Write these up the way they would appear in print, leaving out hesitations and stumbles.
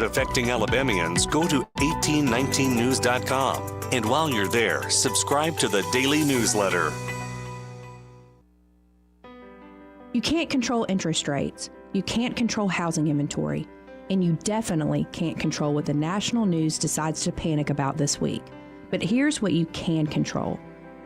Affecting Alabamians, go to 1819news.com. And while you're there, subscribe to the daily newsletter. You can't control interest rates. You can't control housing inventory. And you definitely can't control what the national news decides to panic about this week. But here's what you can control.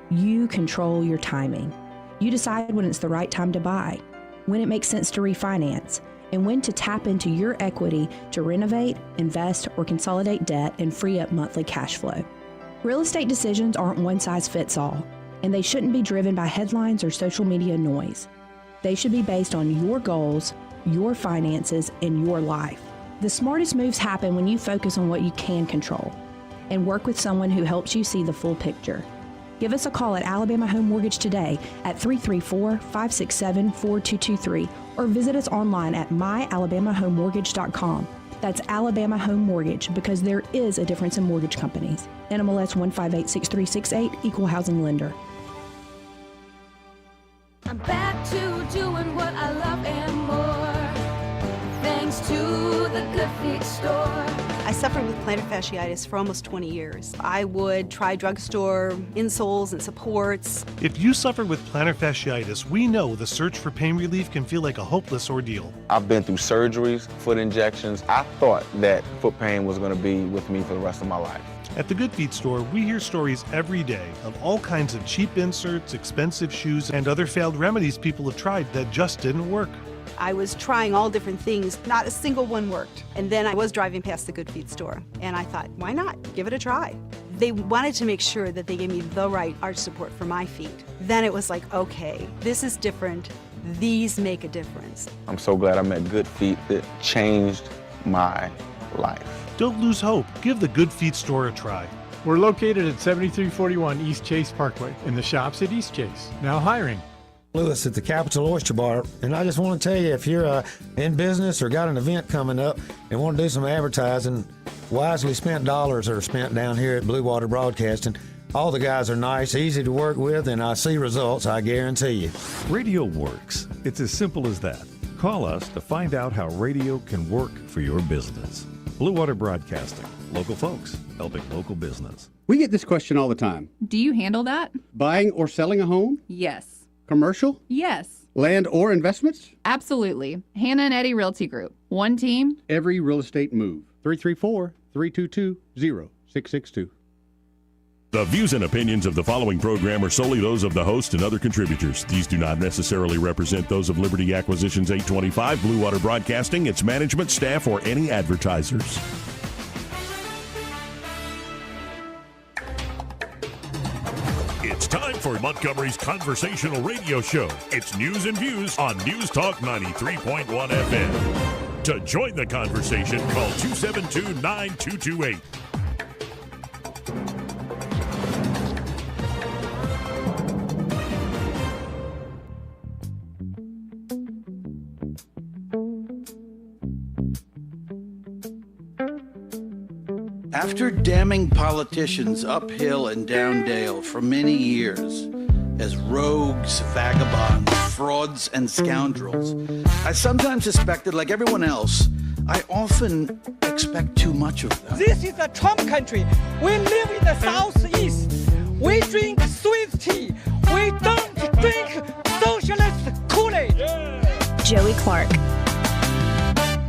You control your timing. You decide when it's the right time to buy, when it makes sense to refinance, and when to tap into your equity to renovate, invest, or consolidate debt and free up monthly cash flow. Real estate decisions aren't one size fits all, and they shouldn't be driven by headlines or social media noise. They should be based on your goals, your finances, and your life. The smartest moves happen when you focus on what you can control and work with someone who helps you see the full picture. Give us a call at Alabama Home Mortgage today at 334-567-4223 or visit us online at myalabamahomemortgage.com. That's Alabama Home Mortgage, because there is a difference in mortgage companies. NMLS 1586368, Equal Housing Lender. I'm back to doing what I love and more, thanks to the Good Feet store. I suffered with plantar fasciitis for almost 20 years. I would try drugstore insoles and supports. If you suffer with plantar fasciitis, we know the search for pain relief can feel like a hopeless ordeal. I've been through surgeries, foot injections. I thought that foot pain was going to be with me for the rest of my life. At the Good Feet store, we hear stories every day of all kinds of cheap inserts, expensive shoes, and other failed remedies people have tried that just didn't work. I was trying all different things. Not a single one worked. And then I was driving past the Good Feet store, and I thought, why not? Give it a try. They wanted to make sure that they gave me the right arch support for my feet. Then it was like, okay, this is different. These make a difference. I'm so glad I met Good Feet. It changed my life. Don't lose hope. Give the Good Feet store a try. We're located at 7341 East Chase Parkway in the shops at East Chase. Now hiring. Lewis at the Capital Oyster Bar, and I just want to tell you, if you're in business or got an event coming up and want to do some advertising, wisely spent dollars are spent down here at Blue Water Broadcasting. All the guys are nice, easy to work with, and I see results, I guarantee you. Radio works. It's as simple as that. Call us to find out how radio can work for your business. Blue Water Broadcasting. Local folks helping local business. We get this question all the time. Do you handle that? Buying or selling a home? Yes. Commercial? Yes. Land or investments? Absolutely. Hannah and Eddie Realty Group. One team. Every real estate move. 334-322-0662. The views and opinions of the following program are solely those of the host and other contributors. These do not necessarily represent those of Liberty Acquisitions 825, Blue Water Broadcasting, its management, staff, or any advertisers. It's time for Montgomery's conversational radio show. It's news and views on News Talk 93.1 FM. To join the conversation, call 272-9228. After damning politicians uphill and down dale for many years as rogues, vagabonds, frauds, and scoundrels, I sometimes suspected, like everyone else, I often expect too much of them. This is a Trump country. We live in the Southeast. We drink sweet tea. We don't drink socialist Kool-Aid. Joey Clark.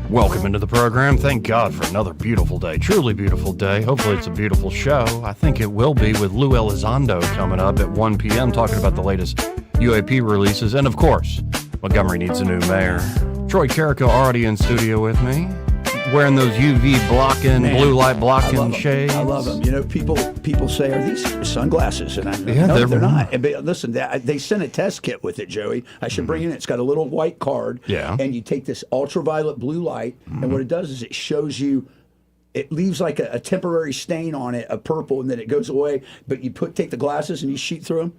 Welcome into the program. Thank God for another beautiful day. Truly beautiful day. Hopefully it's a beautiful show. I think it will be, with Lue Elizondo coming up at 1 p.m. talking about the latest UAP releases. And of course, Montgomery needs a new mayor. Troy Carrico already in studio with me, wearing those UV blocking, blue light blocking shades. I love them. You know, people say, are these sunglasses? And I yeah, no, they're not. But listen, they sent a test kit with it, Joey. I should bring it in. It's got a little white card. Yeah. And you take this ultraviolet blue light, and what it does is it shows you, it leaves like a temporary stain on it, a purple, and then it goes away. But you take the glasses and you shoot through them.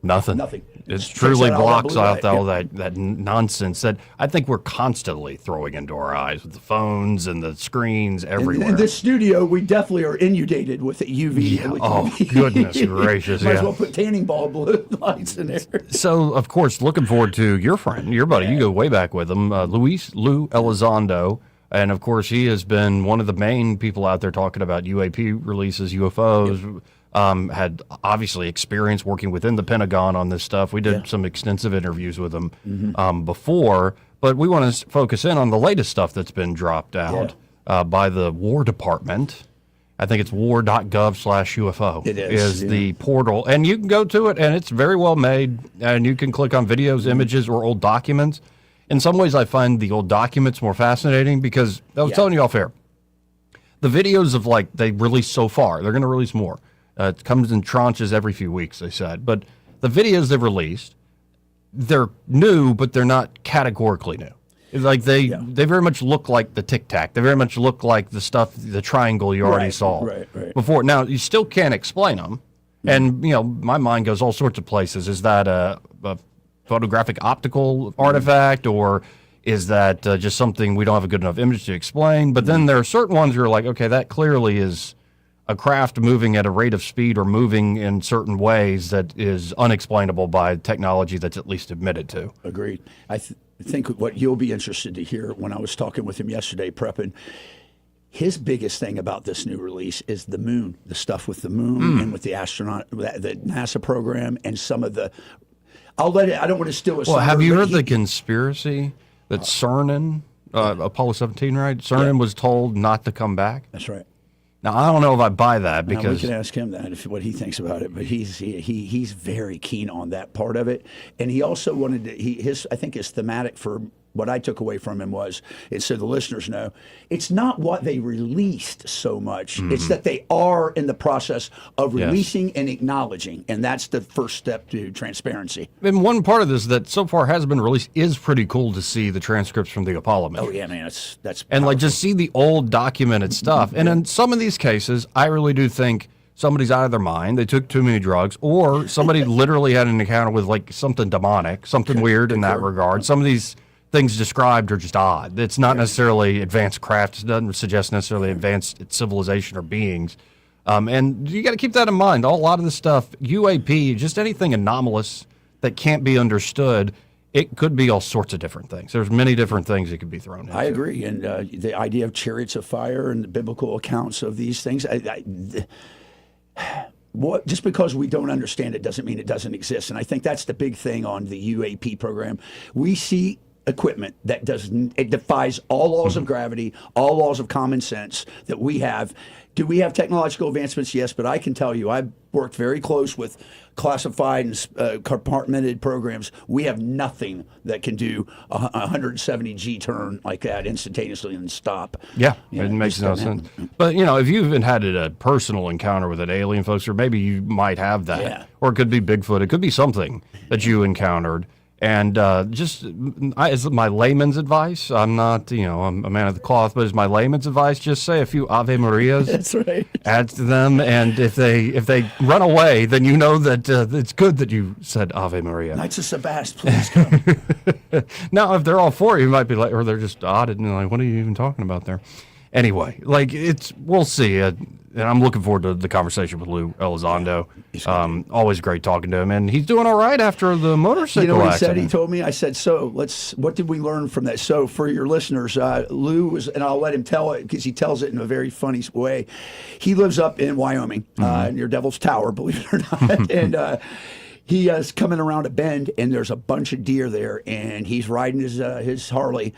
Nothing. It truly blocks out all that nonsense that I think we're constantly throwing into our eyes with the phones and the screens everywhere. In this studio, we definitely are inundated with the UV. Yeah. Oh, goodness gracious. Might as well put tanning ball blue lights in there. So, of course, looking forward to your friend, your buddy. You go way back with him, Lue Elizondo. And, of course, he has been one of the main people out there talking about UAP releases, UFOs. Yeah. Had obviously experience working within the Pentagon on this stuff. We did some extensive interviews with him before, but we want to focus in on the latest stuff that's been dropped out by the War Department. I think it's war.gov/UFO. It is the portal, and you can go to it, and it's very well made, and you can click on videos, images, or old documents. In some ways, I find the old documents more fascinating because I was telling you off air, the videos of they released so far, they're going to release more. It comes in tranches every few weeks, they said. But the videos they've released, they're new, but they're not categorically new. They very much look like the Tic Tac. They very much look like the triangle you already saw right. before. Now, you still can't explain them. And, my mind goes all sorts of places. Is that a photographic optical artifact, or is that just something we don't have a good enough image to explain? But then there are certain ones where you're like, okay, that clearly is a craft moving at a rate of speed or moving in certain ways that is unexplainable by technology that's at least admitted to. Agreed. I think what you'll be interested to hear when I was talking with him yesterday, prepping, his biggest thing about this new release is the moon, the stuff with the moon and with the astronaut, the NASA program, and some of the. I don't want to steal it. Well, have you heard the conspiracy that CERN, Apollo 17, right? CERN was told not to come back. That's right. Now, I don't know if I buy that because we can ask him that what he thinks about it, but he's very keen on that part of it, and he also wanted to. I think his thematic for what I took away from him was, and so the listeners know, it's not what they released so much; it's that they are in the process of releasing and acknowledging, and that's the first step to transparency. And one part of this that so far has been released is pretty cool to see the transcripts from the Apollo mission. Oh yeah, man, that's and like just see the old documented stuff. And in some of these cases, I really do think somebody's out of their mind. They took too many drugs, or somebody literally had an encounter with like something demonic, something weird in that regard. Some of these things described are just odd. It's not necessarily advanced craft. It doesn't suggest necessarily advanced civilization or beings. And you got to keep that in mind. A lot of this stuff, UAP, just anything anomalous that can't be understood, it could be all sorts of different things. There's many different things that could be thrown in. I agree. And the idea of chariots of fire and the biblical accounts of these things, just because we don't understand it doesn't mean it doesn't exist. And I think that's the big thing on the UAP program. We see equipment that defies all laws of gravity, all laws of common sense that we have. Do we have technological advancements? Yes, but I can tell you, I've worked very close with classified and compartmented programs. We have nothing that can do a 170 G turn like that instantaneously and stop. Yeah, it makes no sense. But, if you've even had a personal encounter with an alien, folks, or maybe you might have that, or it could be Bigfoot, it could be something that you encountered. And as my layman's advice, I'm not, I'm a man of the cloth, but as my layman's advice, just say a few Ave Marias. That's right. Add to them, and if they run away, then you know that it's good that you said Ave Maria. Knights of Sebast, please come. Now, if they're all for you might be like, or they're just odd and like, what are you even talking about there? Anyway, we'll see. And I'm looking forward to the conversation with Lue Elizondo. Always great talking to him, and he's doing all right after the motorcycle You know what he accident. said? He told me. I said, "So what did we learn from that?" So for your listeners, Lue was, and I'll let him tell it because he tells it in a very funny way. He lives up in Wyoming, near Devil's Tower, believe it or not, and. He is coming around a bend, and there's a bunch of deer there, and he's riding his Harley,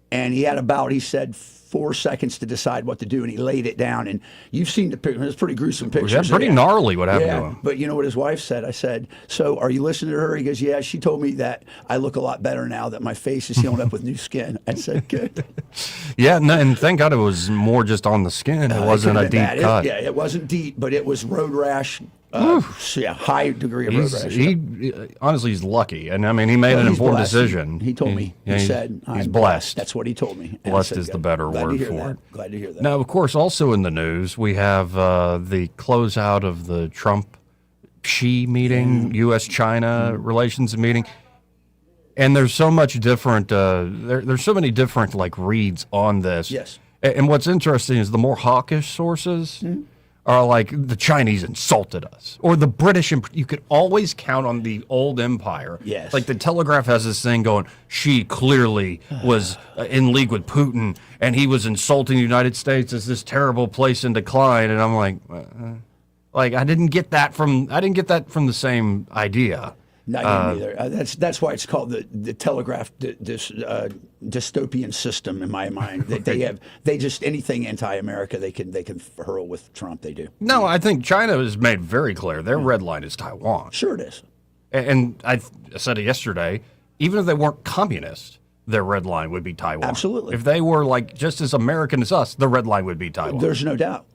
and he said 4 seconds to decide what to do, and he laid it down. And you've seen the picture; it's pretty gruesome pictures. That's pretty gnarly what happened to him. But you know what his wife said? I said, "So are you listening to her?" He goes, "Yeah." She told me that I look a lot better now that my face is healing up with new skin. I said, "Good." Yeah, and thank God it was more just on the skin. It wasn't a deep cut. It wasn't deep, but it was road rash. High degree of road rash. Honestly, he's lucky, and I mean, he made an important decision. He told me. He said, "He's blessed." That's what he told me. And blessed is the better word for it. Glad to hear that. Now, of course, also in the news, we have the closeout of the Trump-Xi meeting, U.S.-China relations meeting, and there's so much different. There's so many different reads on this. Yes. And what's interesting is the more hawkish sources. Are like the Chinese insulted us, or the British. You could always count on the old empire. Yes. Like the Telegraph has this thing going. She clearly was in league with Putin, and he was insulting the United States as this terrible place in decline. And I'm like, I didn't get that from the same idea. No, I didn't either. That's why it's called the Telegraph dystopian system in my mind. They just anything anti-America they can hurl with Trump. They do. No, I think China has made very clear their red line is Taiwan. Sure it is. And I said it yesterday. Even if they weren't communist, their red line would be Taiwan. Absolutely. If they were just as American as us, the red line would be Taiwan. There's no doubt.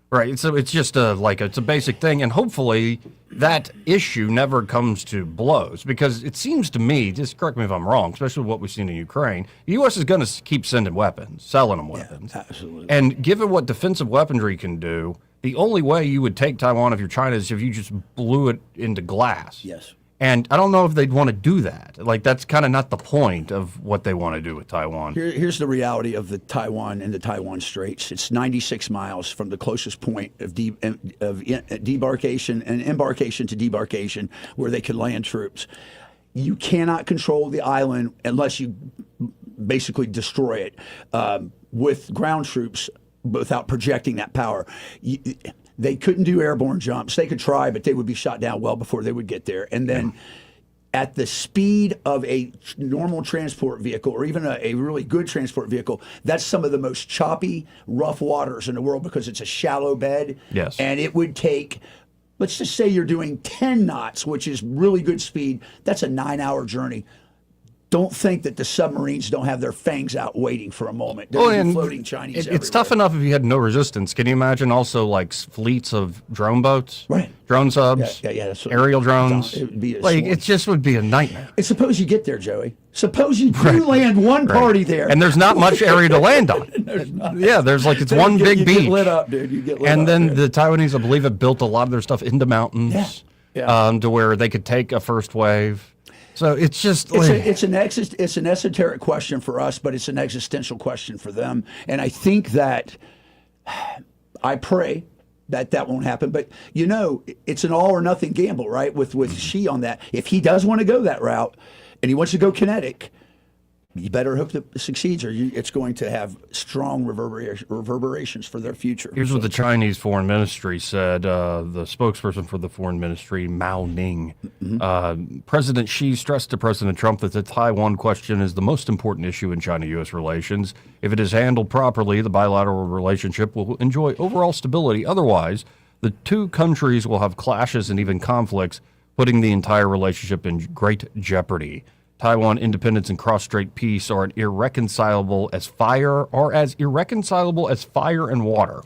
Right. So it's just it's a basic thing, and hopefully that issue never comes to blows, because it seems to me, just correct me if I'm wrong, especially what we've seen in Ukraine, the U.S. is going to keep sending weapons, selling them weapons. Yeah, absolutely. And given what defensive weaponry can do, the only way you would take Taiwan if you're China is if you just blew it into glass. Yes. And I don't know if they'd want to do that. Like, that's kind of not the point of what they want to do with Taiwan. Here's the reality of the Taiwan and the Taiwan Straits. It's 96 miles from the closest point of debarkation and embarkation to debarkation where they could land troops. You cannot control the island unless you basically destroy it with ground troops without projecting that power. They couldn't do airborne jumps. They could try, but they would be shot down well before they would get there. And then at the speed of a normal transport vehicle or even a really good transport vehicle, that's some of the most choppy, rough waters in the world because it's a shallow bed. Yes. And it would take, let's just say you're doing 10 knots, which is really good speed. That's a 9-hour journey. Don't think that the submarines don't have their fangs out waiting for a moment. They're floating Chinese everywhere. It's tough enough if you had no resistance. Can you imagine also like fleets of drone boats? Right. Drone subs, aerial drones. It would be it just would be a nightmare. And suppose you get there, Joey. Suppose you do land one party there. And there's not much area to land on. There's not. Yeah, there's like, it's one big beach. You get lit up, dude. You get lit up. And then the Taiwanese, I believe, have built a lot of their stuff into mountains to where they could take a first wave. So it's just it's an esoteric question for us, but it's an existential question for them. And I think that I pray that won't happen. But it's an all or nothing gamble, right? With Xi on that. If he does want to go that route and he wants to go kinetic, you better hope that it succeeds, or it's going to have strong reverberations for their future. Here's what the Chinese Foreign Ministry said. The spokesperson for the Foreign Ministry, Mao Ning. President Xi stressed to President Trump that the Taiwan question is the most important issue in China-U.S. relations. If it is handled properly, the bilateral relationship will enjoy overall stability. Otherwise, the two countries will have clashes and even conflicts, putting the entire relationship in great jeopardy. Taiwan independence and cross-strait peace are irreconcilable as fire and water.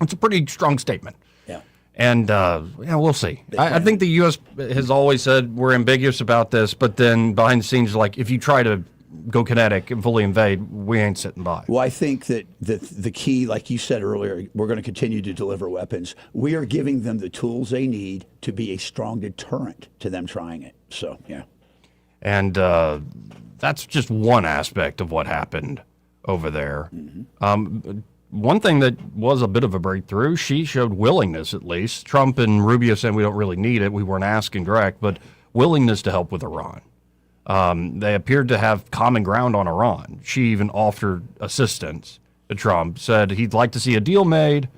It's a pretty strong statement. Yeah. And we'll see. I think the U.S. has always said we're ambiguous about this, but then behind the scenes, like, if you try to go kinetic and fully invade, we ain't sitting by. Well, I think that the key, like you said earlier, we're going to continue to deliver weapons. We are giving them the tools they need to be a strong deterrent to them trying it. So, yeah. And that's just one aspect of what happened over there. One thing that was a bit of a breakthrough, she showed willingness, at least. Trump and Rubio said we don't really need it. We weren't asking direct, but willingness to help with Iran. They appeared to have common ground on Iran. She even offered assistance to Trump, said he'd like to see a deal made.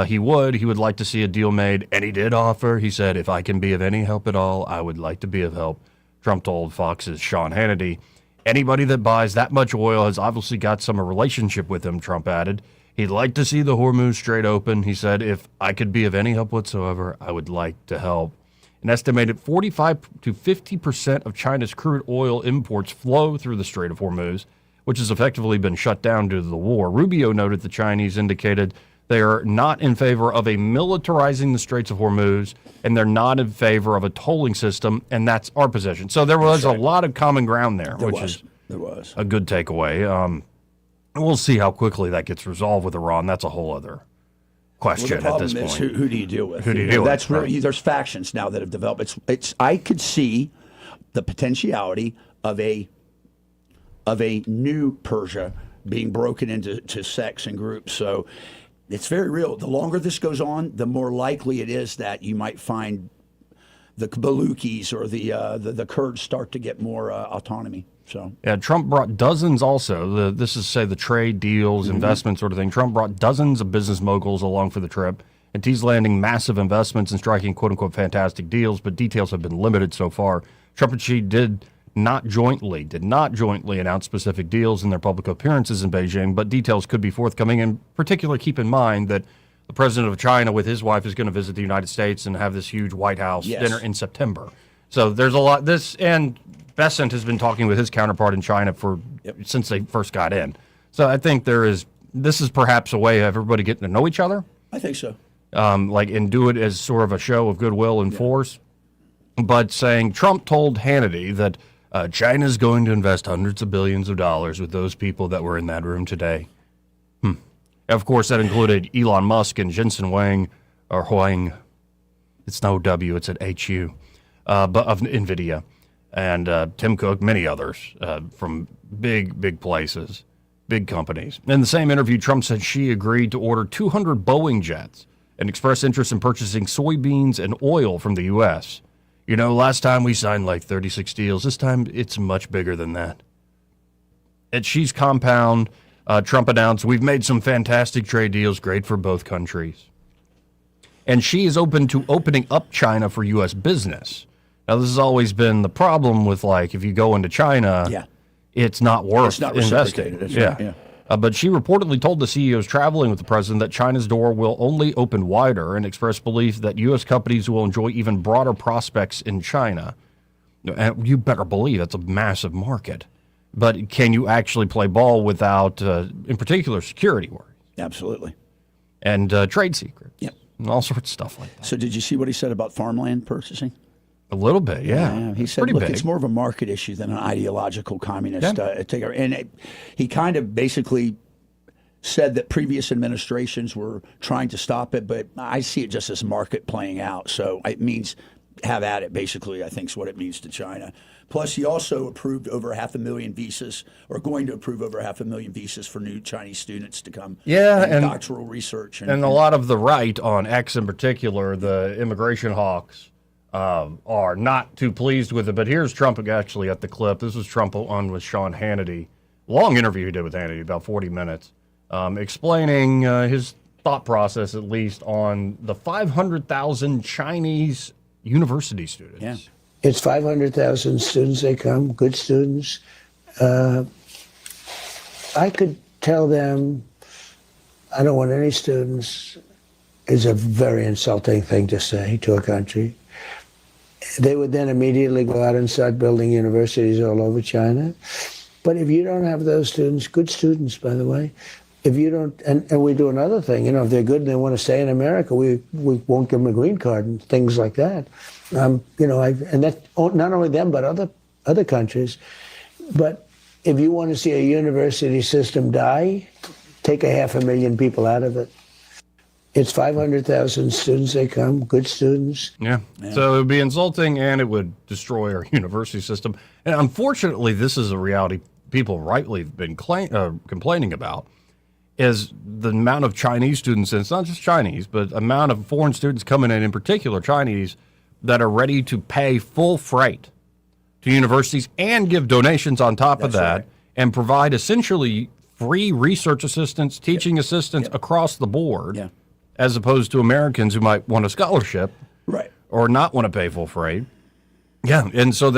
He would like to see a deal made, and he did offer. He said, if I can be of any help at all, I would like to be of help. Trump told Fox's Sean Hannity, anybody that buys that much oil has obviously got some relationship with him, Trump added. He'd like to see the Hormuz Strait open. He said, if I could be of any help whatsoever, I would like to help. An estimated 45 to 50% of China's crude oil imports flow through the Strait of Hormuz, which has effectively been shut down due to the war. Rubio noted the Chinese indicated they are not in favor of a militarizing the Straits of Hormuz, and they're not in favor of a tolling system, and that's our position. So there was a lot of common ground there, which is a good takeaway. We'll see how quickly that gets resolved with Iran. That's a whole other question at this point. Who do you deal with? Who do you deal with? That's really, there's factions now that have developed. I could see the potentiality of a new Persia being broken into sects and groups. So it's very real. The longer this goes on, the more likely it is that you might find the Baluchis or the Kurds start to get more autonomy. So yeah, Trump brought dozens also. This is, say, the trade deals, investment sort of thing. Trump brought dozens of business moguls along for the trip, and he's landing massive investments and striking quote-unquote fantastic deals, but details have been limited so far. Trump and Xi did not jointly announce specific deals in their public appearances in Beijing, but details could be forthcoming. In particular, keep in mind that the president of China with his wife is going to visit the United States and have this huge White House dinner in September. So there's a lot. And Bessent has been talking with his counterpart in China since they first got in. So I think this is perhaps a way of everybody getting to know each other. I think so. And do it as sort of a show of goodwill and force. But saying Trump told Hannity that China's going to invest hundreds of billions of dollars with those people that were in that room today. Of course, that included Elon Musk and Jensen Huang. It's no W, it's an HU, but of NVIDIA, and Tim Cook, many others from big places, big companies. In the same interview, Trump said Xi agreed to order 200 Boeing jets and expressed interest in purchasing soybeans and oil from the U.S. You know, last time we signed like 36 deals. This time it's much bigger than that. At Xi's compound, Trump announced, we've made some fantastic trade deals, great for both countries. And Xi is open to opening up China for U.S. business. Now, this has always been the problem with, like, if you go into China, it's not worth investing. That's right, yeah. But Xi reportedly told the CEOs traveling with the president that China's door will only open wider and expressed belief that U.S. companies will enjoy even broader prospects in China. And you better believe that's a massive market. But can you actually play ball without, in particular, security worries? Absolutely. And trade secrets. Yep. And all sorts of stuff like that. So did you see what he said about farmland purchasing? A little bit, yeah. He said, look, it's more of a market issue than an ideological communist takeover. And he kind of basically said that previous administrations were trying to stop it, but I see it just as market playing out. So it means have at it, basically, I think is what it means to China. Plus, he also approved over 500,000 visas, or going to approve over 500,000 visas for new Chinese students to come. And doctoral research. And a lot of the right on X in particular, the immigration hawks, are not too pleased with it. But here's Trump actually at the clip. This was Trump on with Sean Hannity. Long interview he did with Hannity, about 40 minutes, explaining his thought process, at least, on the 500,000 Chinese university students. Yeah. It's 500,000 students, they come, good students. I could tell them, I don't want any students, is a very insulting thing to say to a country. They would then immediately go out and start building universities all over China. But if you don't have those students, good students, by the way, if you don't, and we do another thing, you know, if they're good and they want to stay in America, we won't give them a green card and things like that. You know, and that not only them, but other countries. But if you want to see a university system die, take 500,000 people out of it. It's 500,000 students, they come, good students. Yeah. So it would be insulting and it would destroy our university system. And unfortunately, this is a reality people rightly have been complaining about, is the amount of Chinese students, and it's not just Chinese, but amount of foreign students coming in particular Chinese, that are ready to pay full freight to universities and give donations on top of that, and provide essentially free research assistance, teaching assistance across the board, as opposed to Americans who might want a scholarship or not want to pay full freight. Yeah, and so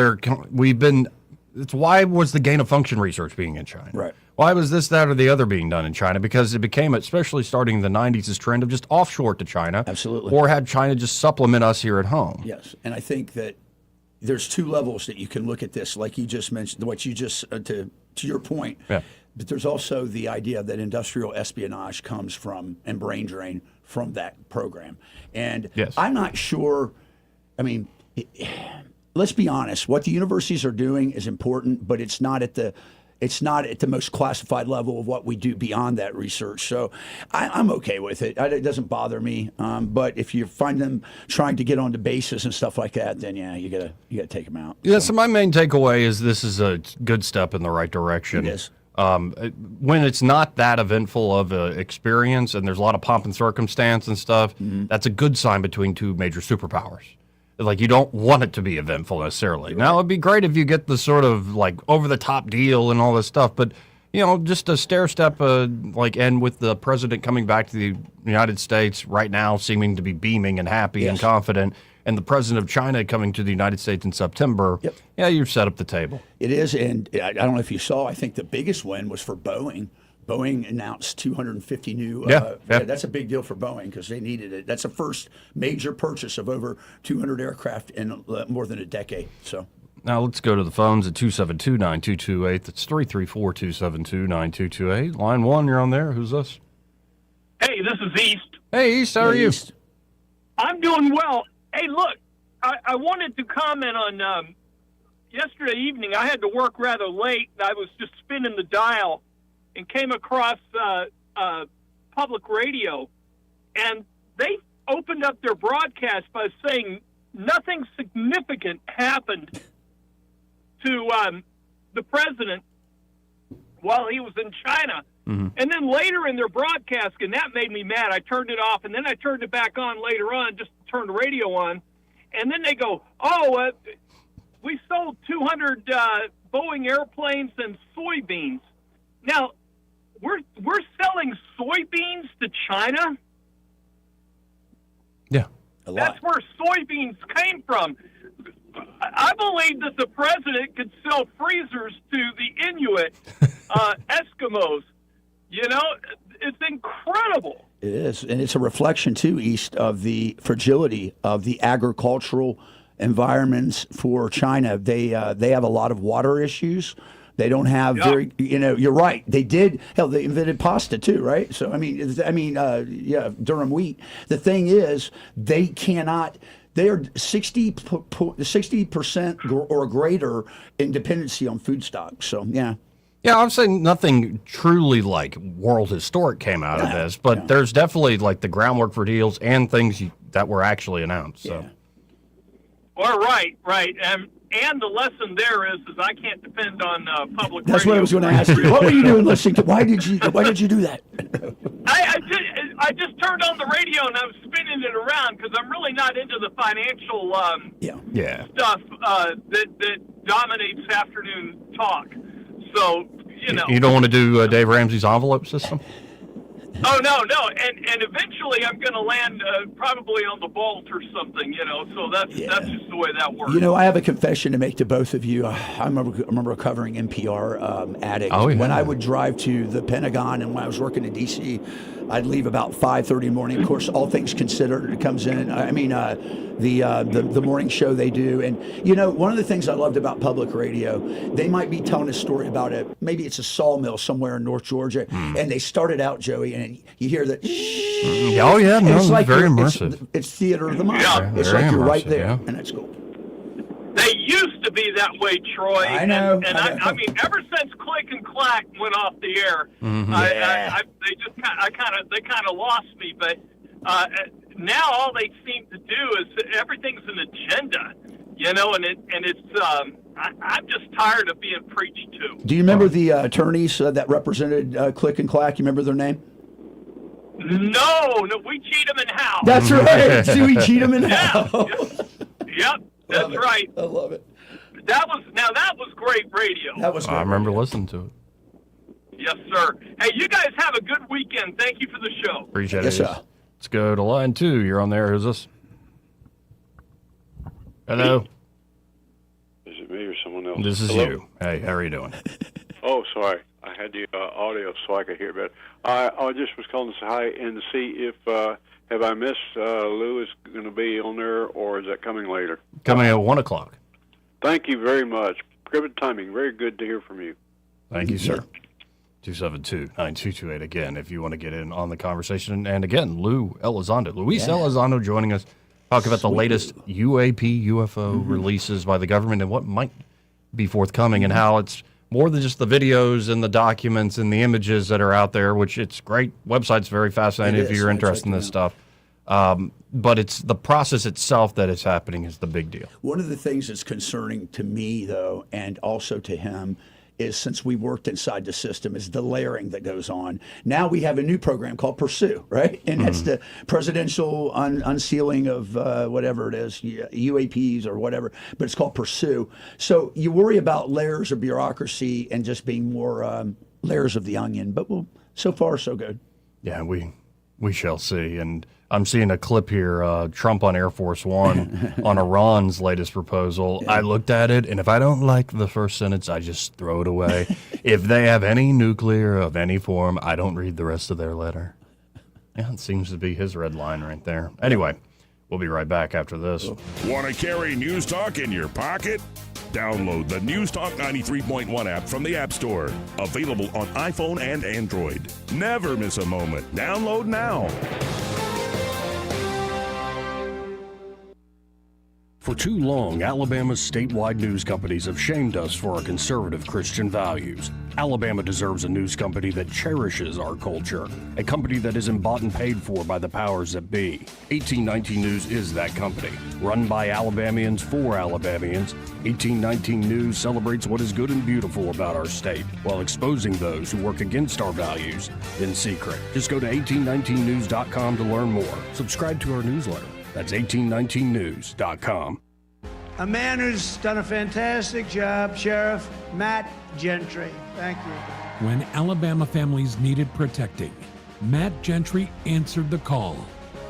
it's why was the gain of function research being in China? Right. Why was this, that, or the other being done in China? Because it became, especially starting in the 90s, this trend of just offshore to China. Absolutely. Or had China just supplement us here at home. Yes, and I think that there's two levels that you can look at this, like you just mentioned, what you just, to your point. Yeah. But there's also the idea that industrial espionage comes from, and brain drain from that program. And I'm not sure, I mean, let's be honest, what the universities are doing is important, but it's not at the most classified level of what we do beyond that research. So I'm okay with it. It doesn't bother me. But if you find them trying to get onto bases and stuff like that, then you gotta take them out. Yeah. So my main takeaway is this is a good step in the right direction. It is. When it's not that eventful of an experience and there's a lot of pomp and circumstance and stuff, that's a good sign between two major superpowers. Like, you don't want it to be eventful necessarily. Now, it'd be great if you get the sort of like over the top deal and all this stuff, but just a stair step, and with the president coming back to the United States right now, seeming to be beaming and happy and confident, and the president of China coming to the United States in September. Yeah, you've set up the table. It is, and I don't know if you saw, I think the biggest win was for Boeing. Boeing announced 250 new. That's a big deal for Boeing because they needed it. That's the first major purchase of over 200 aircraft in more than a decade. So now let's go to the phones at 272-9228. That's 334-272-9228. Line one, you're on there. Who's this? Hey, this is East. Hey, East. How are you? East. I'm doing well. Hey, look, I wanted to comment on yesterday evening. I had to work rather late. I was just spinning the dial and came across public radio, and they opened up their broadcast by saying nothing significant happened to the president while he was in China. Mm-hmm. And then later in their broadcast, and that made me mad, I turned it off, and then I turned it back on later on, just to turn the radio on. And then they go, we sold 200 Boeing airplanes and soybeans. Now, we're selling soybeans to China? Yeah. That's where soybeans came from. I believe that the president could sell freezers to the Inuit Eskimos. You know, it's incredible. It is, and it's a reflection too, East, of the fragility of the agricultural environments for China. They have a lot of water issues. They don't have you're right. They did. Hell, they invented pasta too, right? So durum wheat. The thing is, they cannot. They are 60% or greater in dependency on food stocks. So yeah. Yeah, I'm saying nothing truly like world historic came out of this, but there's definitely like the groundwork for deals and things that were actually announced. So. Well, right. And the lesson there is I can't depend on public That's radio. what I was going to ask you. What were you doing listening to? Why did you do that? I just turned on the radio and I was spinning it around because I'm really not into the financial stuff that dominates afternoon talk. So, you know. You don't want to do Dave Ramsey's envelope system? Oh, no. And eventually I'm going to land probably on the vault or something, you know. So that's just the way that works. You know, I have a confession to make to both of you. I remember covering NPR Addict. Oh, yeah. When I would drive to the Pentagon and when I was working in D.C., I'd leave about 5:30 in the morning. Of course, All Things Considered, it comes in. The morning show they do. And, you know, one of the things I loved about public radio, they might be telling a story about maybe it's a sawmill somewhere in North Georgia, and they started out, Joey, and you hear that. Oh, yeah, no, it's like very immersive. It's theater of the mind. Yeah. It's Very like you're right immersive, there, yeah. and that's cool. They used to be that way, Troy. I know. And I mean, ever since Click and Clack went off the air, Mm-hmm. they kind of lost me. But now all they seem to do is everything's an agenda, you know. And it's I'm just tired of being preached to. Do you remember the attorneys that represented Click and Clack? You remember their name? No, we cheat them in house. That's right. See, we cheat them in house. Yep, that's right. I love it. That was great radio. That was. I remember listening to it. Yes, sir. Hey, you guys have a good weekend. Thank you for the show. Appreciate Yes, it. sir. Let's go to line 2. You're on there. Who's this? Hello. Is it me or someone else? This is Hello? you. Hey, how are you doing? Oh, sorry. I had the audio so I could hear better. I just was calling to say hi and to see if have I missed Lou is going to be on there, or is that coming later? Coming at 1 o'clock. Thank you very much. Good timing. Very good to hear from you. Thank you, sir. 272-9228 again, if you want to get in on the conversation. And again, Lue Elizondo. Luis Elizondo joining us, talk about the latest UAP, UFO releases by the government and what might be forthcoming and how it's more than just the videos and the documents and the images that are out there, which it's great. Website's very fascinating if you're interested in this stuff. But it's the process itself that is happening is the big deal. One of the things that's concerning to me, though, and also to him, is since we worked inside the system, is the layering that goes on. Now we have a new program called Pursue, right? And that's the presidential unsealing of whatever it is, UAPs or whatever, but it's called Pursue. So you worry about layers of bureaucracy and just being more layers of the onion, but so far so good. Yeah, we shall see. And I'm seeing a clip here, Trump on Air Force One on Iran's latest proposal. I looked at it, and if I don't like the first sentence, I just throw it away. If they have any nuclear of any form, I don't read the rest of their letter. Yeah, it seems to be his red line right there. Anyway, we'll be right back after this. Want to carry News Talk in your pocket? Download the News Talk 93.1 app from the App Store. Available on iPhone and Android. Never miss a moment. Download now. For For too long, Alabama's statewide news companies have shamed us for our conservative Christian values. Alabama deserves a news company that cherishes our culture, a company that isn't bought and paid for by the powers that be. 1819 News is that company. Run by Alabamians for Alabamians, 1819 News celebrates what is good and beautiful about our state, while exposing those who work against our values in secret. Just go to 1819news.com to learn more. Subscribe to our newsletter. That's 1819news.com. A man who's done a fantastic job, Sheriff Matt Gentry. Thank you. When Alabama families needed protecting, Matt Gentry answered the call.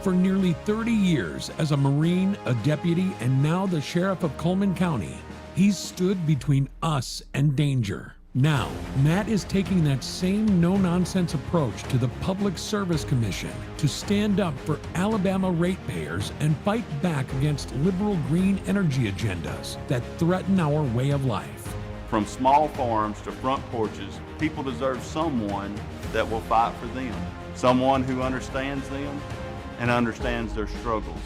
For nearly 30 years as a Marine, a deputy, and now the Sheriff of Coleman County, he's stood between us and danger. Now, Matt is taking that same no-nonsense approach to the Public Service Commission to stand up for Alabama ratepayers and fight back against liberal green energy agendas that threaten our way of life. From small farms to front porches, people deserve someone that will fight for them, someone who understands them and understands their struggles.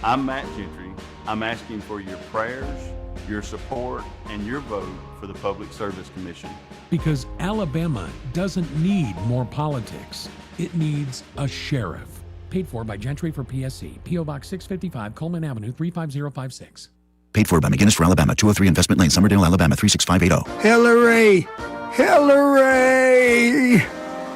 I'm Matt Gentry. I'm asking for your prayers, your support, and your vote for the Public Service Commission. Because Alabama doesn't need more politics. It needs a sheriff. Paid for by Gentry for PSC. P.O. Box 655, Coleman Avenue, 35056. Paid for by McGinnis for Alabama, 203 Investment Lane, Summerdale, Alabama, 36580. Hillary! Hillary!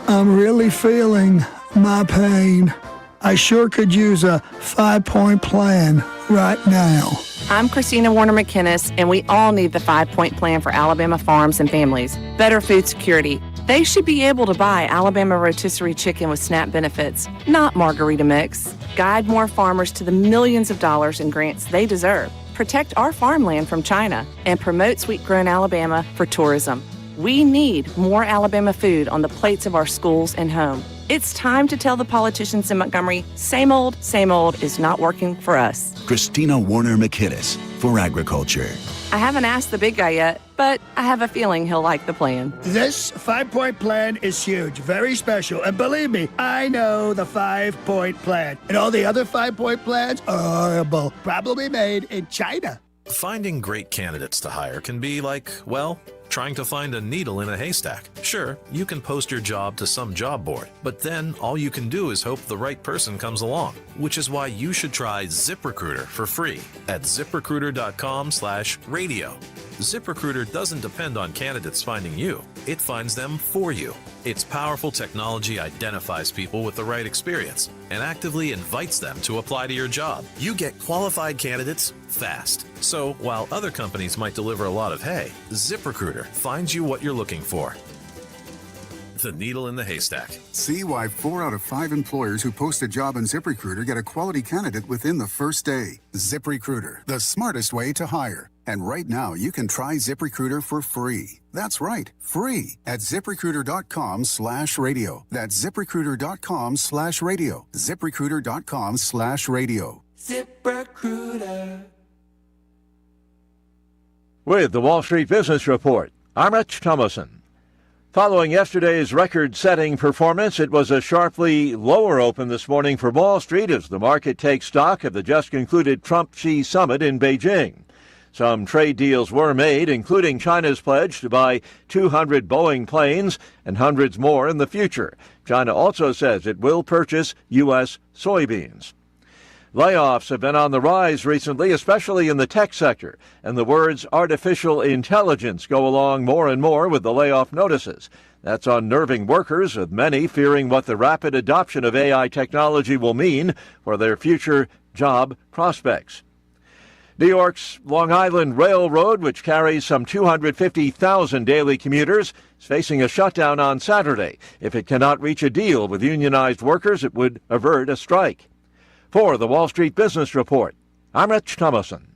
I'm really feeling my pain. I sure could use a 5-point plan right now. I'm Christina Warner McInnes, and we all need the 5-point plan for Alabama farms and families. Better food security. They should be able to buy Alabama rotisserie chicken with SNAP benefits, not margarita mix. Guide more farmers to the millions of dollars in grants they deserve. Protect our farmland from China and promote sweet-grown Alabama for tourism. We need more Alabama food on the plates of our schools and home. It's time to tell the politicians in Montgomery, same old is not working for us. Christina Warner McInnes for Agriculture. I haven't asked the big guy yet, but I have a feeling he'll like the plan. This 5-point plan is huge, very special. And believe me, I know the 5-point plan. And all the other 5-point plans are horrible, probably made in China. Finding great candidates to hire can be like, well, trying to find a needle in a haystack. Sure, you can post your job to some job board, but then all you can do is hope the right person comes along, which is why you should try ZipRecruiter for free at ZipRecruiter.com/radio. ZipRecruiter doesn't depend on candidates finding you. It finds them for you. Its powerful technology identifies people with the right experience and actively invites them to apply to your job. You get qualified candidates fast. So while other companies might deliver a lot of hay, ZipRecruiter finds you what you're looking for. The needle in the haystack. See why 4 out of 5 employers who post a job on ZipRecruiter get a quality candidate within the first day. ZipRecruiter, the smartest way to hire. And right now, you can try ZipRecruiter for free. That's right, free at ZipRecruiter.com/radio. That's ZipRecruiter.com/radio. ZipRecruiter.com/radio. ZipRecruiter. With the Wall Street Business Report, I'm Rich Thomason. Following yesterday's record-setting performance, it was a sharply lower open this morning for Wall Street as the market takes stock of the just-concluded Trump-Xi summit in Beijing. Some trade deals were made, including China's pledge to buy 200 Boeing planes and hundreds more in the future. China also says it will purchase U.S. soybeans. Layoffs have been on the rise recently, especially in the tech sector, and the words artificial intelligence go along more and more with the layoff notices. That's unnerving workers, with many fearing what the rapid adoption of AI technology will mean for their future job prospects. New York's Long Island Railroad, which carries some 250,000 daily commuters, is facing a shutdown on Saturday. If it cannot reach a deal with unionized workers, it would avert a strike. For the Wall Street Business Report, I'm Rich Thomason.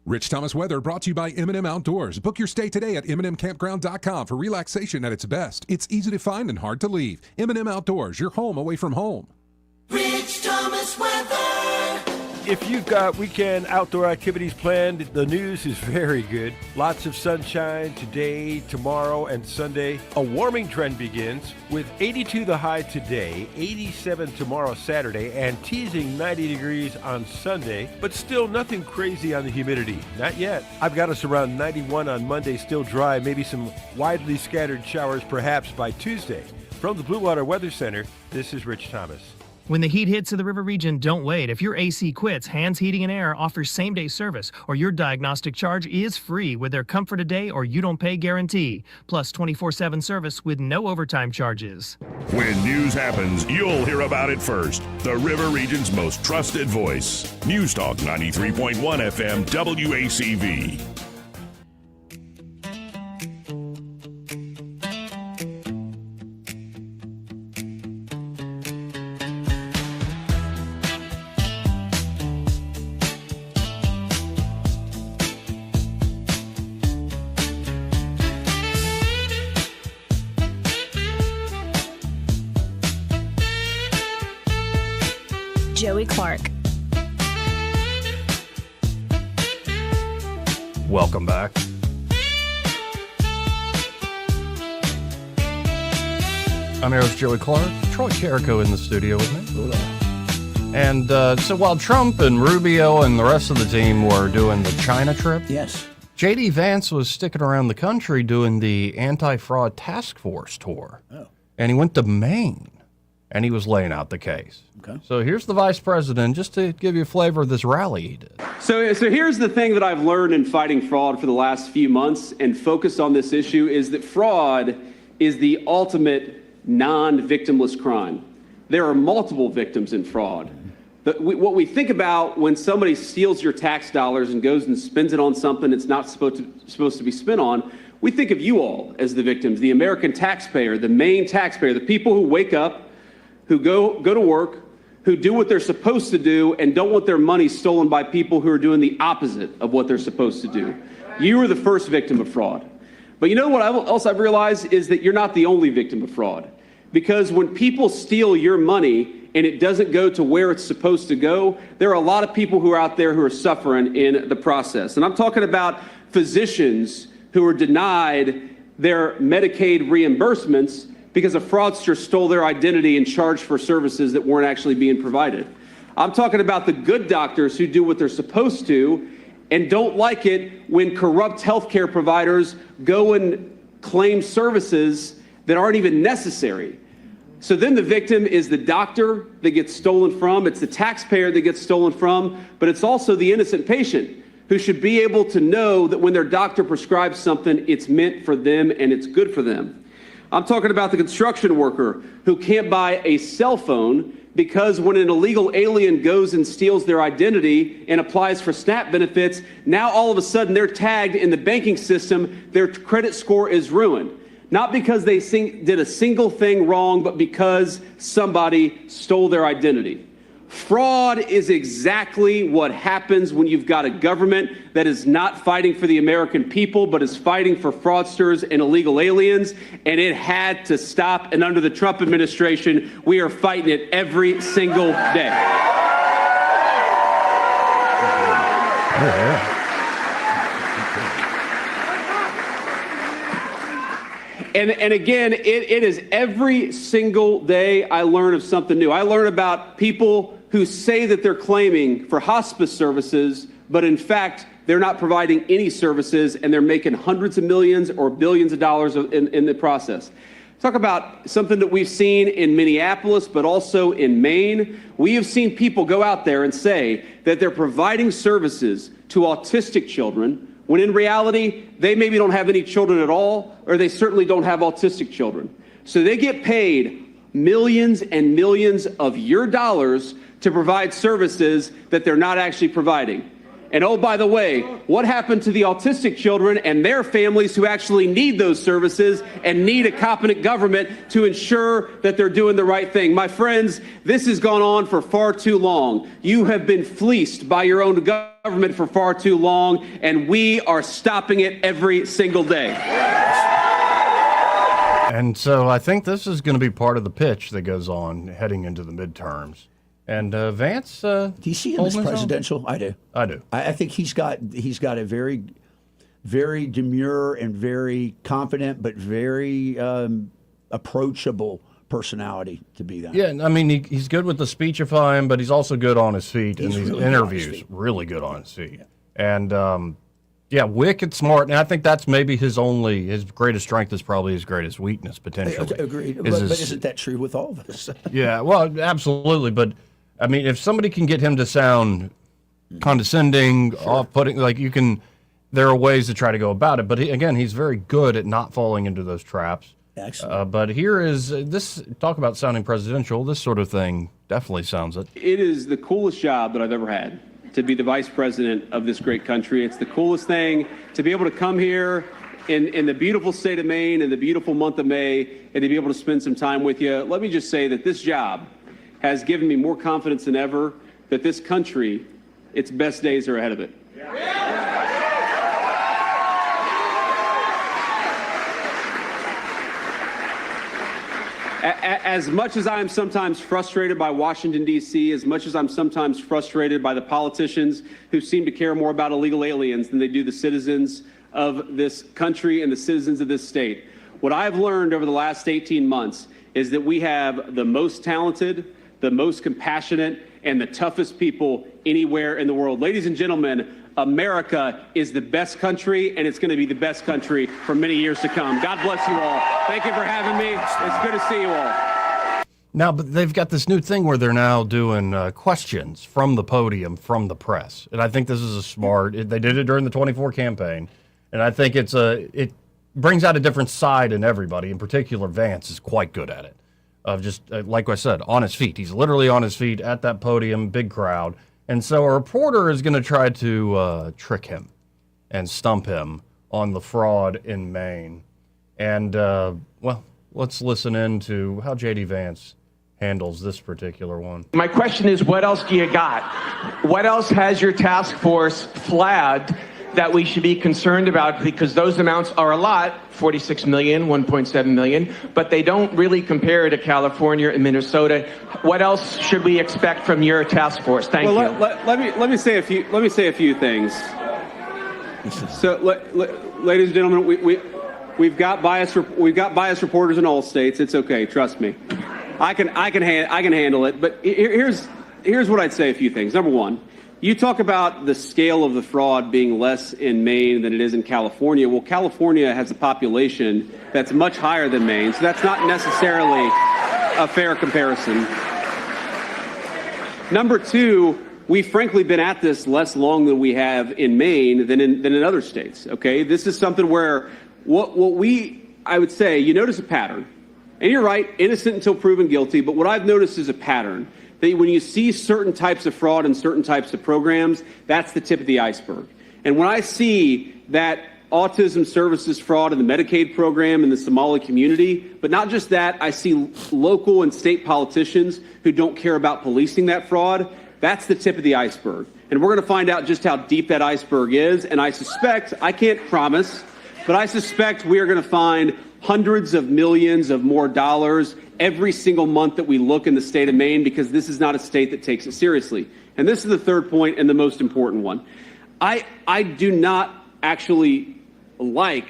Rich Thomas weather brought to you by M&M Outdoors. Book your stay today at MNMCampground.com for relaxation at its best. It's easy to find and hard to leave. M&M Outdoors, your home away from home. Rich Thomas weather. If you've got weekend outdoor activities planned, the news is very good. Lots of sunshine today, tomorrow, and Sunday. A warming trend begins with 82 the high today, 87 tomorrow, Saturday, and teasing 90 degrees on Sunday, but still nothing crazy on the humidity. Not yet. I've got us around 91 on Monday, still dry, maybe some widely scattered showers perhaps by Tuesday. From the Blue Water Weather Center, this is Rich Thomas. When the heat hits to the river region, don't wait. If your AC quits, Hands Heating and Air offers same-day service, or your diagnostic charge is free with their Comfort a Day or You Don't Pay guarantee, plus 24/7 service with no overtime charges. When news happens, you'll hear about it first. The River Region's most trusted voice. News Talk 93.1 FM WACV. Joey Clark. Welcome back. I'm your host, Joey Clark. Troy Carrico in the studio with me. And so while Trump and Rubio and the rest of the team were doing the China trip, yes, J.D. Vance was sticking around the country doing the anti-fraud task force tour. Oh. And he went to Maine, and he was laying out the case. Okay. So here's the vice president, just to give you a flavor of this rally he did. So here's the thing that I've learned in fighting fraud for the last few months and focused on this issue is that fraud is the ultimate non-victimless crime. There are multiple victims in fraud. What we think about when somebody steals your tax dollars and goes and spends it on something it's not supposed to be spent on, we think of you all as the victims, the American taxpayer, the main taxpayer, the people who wake up, who go to work, who do what they're supposed to do and don't want their money stolen by people who are doing the opposite of what they're supposed to do. You were the first victim of fraud. But you know what else I've realized is that you're not the only victim of fraud. Because when people steal your money and it doesn't go to where it's supposed to go, there are a lot of people who are out there who are suffering in the process. And I'm talking about physicians who are denied their Medicaid reimbursements because a fraudster stole their identity and charged for services that weren't actually being provided. I'm talking about the good doctors who do what they're supposed to and don't like it when corrupt healthcare providers go and claim services that aren't even necessary. So then the victim is the doctor that gets stolen from, it's the taxpayer that gets stolen from, but it's also the innocent patient who should be able to know that when their doctor prescribes something, it's meant for them and it's good for them. I'm talking about the construction worker who can't buy a cell phone because when an illegal alien goes and steals their identity and applies for SNAP benefits, now all of a sudden they're tagged in the banking system, their credit score is ruined. Not because they did a single thing wrong, but because somebody stole their identity. Fraud is exactly what happens when you've got a government that is not fighting for the American people, but is fighting for fraudsters and illegal aliens, and it had to stop. And under the Trump administration, we are fighting it every single day. And again, it is every single day I learn of something new. I learn about people who say that they're claiming for hospice services, but in fact, they're not providing any services and they're making hundreds of millions or billions of dollars in the process. Talk about something that we've seen in Minneapolis, but also in Maine. We have seen people go out there and say that they're providing services to autistic children when in reality, they maybe don't have any children at all, or they certainly don't have autistic children. So they get paid millions and millions of your dollars to provide services that they're not actually providing. And oh, by the way, what happened to the autistic children and their families who actually need those services and need a competent government to ensure that they're doing the right thing? My friends, this has gone on for far too long. You have been fleeced by your own government for far too long, and we are stopping it every single day. And so I think this is going to be part of the pitch that goes on heading into the midterms. And Vance, do you see him as presidential? I do. I do. I think he's got a very, very demure and very confident, but very approachable personality to be that. Yeah, I mean, he's good with the speechifying, but he's also good on his feet in these really interviews. Really good on his feet. And, wicked smart. And I think that's maybe his greatest strength is probably his greatest weakness, potentially. Agreed. But isn't that true with all of us? Yeah, well, absolutely. But, I mean, if somebody can get him to sound condescending, off-putting, there are ways to try to go about it. But, he's very good at not falling into those traps. Excellent. But here is this, talk about sounding presidential, this sort of thing definitely sounds it. It is the coolest job that I've ever had, to be the vice president of this great country. It's the coolest thing to be able to come here in the beautiful state of Maine in the beautiful month of May and to be able to spend some time with you. Let me just say that this job has given me more confidence than ever that this country, its best days are ahead of it. As much as I am sometimes frustrated by Washington, D.C., as much as I'm sometimes frustrated by the politicians who seem to care more about illegal aliens than they do the citizens of this country and the citizens of this state, what I've learned over the last 18 months is that we have the most talented, the most compassionate, and the toughest people anywhere in the world. Ladies and gentlemen, America is the best country, and it's going to be the best country for many years to come. God bless you all. Thank you for having me. It's good to see you all. Now, but they've got this new thing where they're now doing questions from the podium, from the press. And I think this is they did it during the 24 campaign. And I think it brings out a different side in everybody. In particular, Vance is quite good at it. Of just, like I said, on his feet. He's literally on his feet at that podium, big crowd. And so a reporter is going to try to trick him and stump him on the fraud in Maine. And, let's listen in to how J.D. Vance handles this particular one. My question is, what else do you got? What else has your task force flagged that we should be concerned about? Because those amounts are a lot, 46 million, 1.7 million, but they don't really compare to California and Minnesota. What else should we expect from your task force? Thank you. Let me say a few things. So, ladies and gentlemen, we've got biased reporters in all states. It's okay, trust me. I can handle it. But here's what I'd say. A few things. Number one, you talk about the scale of the fraud being less in Maine than it is in California. Well, California has a population that's much higher than Maine, so that's not necessarily a fair comparison. Number two, we've frankly been at this less long than we have in Maine than in other states. Okay, this is something where I would say, you notice a pattern, and you're right, innocent until proven guilty. But what I've noticed is a pattern. That when you see certain types of fraud and certain types of programs, that's the tip of the iceberg. And when I see that autism services fraud in the Medicaid program in the Somali community, but not just that, I see local and state politicians who don't care about policing that fraud, that's the tip of the iceberg. And we're going to find out just how deep that iceberg is. And I suspect, I can't promise, but I suspect we are going to find hundreds of millions of more dollars every single month that we look in the state of Maine, because this is not a state that takes it seriously. And this is the third point and the most important one. I do not actually like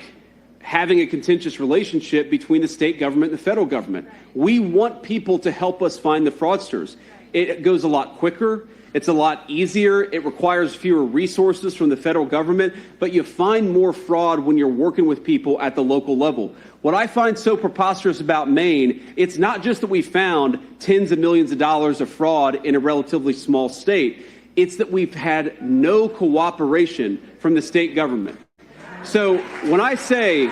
having a contentious relationship between the state government and the federal government. We want people to help us find the fraudsters. It goes a lot quicker. It's a lot easier. It requires fewer resources from the federal government, but you find more fraud when you're working with people at the local level. What I find so preposterous about Maine, it's not just that we found tens of millions of dollars of fraud in a relatively small state. It's that we've had no cooperation from the state government. So when I say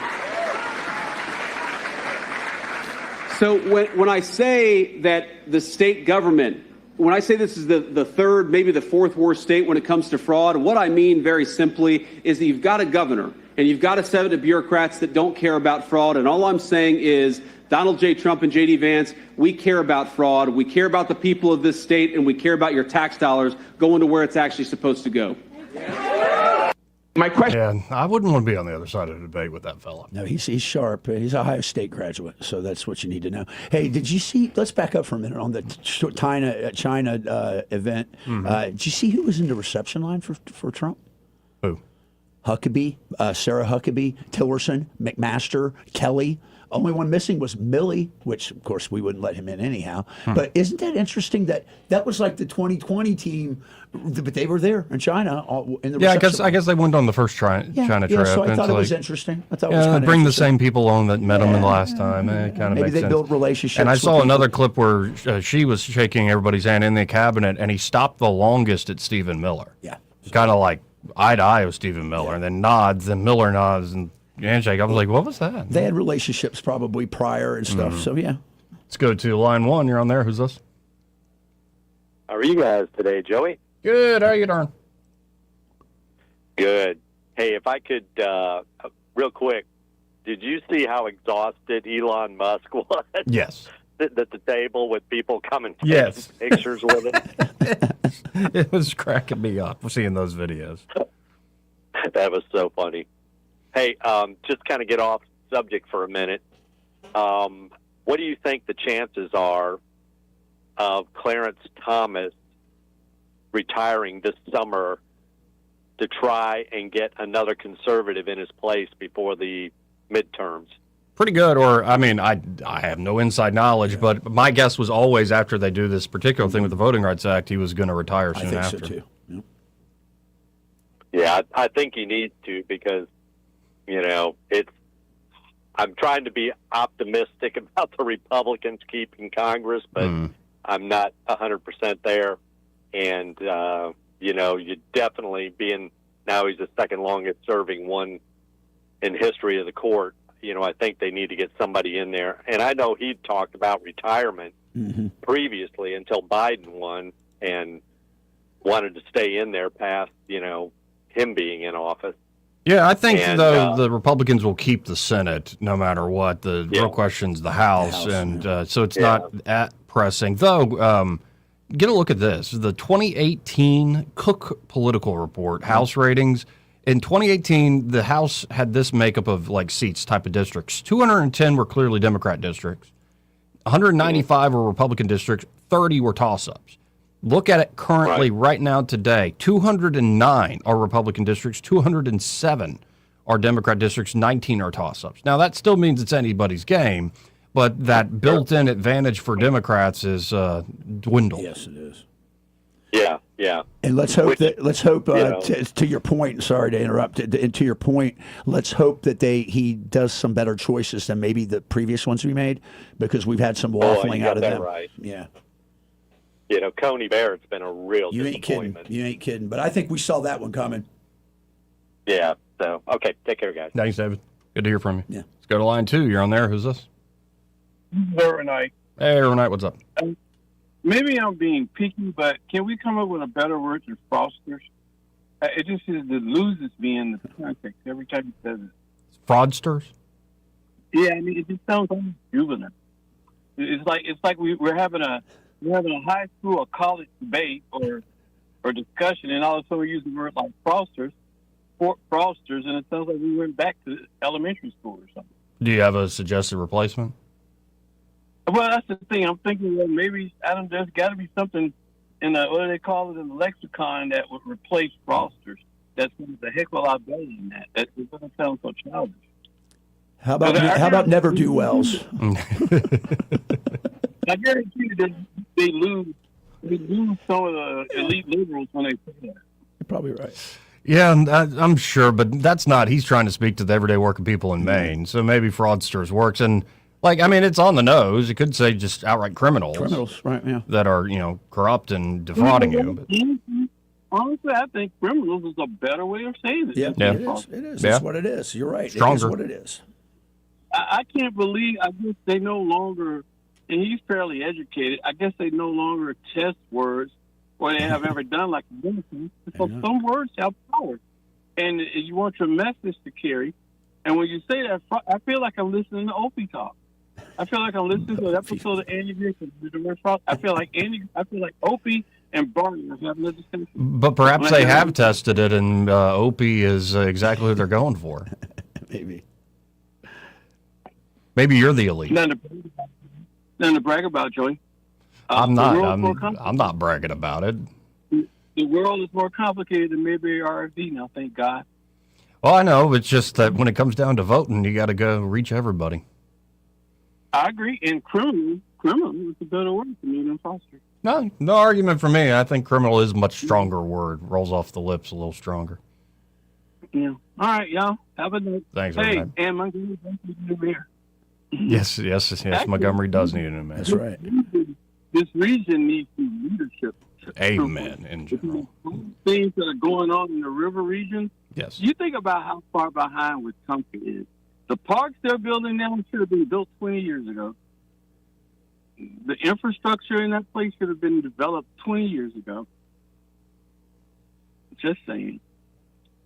that the state government, when I say this is the third, maybe the fourth worst state when it comes to fraud, what I mean very simply is that you've got a governor and you've got a set of bureaucrats that don't care about fraud. And all I'm saying is Donald J. Trump and J.D. Vance, we care about fraud. We care about the people of this state, and we care about your tax dollars going to where it's actually supposed to go. My question. Yeah, I wouldn't want to be on the other side of the debate with that fella. No, he's sharp. He's a Ohio State graduate, so that's what you need to know. Hey, did you see? Let's back up for a minute on the China event. Did you see who was in the reception line for Trump? Who? Huckabee, Sarah Huckabee, Tillerson, McMaster, Kelly. Only one missing was Milley, which, of course, we wouldn't let him in anyhow. But isn't that interesting that was like the 2020 team, but they were there in China in the reception. I guess they went on the first China trip. So I thought it was interesting. I thought it was kind of bring the same people on that met them the last time. It kind of maybe makes they sense. built relationships. And I saw with another clip where she was shaking everybody's hand in the cabinet, and he stopped the longest at Stephen Miller. Yeah. Kind of like eye to eye with Stephen Miller, and then nods, and Miller nods, and handshake. I was like, what was that? They had relationships probably prior and stuff, so yeah. Let's go to line one. You're on there. Who's this? How are you guys today, Joey? Good. How you doing? Good. Hey, if I could, real quick, did you see how exhausted Elon Musk was? Yes. Sitting at the table with people coming Yes. taking pictures with him? It was cracking me up seeing those videos. That was so funny. Hey, just kind of get off subject for a minute. What do you think the chances are of Clarence Thomas retiring this summer to try and get another conservative in his place before the midterms? Pretty good, or I mean, I have no inside knowledge, but my guess was always after they do this particular thing with the Voting Rights Act, he was going to retire soon after. I think so too. Yep. Yeah, I think he needs to because, I'm trying to be optimistic about the Republicans keeping Congress, but I'm not 100% there. And, you definitely being now he's the second longest serving one in history of the court. I think they need to get somebody in there. And I know he talked about retirement previously until Biden won and wanted to stay in there past, him being in office. Yeah, I think, though, the Republicans will keep the Senate no matter what. The real question's the House, and so it's not that pressing. Though, get a look at this. The 2018 Cook Political Report, House ratings. In 2018, the House had this makeup of like seats type of districts. 210 were clearly Democrat districts. 195 were Republican districts. 30 were toss-ups. Look at it currently right now today. 209 are Republican districts. 207 are Democrat districts. 19 are toss-ups. Now, that still means it's anybody's game, but that built-in advantage for Democrats is dwindled. Yes, it is. Yeah. And let's hope to your point, sorry to interrupt, to your point, let's hope that he does some better choices than maybe the previous ones we made, because we've had some waffling out of them. Right. Yeah. Coney Barrett's been a real disappointment. You ain't kidding. But I think we saw that one coming. Yeah. So, okay. Take care, guys. Thanks, David. Good to hear from you. Yeah. Let's go to line 2. You're on there. Who's this? Renee. Hey, Renee. What's up? Maybe I'm being picky, but can we come up with a better word than fraudsters? It just loses me in the context every time he says it. Fraudsters? Yeah, I mean, it just sounds like juvenile. It's like we're having a high school or college debate or discussion, and all of a sudden we use the word like fraudsters, and it sounds like we went back to elementary school or something. Do you have a suggested replacement? Well, that's the thing. I'm thinking, well, maybe there's got to be something in the, what do they call it, in the lexicon that would replace fraudsters. That's a heck of a lot better than that. It doesn't sound so childish. How about never do wells? I guarantee you that they lose some of the elite liberals when they say that. You're probably right. Yeah, I'm sure, but that's not. He's trying to speak to the everyday working people in Maine, so maybe fraudsters works. And it's on the nose. It could say just outright criminals. Criminals, right? Yeah. That are corrupt and defrauding you. But. Honestly, I think criminals is a better way of saying it. Yeah. It is. That's what it is. You're right. Stronger. It is what it is. I can't believe. I guess they no longer, and he's fairly educated. I guess they no longer test words, or they have ever done like Democrats. So some words have power, and you want your message to carry. And when you say that, I feel like I'm listening to Opie talk. I feel like I'm listening to an episode of Andy Griffith. I feel like Opie and Barnes having a discussion. But perhaps they have tested it, and Opie is exactly who they're going for. Maybe you're the elite. Nothing to brag about, Joey. I'm not bragging about it. The world is more complicated than maybe RFD now, thank God. Well, I know. It's just that when it comes down to voting, you got to go reach everybody. I agree. And criminal is a better word to me than foster. No argument for me. I think criminal is a much stronger word. Rolls off the lips a little stronger. Yeah. All right, y'all. Have a night. Thanks, Hey, man. and Montgomery needs a new mayor. Yes. Montgomery does need a new mayor. That's right. This region needs some leadership. Amen. In general. Things that are going on in the river region. Yes. You think about how far behind Wisconsin is. The parks they're building now should have been built 20 years ago. The infrastructure in that place should have been developed 20 years ago. Just saying.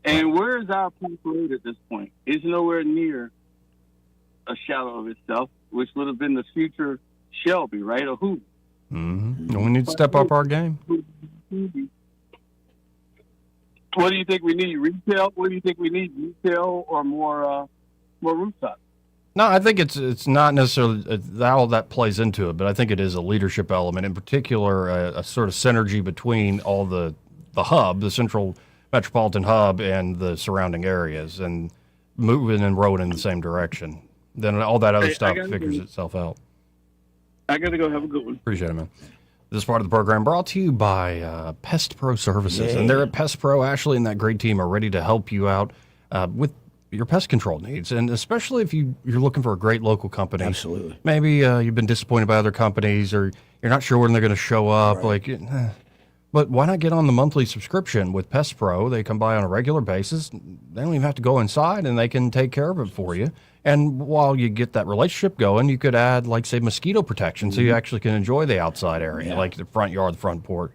And where is our park road at this point? It's nowhere near a shadow of itself, which would have been the future Shelby, right? Or who? Mm-hmm. We need to step up our game. What do you think we need? Retail? What do you think we need? Retail or more rooftops? No, I think it's not necessarily all that plays into it, but I think it is a leadership element, in particular, a sort of synergy between all the hub, the central metropolitan hub, and the surrounding areas, and moving and rowing in the same direction. Then all that other stuff figures itself out. I got to go. Have a good one. Appreciate it, man. This part of the program brought to you by Pest Pro Services. And they're at Pest Pro. Ashley and that great team are ready to help you out with your pest control needs. And especially if you're looking for a great local company. Absolutely. Maybe you've been disappointed by other companies, or you're not sure when they're going to show up. Right. But why not get on the monthly subscription with Pest Pro? They come by on a regular basis. They don't even have to go inside, and they can take care of it for you. And while you get that relationship going, you could add, like, say, mosquito protection, so you actually can enjoy the outside area, like the front yard, the front porch,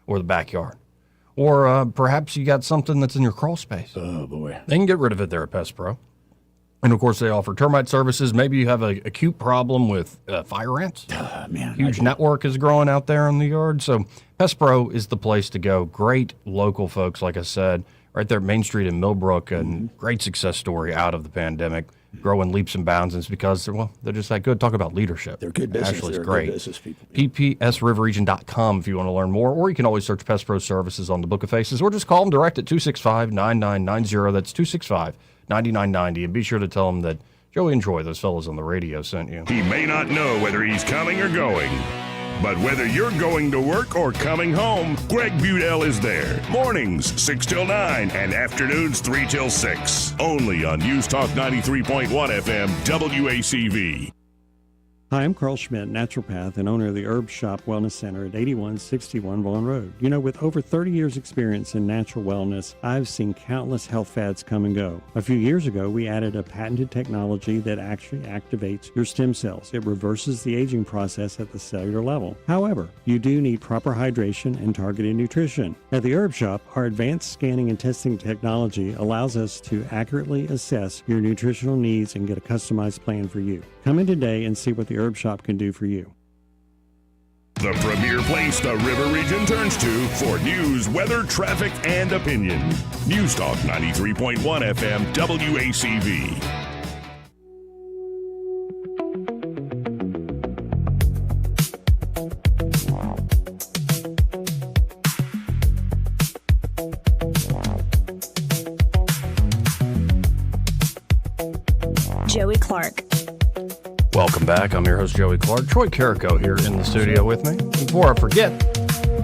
or the backyard. Or perhaps you got something that's in your crawl space. Oh, boy. They can get rid of it there at Pest Pro. And, of course, they offer termite services. Maybe you have an acute problem with fire ants. Huge network is growing out there in the yard. So Pest Pro is the place to go. Great local folks, like I said, right there at Main Street in Millbrook, and great success story out of the pandemic. Growing leaps and bounds, and it's because they're just that good. Talk about leadership. They're good business. Ashley's They're great. good business people. PPSRiverRegion.com if you want to learn more, or you can always search Pest Pro Services on the Book of Faces, or just call them direct at 265-9990. That's 265-9990, and be sure to tell them that Joey and Troy, those fellas on the radio, sent you. He may not know whether he's coming or going, but whether you're going to work or coming home, Greg Budell is there. Mornings, 6 till 9, and afternoons, 3 till 6. Only on News Talk 93.1 FM, WACV. Hi, I'm Carl Schmidt, naturopath and owner of the Herb Shop Wellness Center at 8161 Vaughan Road. You know, with over 30 years experience in natural wellness, I've seen countless health fads come and go. A few years ago, we added a patented technology that actually activates your stem cells. It reverses the aging process at the cellular level. However, you do need proper hydration and targeted nutrition. At the Herb Shop, our advanced scanning and testing technology allows us to accurately assess your nutritional needs and get a customized plan for you. Come in today and see what the Herb Shop can do for you. The premier place the River Region turns to for news, weather, traffic, and opinion. News Talk 93.1 FM, WACV. Joey Clark. Welcome back. I'm your host, Joey Clark. Troy Carrico here in the studio with me. Before I forget,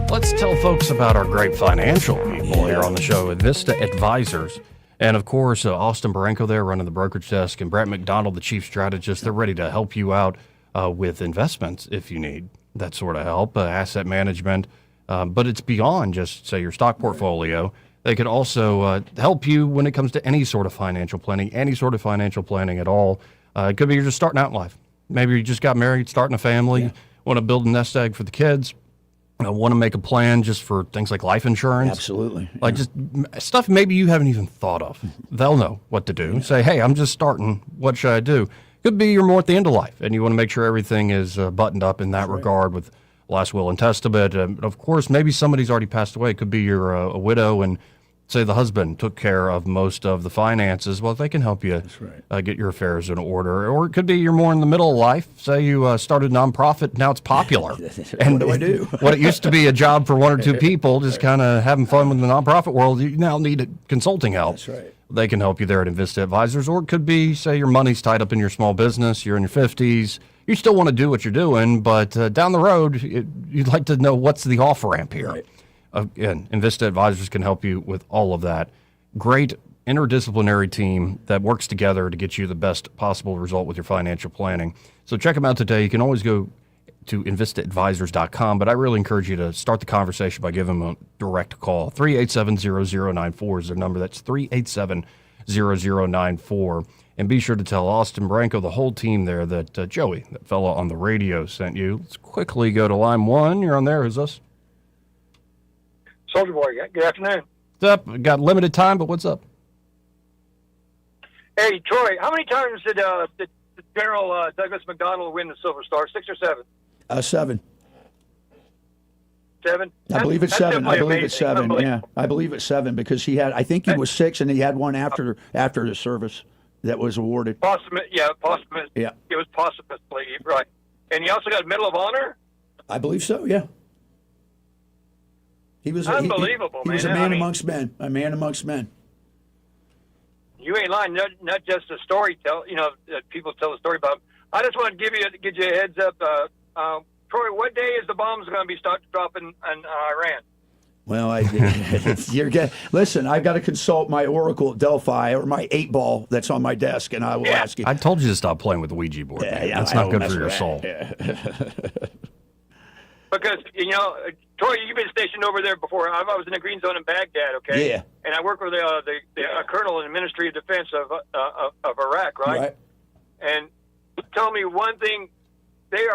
let's tell folks about our great financial people here on the show at Vista Advisors. And, of course, Austin Barenko there running the brokerage desk, and Brett McDonald, the chief strategist. They're ready to help you out with investments if you need that sort of help, asset management. But it's beyond just, say, your stock portfolio. They can also help you when it comes to any sort of financial planning at all. It could be you're just starting out in life. Maybe you just got married, starting a family, want to build a nest egg for the kids, want to make a plan just for things like life insurance. Absolutely. Like just stuff maybe you haven't even thought of. They'll know what to do. Say, hey, I'm just starting. What should I do? Could be you're more at the end of life, and you want to make sure everything is buttoned up in that regard with last will and testament. Of course, maybe somebody's already passed away. It could be you're a widow and say the husband took care of most of the finances. Well, they can help you get your affairs in order. Or it could be you're more in the middle of life. Say you started a nonprofit, now it's popular. And what do I do? What it used to be a job for one or two people, just kind of having fun with the nonprofit world, you now need consulting help. That's right. They can help you there at Invista Advisors. Or it could be, say, your money's tied up in your small business, you're in your 50s. You still want to do what you're doing, but down the road, you'd like to know what's the off-ramp here. Right. Again, Invista Advisors can help you with all of that. Great interdisciplinary team that works together to get you the best possible result with your financial planning. So check them out today. You can always go to InvistaAdvisors.com, but I really encourage you to start the conversation by giving them a direct call. 387-0094 is their number. That's 387-0094. And be sure to tell Austin Branco, the whole team there, that Joey, that fellow on the radio, sent you. Let's quickly go to line 1. You're on there. Who's this? Soldier Boy, good afternoon. What's up? Got limited time, but what's up? Hey, Troy, how many times did General Douglas McDonald win the Silver Star? 6 or 7? 7. 7? I believe it's 7. I believe it's 7. Unbelievable. Yeah, I believe it's 7 because he had. I think he was 6, and he had one after the service that was awarded. Posthumous. Yeah. It was posthumously, right. And he also got Medal of Honor? I believe so, yeah. He was unbelievable, he man. was a man amongst men. A man amongst men. You ain't lying. Not just a story people tell the story about. I just want to give you a heads up. Troy, what day is the bombs going to be start dropping in Iran? Well, listen, I've got to consult my Oracle at Delphi or my 8-ball that's on my desk, and I will ask you. I told you to stop playing with the Ouija board. Yeah, that's not good for your soul. Yeah. Because, Troy, you've been stationed over there before. I was in the green zone in Baghdad, okay? Yeah. And I work with the colonel in the Ministry of Defense of Iraq, right? And tell me one thing, they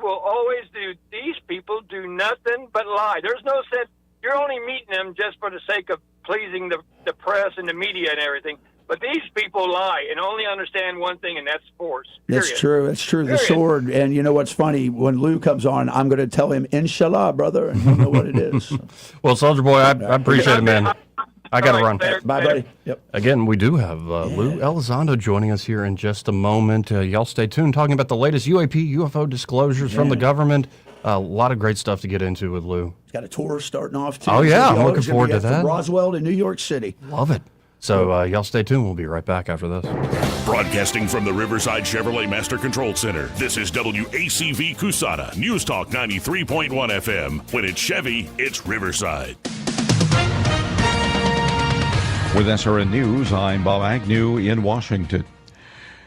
will always do, these people do nothing but lie. There's no sense, you're only meeting them just for the sake of pleasing the press and the media and everything. But these people lie and only understand one thing, and that's force. Period. That's true. That's true. The sword. And you know what's funny? When Lou comes on, I'm going to tell him, Inshallah, brother, and he'll know what it is. Well, Soldier Boy, I appreciate it, man. I got to run. Bye, buddy. Yep. Again, we do have Lue Elizondo joining us here in just a moment. Y'all stay tuned. Talking about the latest UAP, UFO disclosures from the government. A lot of great stuff to get into with Lou. He's got a tour starting off, too. Oh, yeah. I'm looking forward to that. From Roswell to New York City. Love it. So y'all stay tuned. We'll be right back after this. Broadcasting from the Riverside Chevrolet Master Control Center, this is WACV Cusada, News Talk 93.1 FM. When it's Chevy, it's Riverside. With SRN News, I'm Bob Agnew in Washington.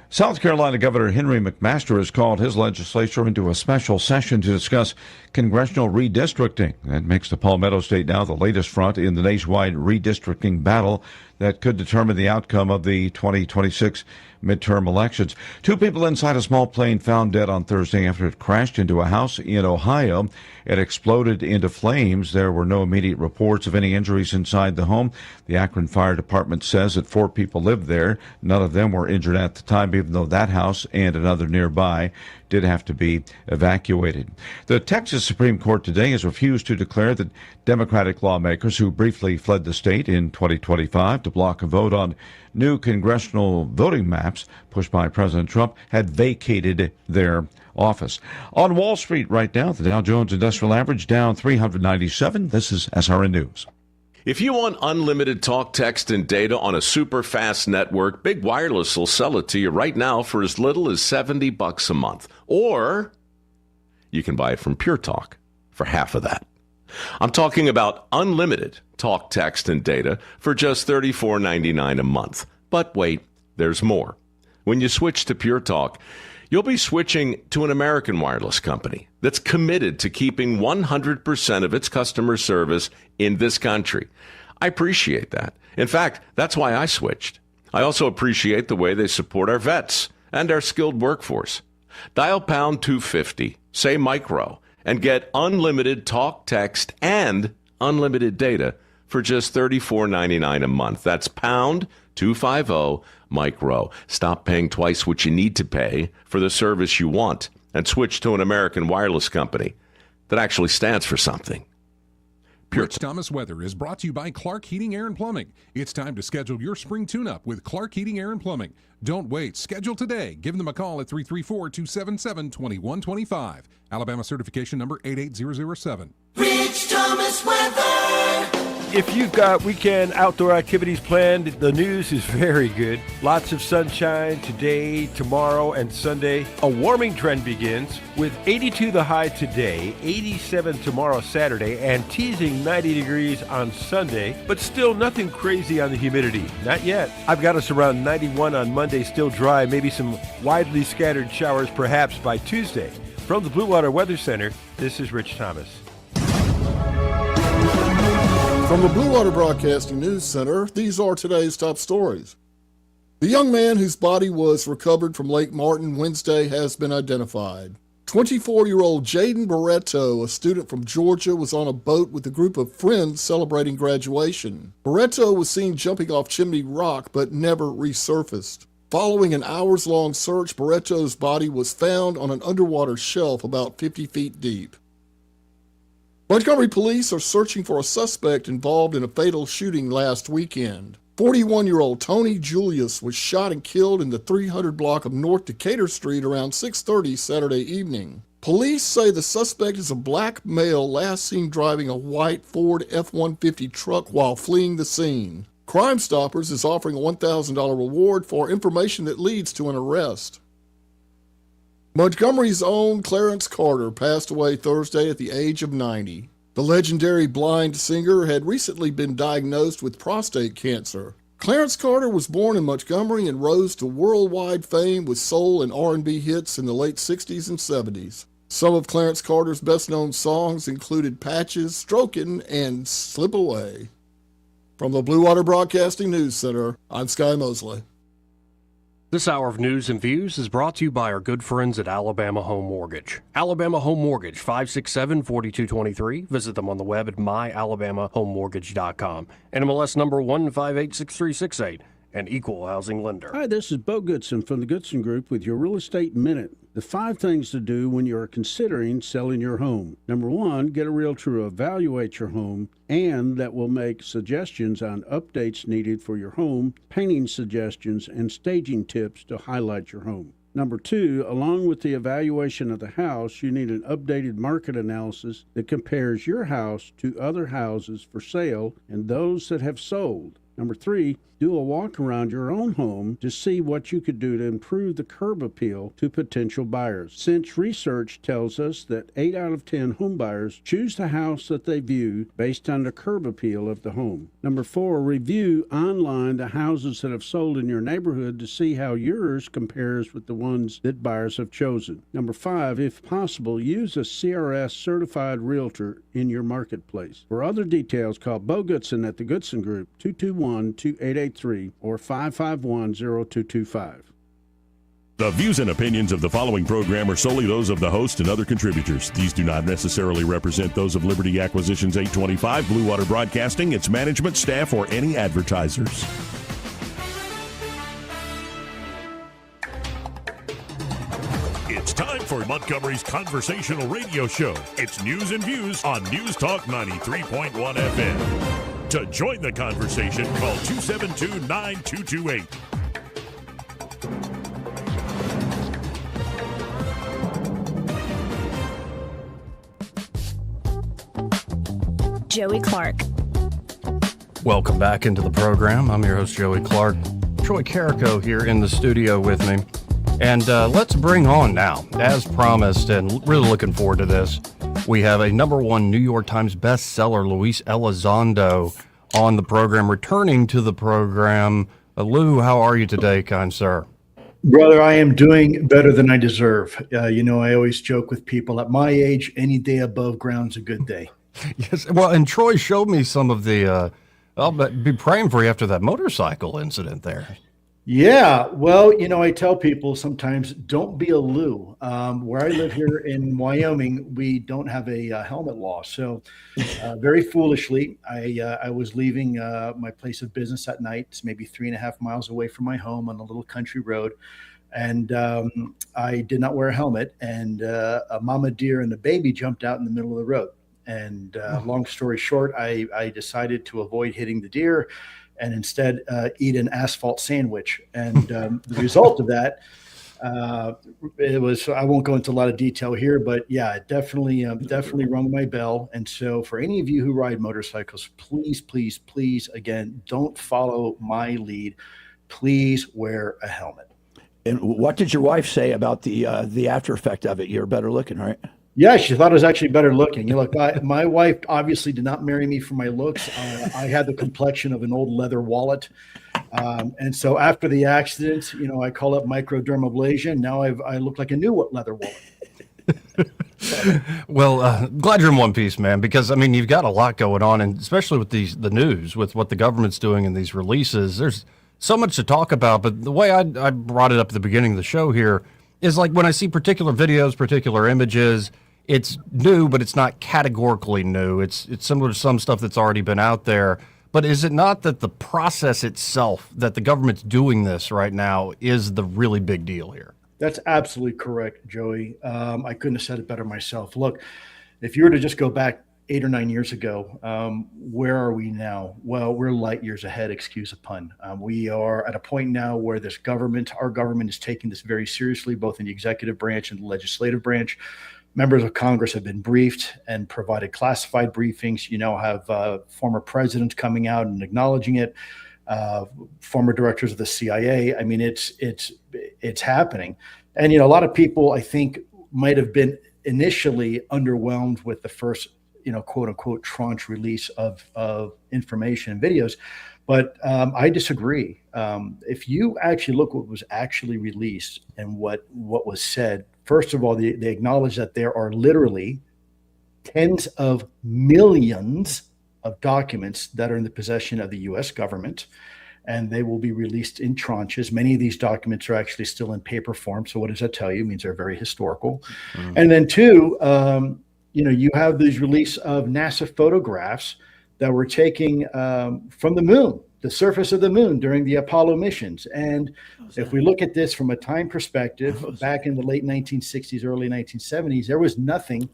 South Carolina Governor Henry McMaster has called his legislature into a special session to discuss congressional redistricting. That makes the Palmetto State now the latest front in the nationwide redistricting battle that could determine the outcome of the 2026 midterm elections. 2 people inside a small plane found dead on Thursday after it crashed into a house in Ohio. It exploded into flames. There were no immediate reports of any injuries inside the home. The Akron Fire Department says that 4 people lived there. None of them were injured at the time, even though that house and another nearby did have to be evacuated. The Texas Supreme Court today has refused to declare that Democratic lawmakers who briefly fled the state in 2025 to block a vote on new congressional voting maps pushed by President Trump had vacated their office. On Wall Street right now, the Dow Jones Industrial Average down 397. This is SRN News. If you want unlimited talk, text, and data on a super fast network, Big Wireless will sell it to you right now for as little as $70 a month. Or you can buy it from Pure Talk for half of that. I'm talking about unlimited talk, text, and data for just $34.99 a month. But wait, there's more. When you switch to Pure Talk, you'll be switching to an American wireless company that's committed to keeping 100% of its customer service in this country. I appreciate that. In fact, that's why I switched. I also appreciate the way they support our vets and our skilled workforce. Dial pound 250, say micro, and get unlimited talk, text, and unlimited data for just $34.99 a month. That's pound 250 micro. Stop paying twice what you need to pay for the service you want and switch to an American wireless company. that actually stands for something. Rich Thomas Weather is brought to you by Clark Heating, Air, and Plumbing. It's time to schedule your spring tune-up with Clark Heating, Air, and Plumbing. Don't wait. Schedule today. Give them a call at 334-277-2125. Alabama certification number 88007. Rich Thomas Weather. If you've got weekend outdoor activities planned, the news is very good. Lots of sunshine today, tomorrow, and Sunday. A warming trend begins with 82 the high today, 87 tomorrow, Saturday, and teasing 90 degrees on Sunday, but still nothing crazy on the humidity. Not yet. I've got us around 91 on Monday, still dry, maybe some widely scattered showers perhaps by Tuesday. From the Blue Water Weather Center, this is Rich Thomas. From the Blue Water Broadcasting News Center, these are today's top stories. The young man whose body was recovered from Lake Martin Wednesday has been identified. 24-year-old Jaden Barreto, a student from Georgia, was on a boat with a group of friends celebrating graduation. Barreto was seen jumping off Chimney Rock but never resurfaced. Following an hours-long search, Barreto's body was found on an underwater shelf about 50 feet deep. Montgomery police are searching for a suspect involved in a fatal shooting last weekend. 41-year-old Tony Julius was shot and killed in the 300 block of North Decatur Street around 6:30 Saturday evening. Police say the suspect is a black male last seen driving a white Ford F-150 truck while fleeing the scene. Crime Stoppers is offering a $1,000 reward for information that leads to an arrest. Montgomery's own Clarence Carter passed away Thursday at the age of 90. The legendary blind singer had recently been diagnosed with prostate cancer. Clarence Carter was born in Montgomery and rose to worldwide fame with soul and R&B hits in the late 60s and 70s. Some of Clarence Carter's best-known songs included Patches, Strokin', and Slip Away. From the Blue Water Broadcasting News Center, I'm Sky Mosley. This hour of news and views is brought to you by our good friends at Alabama Home Mortgage. Alabama Home Mortgage, 567-4223. Visit them on the web at myalabamahomemortgage.com. NMLS number 1586368, an equal housing lender. Hi, this is Bo Goodson from the Goodson Group with your Real Estate Minute. The 5 things to do when you're considering selling your home. Number 1, get a realtor to evaluate your home, and that will make suggestions on updates needed for your home, painting suggestions, and staging tips to highlight your home. Number 2, along with the evaluation of the house, you need an updated market analysis that compares your house to other houses for sale and those that have sold. Number 3, do a walk around your own home to see what you could do to improve the curb appeal to potential buyers. Since research tells us that 8 out of 10 home buyers choose the house that they view based on the curb appeal of the home. Number 4, review online the houses that have sold in your neighborhood to see how yours compares with the ones that buyers have chosen. Number 5, if possible, use a CRS certified realtor in your marketplace. For other details, call Bo Goodson at the Goodson Group, 221-2883 or 551-0225. The views and opinions of the following program are solely those of the host and other contributors. These do not necessarily represent those of Liberty Acquisitions 825, Blue Water Broadcasting, its management, staff, or any advertisers. It's time for Montgomery's conversational radio show. It's news and views on News Talk 93.1 FM. To join the conversation, call 272-9228. Joey Clark. Welcome back into the program. I'm your host, Joey Clark. Troy Carrico here in the studio with me. And let's bring on now, as promised, and really looking forward to this, we have a #1 New York Times bestseller, Lue Elizondo, on the program, returning to the program. Lou, how are you today, kind sir? Brother, I am doing better than I deserve. I always joke with people at my age, any day above ground's a good day. Yes. Well, and Troy showed me some of the, I'll be praying for you after that motorcycle incident there. Yeah. Well, I tell people sometimes don't be a Lou. Where I live here in Wyoming, we don't have a helmet law. So very foolishly, I was leaving my place of business at night. It's maybe 3.5 miles away from my home on a little country road. And I did not wear a helmet, and a mama deer and a baby jumped out in the middle of the road. And long story short, I decided to avoid hitting the deer and instead eat an asphalt sandwich. And the result of that, it was, I won't go into a lot of detail here, but yeah, it definitely rung my bell. And so for any of you who ride motorcycles, please, please, please, again, don't follow my lead. Please wear a helmet. And what did your wife say about the after effect of it? You're better looking, right? Yeah, she thought I was actually better looking. You know, look, my wife obviously did not marry me for my looks. I had the complexion of an old leather wallet. And so after the accident, you know, I call it microdermabrasion. Now I look like a new leather wallet. Well, glad you're in one piece, man, because I mean, you've got a lot going on, and especially with the news, with what the government's doing in these releases, there's so much to talk about. But the way I brought it up at the beginning of the show here is like when I see particular videos, particular images, it's new, but it's not categorically new. It's similar to some stuff that's already been out there. But is it not that the process itself, that the government's doing this right now, is the really big deal here? That's absolutely correct, Joey. I couldn't have said it better myself. Look, if you were to just go back 8 or 9 years ago, where are we now? Well, we're light years ahead, excuse a pun. We are at a point now where our government is taking this very seriously, both in the executive branch and the legislative branch. Members of Congress have been briefed and provided classified briefings. You now have former presidents coming out and acknowledging it, former directors of the CIA. I mean, it's happening. And, you know, a lot of people, I think, might have been initially underwhelmed with the first, you know, quote unquote tranche release of information and videos. But I disagree. If you actually look what was actually released and what was said, first of all, they acknowledge that there are literally tens of millions of documents that are in the possession of the U.S. government, and they will be released in tranches. Many of these documents are actually still in paper form. So what does that tell you? It means they're very historical. Mm-hmm. And then two, you know, you have these release of NASA photographs that were taken from the moon, the surface of the moon during the Apollo missions. And if we look at this from a time perspective, back in the late 1960s, early 1970s, there was nothing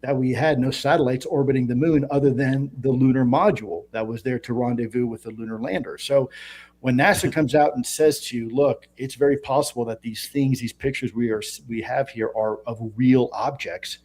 that we had, no satellites orbiting the moon other than the lunar module that was there to rendezvous with the lunar lander. So when NASA comes out and says to you, look, it's very possible that these things, these pictures we have here are of real objects,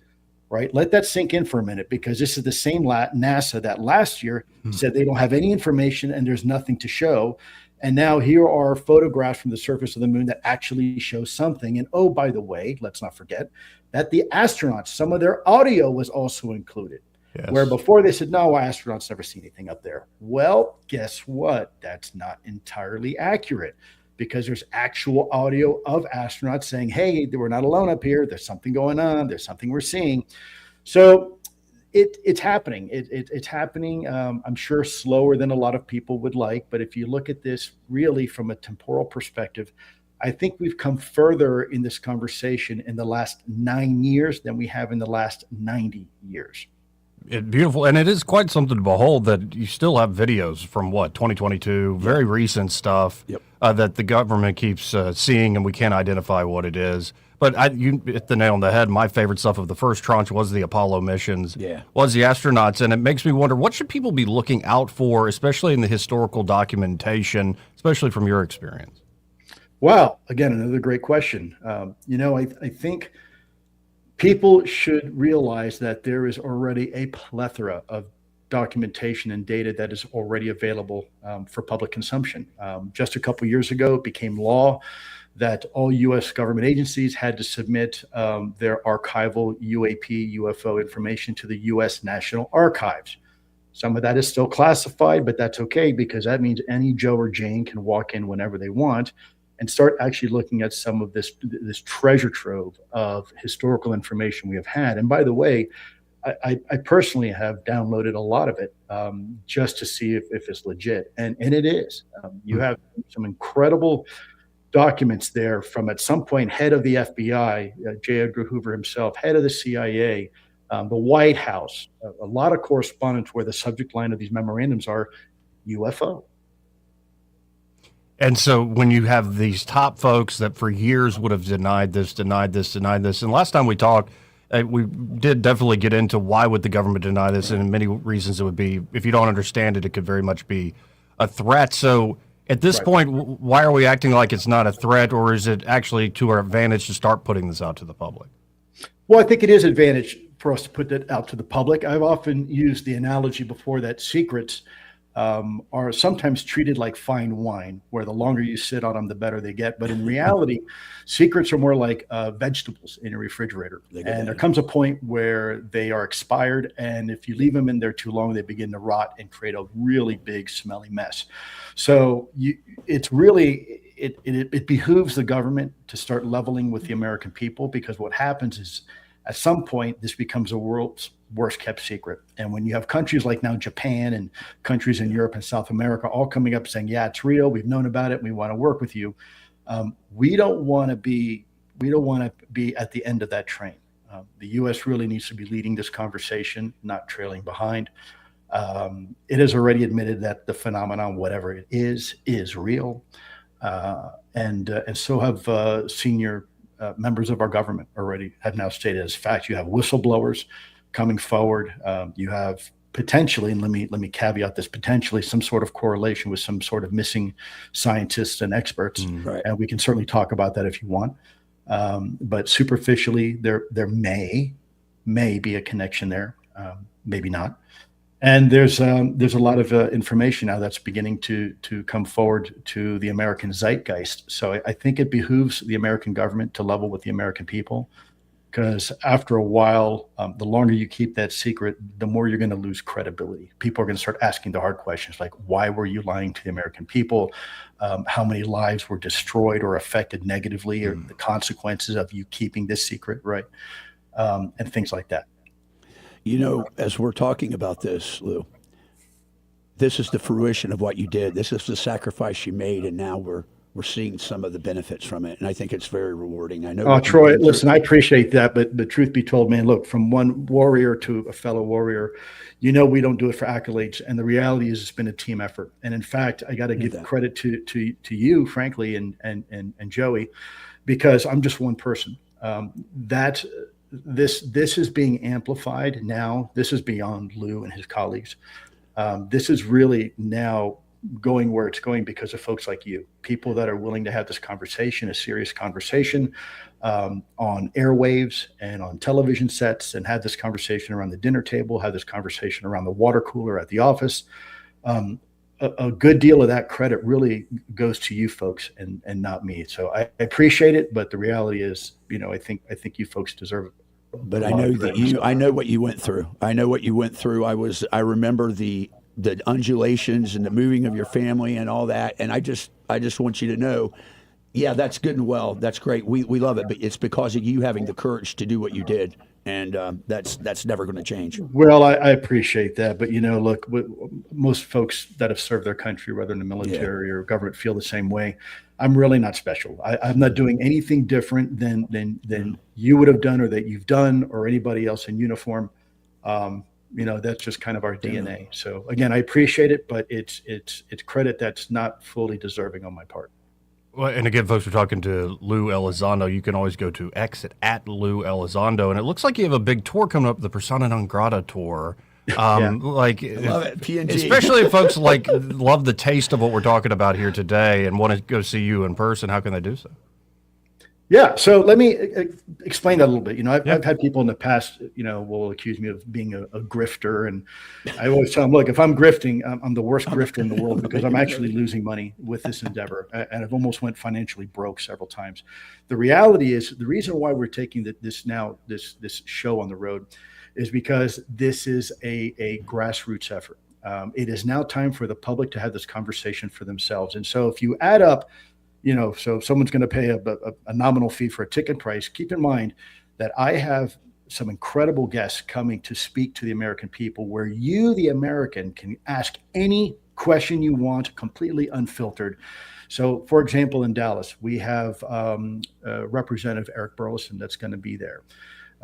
right? Let that sink in for a minute, because this is the same NASA that last year said they don't have any information and there's nothing to show. And now here are photographs from the surface of the moon that actually show something. And oh, by the way, let's not forget that the astronauts, some of their audio was also included. Yes. Where before they said, no, astronauts never see anything up there. Well, guess what? That's not entirely accurate, because there's actual audio of astronauts saying, hey, we're not alone up here. There's something going on. There's something we're seeing. So it's happening. It's happening. I'm sure slower than a lot of people would like. But if you look at this really from a temporal perspective, I think we've come further in this conversation in the last 9 years than we have in the last 90 years. Beautiful. And it is quite something to behold that you still have videos from 2022, very recent stuff. Yep. That the government keeps seeing, and we can't identify what it is. But you hit the nail on the head. My favorite stuff of the first tranche was the Apollo missions, was the astronauts. And it makes me wonder, what should people be looking out for, especially in the historical documentation, especially from your experience? Well, again, another great question. You know, I think people should realize that there is already a plethora of documentation and data that is already available for public consumption. Just a couple years ago, it became law that all U.S. government agencies had to submit their archival UAP, UFO information to the U.S. National Archives. Some of that is still classified, but that's okay, because that means any Joe or Jane can walk in whenever they want and start actually looking at some of this treasure trove of historical information we have had. And by the way, I personally have downloaded a lot of it just to see if it's legit. And it is. You have some incredible documents there from, at some point, head of the FBI, J. Edgar Hoover himself, head of the CIA, the White House, a lot of correspondence where the subject line of these memorandums are UFO. And so when you have these top folks that for years would have denied this, and last time we talked, we did definitely get into why would the government deny this, and many reasons it would be, if you don't understand it, it could very much be a threat. So at this point, why are we acting like it's not a threat, or is it actually to our advantage to start putting this out to the public? Well, I think it is advantage for us to put that out to the public. I've often used the analogy before that secrets are sometimes treated like fine wine, where the longer you sit on them, the better they get. But in reality, secrets are more like vegetables in a refrigerator. And there comes a point where they are expired. And if you leave them in there too long, they begin to rot and create a really big, smelly mess. So it's really, it behooves the government to start leveling with the American people, because what happens is at some point, this becomes the world's worst kept secret. And when you have countries like now Japan and countries in Europe and South America all coming up saying, yeah, it's real, we've known about it, we want to work with you, we don't want to be at the end of that train. The U.S. really needs to be leading this conversation, not trailing behind. It has already admitted that the phenomenon, whatever it is real, and so have senior members of our government already have now stated as fact. You have whistleblowers coming forward. You have potentially, and let me caveat this, potentially some sort of correlation with some sort of missing scientists and experts. And we can certainly talk about that if you want. But superficially, there may be a connection there, maybe not. And there's a lot of information now that's beginning to come forward to the American zeitgeist. So I think it behooves the American government to level with the American people, because after a while, the longer you keep that secret, the more you're going to lose credibility. People are going to start asking the hard questions like, why were you lying to the American people? How many lives were destroyed or affected negatively, or the consequences of you keeping this secret, right? And things like that. You know, as we're talking about this, Lou, this is the fruition of what you did. This is the sacrifice you made, and now we're seeing some of the benefits from it, and I think it's very rewarding. I know. Oh, Troy, listen, I appreciate that, but the truth be told, man, look, from one warrior to a fellow warrior, you know, we don't do it for accolades, and the reality is it's been a team effort. And in fact, I got to give credit to you, frankly, and Joey, because I'm just one person. This is being amplified now. This is beyond Lou and his colleagues. This is really now going where it's going because of folks like you, people that are willing to have this conversation, a serious conversation on airwaves and on television sets, and have this conversation around the dinner table, have this conversation around the water cooler at the office. A good deal of that credit really goes to you folks and not me. So I appreciate it, but the reality is, you know, I think you folks deserve it. But I know that I know what you went through. I know what you went through. I remember the undulations and the moving of your family and all that. And I just want you to know, yeah, that's good and well. That's great. We love it, but it's because of you having the courage to do what you did. And that's never going to change. Well, I appreciate that. But, you know, look, most folks that have served their country, whether in the military or government, feel the same way. I'm really not special. I'm not doing anything different than you would have done, or that you've done, or anybody else in uniform. You know, that's just kind of our DNA. So, again, I appreciate it, but it's credit that's not fully deserving on my part. Well, and again, folks, we're talking to Lue Elizondo. You can always go to X at Lue Elizondo. And it looks like you have a big tour coming up, the Persona Non Grata tour. Like, I love it. PNG. Especially if folks like love the taste of what we're talking about here today and want to go see you in person, how can they do so? Yeah, so let me explain that a little bit. You know, I've had people in the past, you know, will accuse me of being a grifter, and I always tell them, look, if I'm grifting, I'm the worst grifter in the world, because I'm actually losing money with this endeavor, and I've almost went financially broke several times. The reality is, the reason why we're taking this show on the road is because this is a grassroots effort. It is now time for the public to have this conversation for themselves, and so if you add up, you know, so if someone's going to pay a nominal fee for a ticket price, keep in mind that I have some incredible guests coming to speak to the American people, where you, the American, can ask any question you want, completely unfiltered. So, for example, in Dallas, we have Representative Eric Burlison that's going to be there.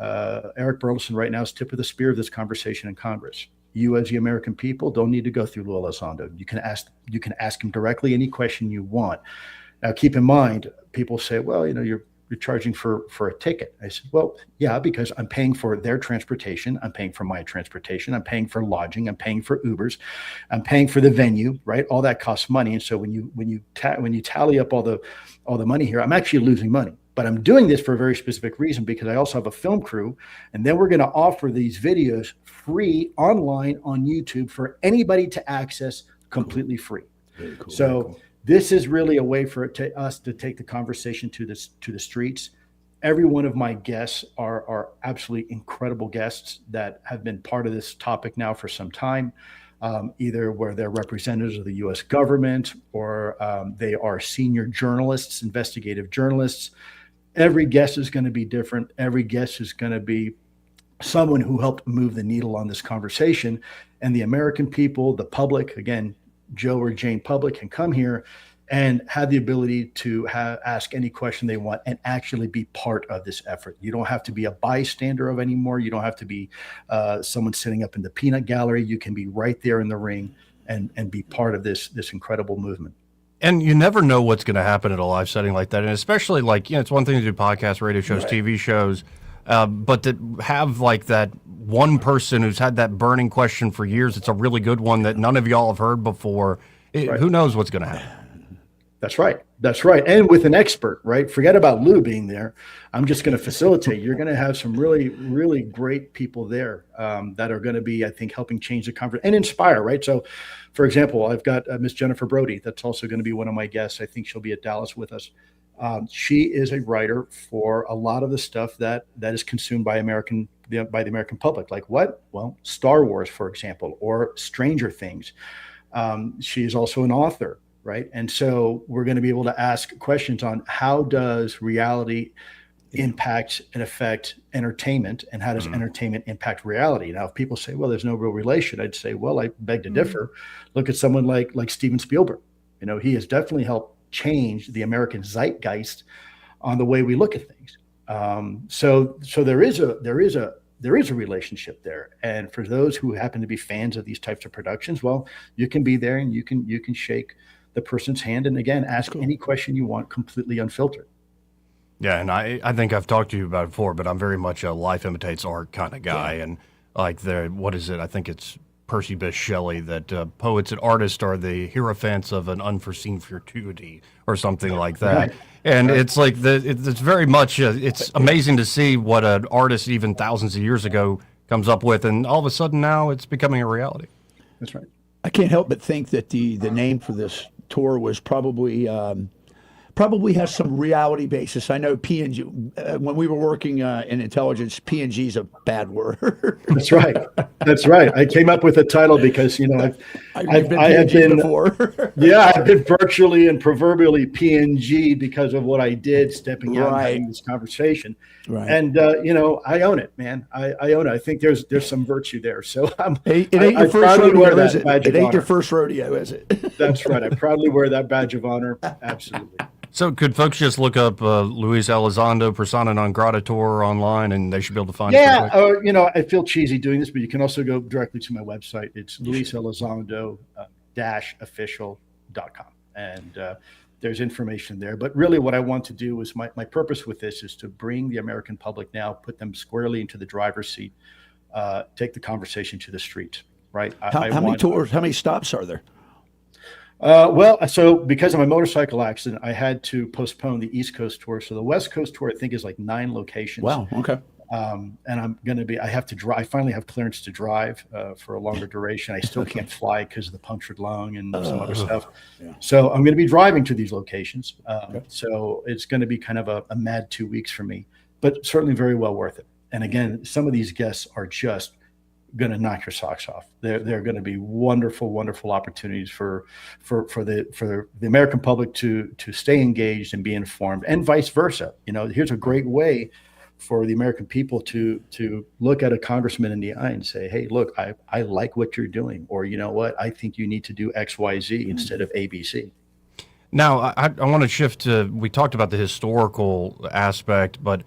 Eric Burlison right now is tip of the spear of this conversation in Congress. You, as the American people, don't need to go through Lue Elizondo. You can ask him directly any question you want. Now, keep in mind, people say, well, you're charging for a ticket. I said, well, yeah, because I'm paying for their transportation. I'm paying for my transportation. I'm paying for lodging. I'm paying for Ubers. I'm paying for the venue, right? All that costs money. And so when you tally up all the money here, I'm actually losing money. But I'm doing this for a very specific reason, because I also have a film crew, and then we're going to offer these videos free online on YouTube for anybody to access completely free. Very cool, so very cool. This is really a way for us to take the conversation to the streets. Every one of my guests are absolutely incredible guests that have been part of this topic now for some time. Either where they're representatives of the U.S. government, or they are senior journalists, investigative journalists. Every guest is going to be different. Every guest is going to be someone who helped move the needle on this conversation. And the American people, the public, again, Joe or Jane public, can come here and have the ability to ask any question they want and actually be part of this effort. You don't have to be a bystander of anymore. You don't have to be someone sitting up in the peanut gallery. You can be right there in the ring and be part of this incredible movement. And you never know what's going to happen at a live setting like that. And especially it's one thing to do podcasts, radio shows, right, TV shows, but to have that one person who's had that burning question for years, it's a really good one that none of y'all have heard before. Right. Who knows what's going to happen? That's right. That's right. And with an expert, right? Forget about Lou being there. I'm just going to facilitate. You're going to have some really, really great people there that are going to be, I think, helping change the conversation and inspire, right? So, for example, I've got Miss Jennifer Brody. That's also going to be one of my guests. I think she'll be at Dallas with us. She is a writer for a lot of the stuff that is consumed by the American public. Like what? Well, Star Wars, for example, or Stranger Things. She is also an author, right? And so we're going to be able to ask questions on how does reality impact and affect entertainment, and how does entertainment impact reality? Now, if people say, well, there's no real relation, I'd say, well, I beg to differ. Look at someone like Steven Spielberg. He has definitely helped change the American zeitgeist on the way we look at things. So there is a relationship there. And for those who happen to be fans of these types of productions, well, you can be there and you can shake the person's hand and again ask any question you want, completely unfiltered. Yeah, and I think I've talked to you about it before, but I'm very much a life imitates art kind of guy. Yeah. And what is it? I think it's Percy Bysshe Shelley that poets and artists are the hierophants of an unforeseen fortuity or something like that. Right. And it's it's very much, it's amazing to see what an artist even thousands of years ago comes up with. And all of a sudden now it's becoming a reality. That's right. I can't help but think that the name for this tour was probably has some reality basis. I know P&G, when we were working in intelligence, P&G is a bad word. That's right. That's right. I came up with a title because, I've been before. Yeah, I've been virtually and proverbially P&G because of what I did stepping out and having this conversation. Right. And, I own it, man. I own it. I think there's some virtue there. So it ain't your first rodeo, is it? It ain't your first rodeo, is it? That's right. I proudly wear that badge of honor. Absolutely. So could folks just look up Lue Elizondo Persona Non Grata Tour online and they should be able to find it? Yeah, I feel cheesy doing this, but you can also go directly to my website. It's luiselizondo-official.com. And there's information there. But really what I want to do is my purpose with this is to bring the American public now, put them squarely into the driver's seat, take the conversation to the streets, right? How many tours, how many stops are there? So because of my motorcycle accident, I had to postpone the East Coast tour. So the West Coast tour, I think, is like 9 locations. Wow. Okay. And I have to drive. I finally have clearance to drive for a longer duration. I still can't fly because of the punctured lung and some other stuff. Yeah. So I'm going to be driving to these locations. So it's going to be kind of a mad 2 weeks for me, but certainly very well worth it. And again, some of these guests are just going to knock your socks off. They're going to be wonderful, wonderful opportunities for the American public to stay engaged and be informed, and vice versa. Here's a great way for the American people to look at a congressman in the eye and say, hey, look, I like what you're doing, or you know what, I think you need to do X, Y, Z instead of ABC. Now, I want to shift to, we talked about the historical aspect, but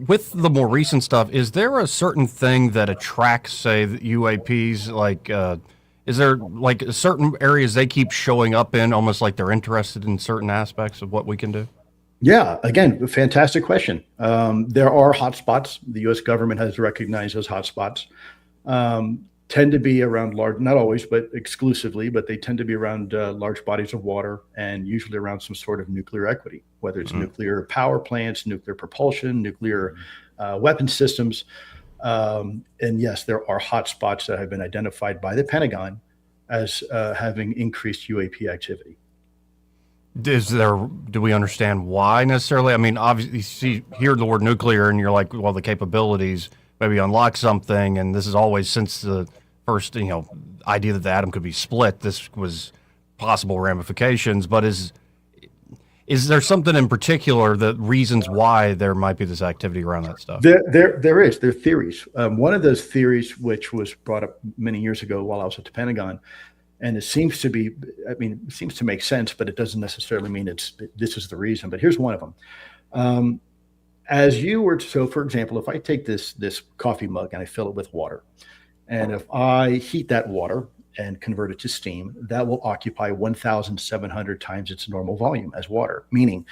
With the more recent stuff, is there a certain thing that attracts, say, the UAPs? Like, is there like certain areas they keep showing up in, almost like they're interested in certain aspects of what we can do? Yeah, again, fantastic question. There are hotspots. The U.S. government has recognized those hotspots. Tend to be around large, not always, but exclusively, but they tend to be around large bodies of water and usually around some sort of nuclear equity, whether it's nuclear power plants, nuclear propulsion, nuclear weapon systems. And yes, there are hotspots that have been identified by the Pentagon as having increased UAP activity. Do we understand why necessarily? I mean, obviously, you hear the word nuclear and you're like, well, the capabilities maybe unlock something. And this is always since the first, idea that the atom could be split, this was possible ramifications. But is there something in particular, the reasons why there might be this activity around that stuff? There is. There are theories. One of those theories, which was brought up many years ago while I was at the Pentagon, and it seems to be, it seems to make sense, but it doesn't necessarily mean this is the reason. But here's one of them. So for example, if I take this coffee mug and I fill it with water, and if I heat that water and convert it to steam, that will occupy 1,700 times its normal volume as water, meaning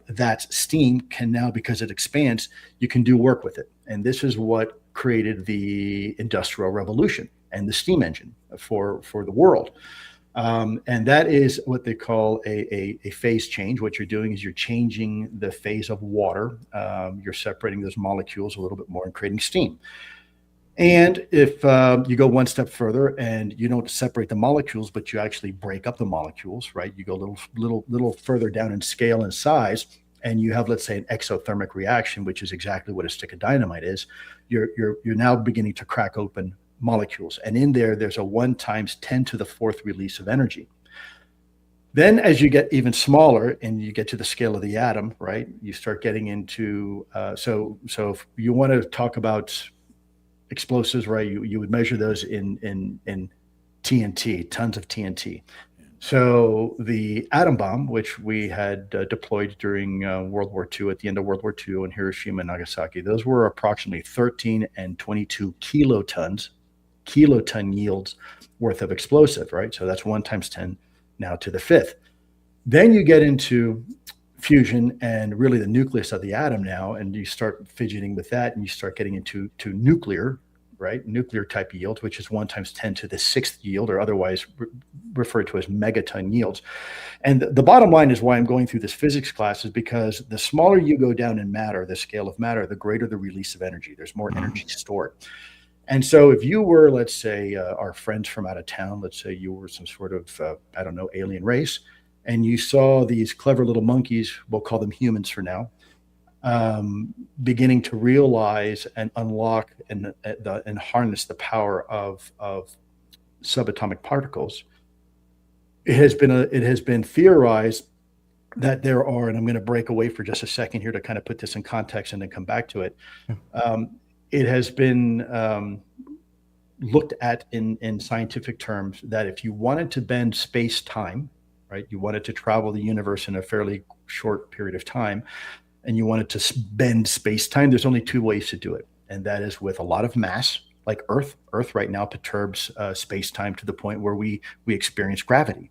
that steam can now, because it expands, you can do work with it. And this is what created the Industrial Revolution and the steam engine for the world. And that is what they call a phase change. What you're doing is you're changing the phase of water. You're separating those molecules a little bit more and creating steam. And if you go one step further and you don't separate the molecules, but you actually break up the molecules, right? You go a little further down in scale and size, and you have, let's say, an exothermic reaction, which is exactly what a stick of dynamite is. You're now beginning to crack open molecules, and in there's a 1 × 10⁴ release of energy. Then as you get even smaller and you get to the scale of the atom, right, you start getting into so if you want to talk about explosives, right, you would measure those in TNT, tons of TNT. So the atom bomb, which we had deployed during World War II, at the end of World War II in Hiroshima and Nagasaki, those were approximately 13 and 22 kiloton yields worth of explosive, right? So that's 1 × 10 now to the 5th. Then you get into fusion and really the nucleus of the atom now, and you start fidgeting with that, and you start getting into nuclear, right? Nuclear type yields, which is 1 × 10 to the 6th yield, or otherwise referred to as megaton yields. And the bottom line is why I'm going through this physics class is because the smaller you go down in matter, the scale of matter, the greater the release of energy. There's more energy stored. And so if you were, let's say, our friends from out of town, let's say you were some sort of, alien race, and you saw these clever little monkeys, we'll call them humans for now, beginning to realize and unlock and harness the power of subatomic particles, it has been theorized that there are, and I'm going to break away for just a second here to kind of put this in context and then come back to it. It has been looked at in scientific terms that if you wanted to bend space-time, right, you wanted to travel the universe in a fairly short period of time, and you wanted to bend space-time, there's only 2 ways to do it. And that is with a lot of mass, like Earth. Earth right now perturbs space-time to the point where we experience gravity.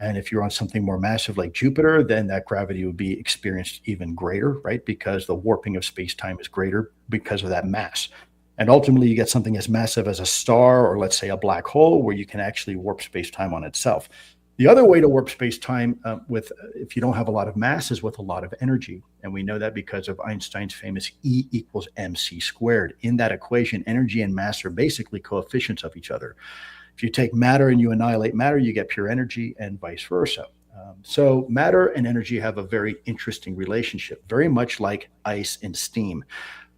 And if you're on something more massive like Jupiter, then that gravity would be experienced even greater, right? Because the warping of space-time is greater because of that mass. And ultimately, you get something as massive as a star, or let's say a black hole, where you can actually warp space-time on itself. The other way to warp space-time if you don't have a lot of mass is with a lot of energy. And we know that because of Einstein's famous E = mc². In that equation, energy and mass are basically coefficients of each other. If you take matter and you annihilate matter, you get pure energy, and vice versa. So matter and energy have a very interesting relationship, very much like ice and steam.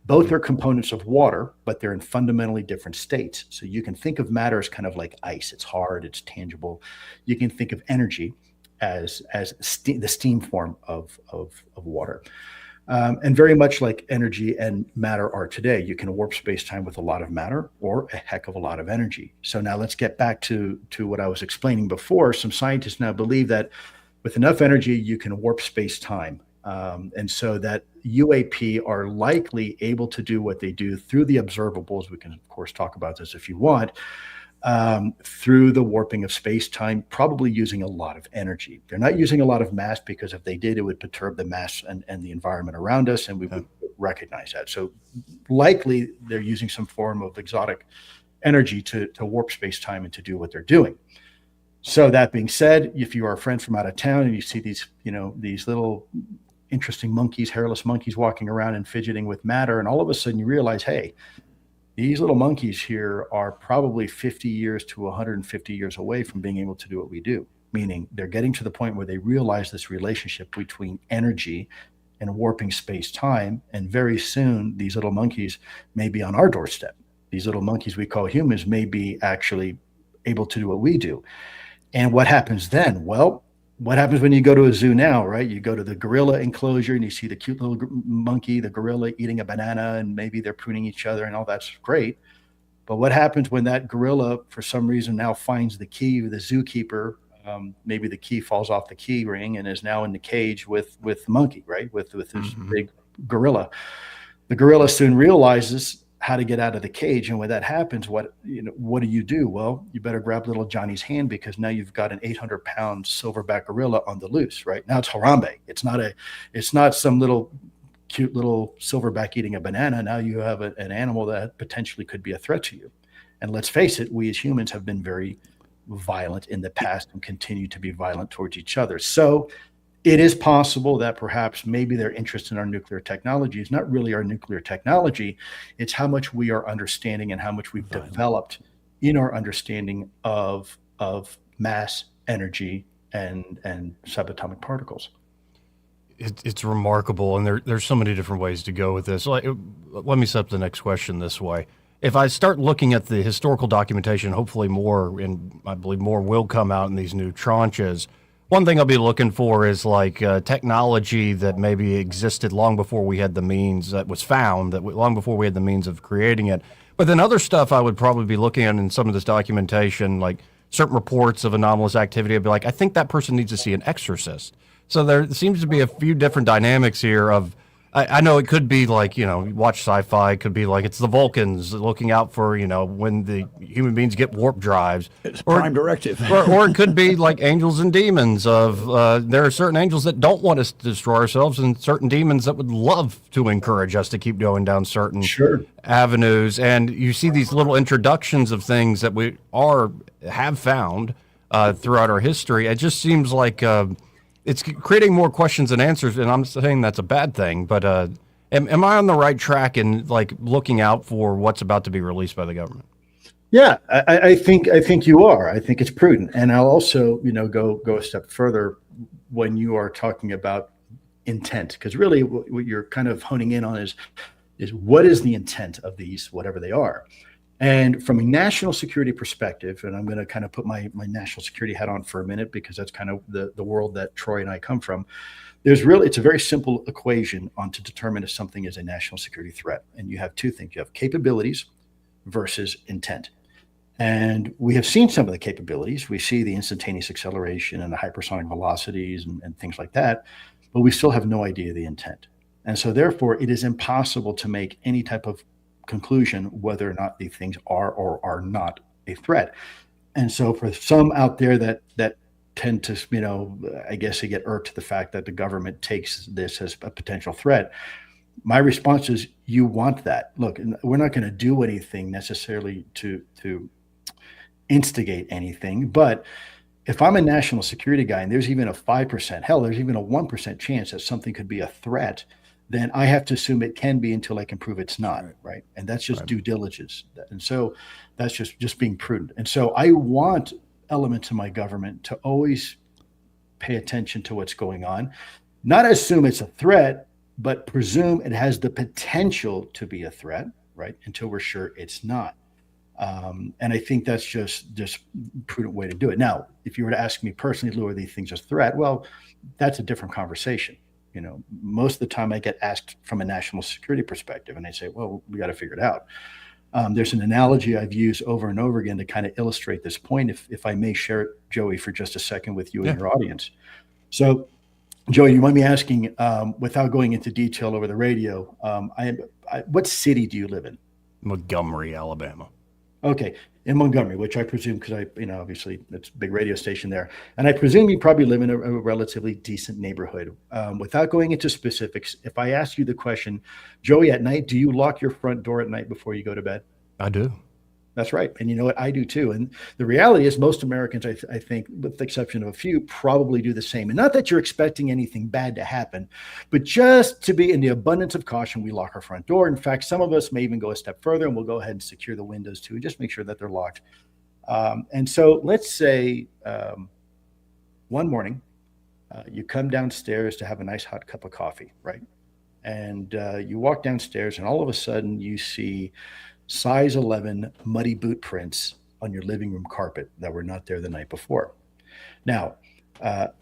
Both are components of water, but they're in fundamentally different states. So you can think of matter as kind of like ice. It's hard, it's tangible. You can think of energy as the steam form of water. And very much like energy and matter are today, you can warp space-time with a lot of matter or a heck of a lot of energy. So now let's get back to what I was explaining before. Some scientists now believe that with enough energy, you can warp space-time. And so that UAP are likely able to do what they do through the observables. We can, of course, talk about this if you want, through the warping of space-time, probably using a lot of energy. They're not using a lot of mass, because if they did, it would perturb the mass and the environment around us, and we would recognize that. So likely they're using some form of exotic energy to warp space-time and to do what they're doing. So that being said, if you are a friend from out of town and you see these, these little interesting monkeys, hairless monkeys walking around and fidgeting with matter, and all of a sudden you realize, hey, these little monkeys here are probably 50 years to 150 years away from being able to do what we do, meaning they're getting to the point where they realize this relationship between energy and warping space-time, and very soon these little monkeys may be on our doorstep. These little monkeys we call humans may be actually able to do what we do. And what happens then? Well, what happens when you go to a zoo now, right? You go to the gorilla enclosure and you see the cute little monkey, the gorilla eating a banana, and maybe they're pruning each other, and all that's great. But what happens when that gorilla, for some reason, now finds the key with the zookeeper? Maybe the key falls off the key ring and is now in the cage with the monkey, right? With this big gorilla. The gorilla soon realizes how to get out of the cage. And when that happens, what do? Well, you better grab little Johnny's hand, because now you've got an 800-pound silverback gorilla on the loose, right? Now it's Harambe. It's not some little cute little silverback eating a banana. Now you have an animal that potentially could be a threat to you. And let's face it, we as humans have been very violent in the past and continue to be violent towards each other. So it is possible that perhaps maybe their interest in our nuclear technology is not really our nuclear technology. It's how much we are understanding and how much we've developed in our understanding of mass, energy, and subatomic particles. It's remarkable, and there's so many different ways to go with this. Let me set up the next question this way. If I start looking at the historical documentation, hopefully more, and I believe more will come out in these new tranches. One thing I'll be looking for is technology that maybe existed long before we had the means, that was found, long before we had the means of creating it. But then other stuff I would probably be looking at in some of this documentation, like certain reports of anomalous activity. I'd be like, I think that person needs to see an exorcist. So there seems to be a few different dynamics here of, I know it could be watch sci-fi, it could be like it's the Vulcans looking out for, when the human beings get warp drives. It's prime directive. or it could be like angels and demons of, there are certain angels that don't want us to destroy ourselves, and certain demons that would love to encourage us to keep going down certain avenues. And you see these little introductions of things that we have found throughout our history. It just seems like it's creating more questions than answers, and I'm saying that's a bad thing. But am I on the right track in looking out for what's about to be released by the government? Yeah, I think you are. I think it's prudent, and I'll also go a step further when you are talking about intent, because really what you're kind of honing in on is what is the intent of these, whatever they are. And from a national security perspective, and I'm going to kind of put my national security hat on for a minute, because that's kind of the world that Troy and I come from. It's a very simple equation to determine if something is a national security threat. And you have two things. You have capabilities versus intent. And we have seen some of the capabilities. We see the instantaneous acceleration and the hypersonic velocities and things like that, but we still have no idea the intent. And so therefore, it is impossible to make any type of conclusion whether or not these things are or are not a threat. And so for some out there that tend to, I guess they get irked to the fact that the government takes this as a potential threat, my response is, you want that. Look, we're not going to do anything necessarily to instigate anything, but if I'm a national security guy and there's even a 5%, hell, there's even a 1% chance that something could be a threat, then I have to assume it can be until I can prove it's not, right? And that's just due diligence. And so that's just being prudent. And so I want elements of my government to always pay attention to what's going on, not assume it's a threat, but presume it has the potential to be a threat, right? Until we're sure it's not. And I think that's just prudent way to do it. Now, if you were to ask me personally, Lou, are these things a threat? Well, that's a different conversation. Most of the time I get asked from a national security perspective, and I say, well, we got to figure it out. There's an analogy I've used over and over again to kind of illustrate this point, if I may share it, Joey, for just a second with you and your audience. So Joey, you mind me asking, without going into detail over the radio, what city do you live in? Montgomery, Alabama. Okay, in Montgomery, which I presume, because obviously it's a big radio station there, and I presume you probably live in a relatively decent neighborhood. Without going into specifics, if I ask you the question, Joey, at night, do you lock your front door at night before you go to bed? I do. That's right. And you know what? I do too. And the reality is most Americans, I think, with the exception of a few, probably do the same. And not that you're expecting anything bad to happen, but just to be in the abundance of caution, we lock our front door. In fact, some of us may even go a step further and we'll go ahead and secure the windows too, and just make sure that they're locked. And so let's say one morning you come downstairs to have a nice hot cup of coffee, right? And you walk downstairs and all of a sudden you see size 11 muddy boot prints on your living room carpet that were not there the night before. Now,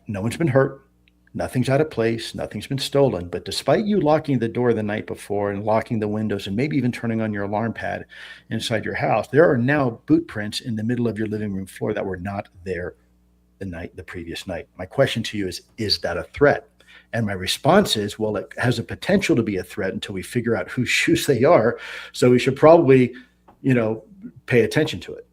no one's been hurt. Nothing's out of place. Nothing's been stolen. But despite you locking the door the night before and locking the windows and maybe even turning on your alarm pad inside your house, there are now boot prints in the middle of your living room floor that were not there the previous night. My question to you is that a threat? And my response is, well, it has a potential to be a threat until we figure out whose shoes they are. So we should probably, pay attention to it.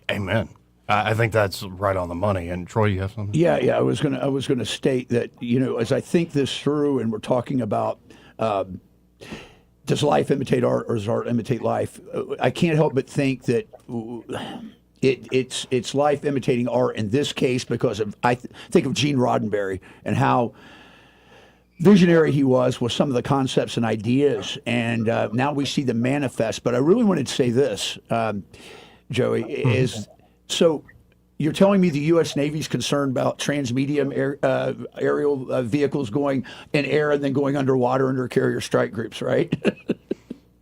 Amen. I think that's right on the money. And Troy, you have something? Yeah. I was gonna state that, as I think this through, and we're talking about does life imitate art or does art imitate life? I can't help but think that it's life imitating art in this case because I think of Gene Roddenberry and how visionary he was with some of the concepts and ideas, and now we see them manifest. But I really wanted to say this, Joey, is so you're telling me the U.S. Navy's concerned about transmedium aerial vehicles going in air and then going underwater under carrier strike groups, right?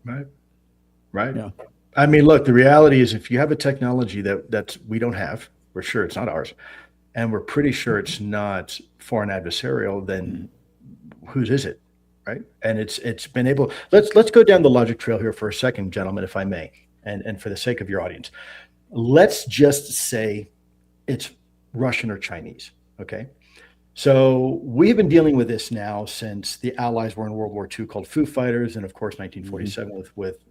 Right. Yeah. I mean, look, the reality is if you have a technology that we don't have, we're sure it's not ours, and we're pretty sure it's not foreign adversarial, then whose is it, right? And it's been able. Let's go down the logic trail here for a second, gentlemen, if I may, and for the sake of your audience, let's just say it's Russian or Chinese, okay? So we've been dealing with this now since the Allies were in World War II, called Foo Fighters, and of course 1947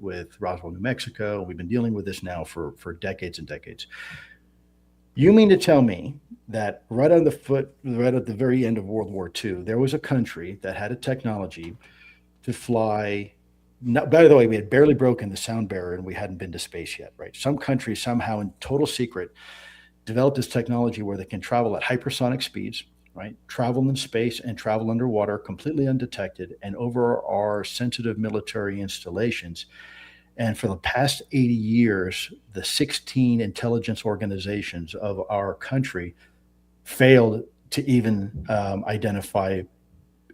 with Roswell, New Mexico. We've been dealing with this now for decades and decades. You mean to tell me that right at the very end of World War II, there was a country that had a technology to fly? By the way, we had barely broken the sound barrier and we hadn't been to space yet, right? Some country somehow in total secret developed this technology where they can travel at hypersonic speeds, right? Travel in space and travel underwater completely undetected and over our sensitive military installations. And for the past 80 years, the 16 intelligence organizations of our country failed to even identify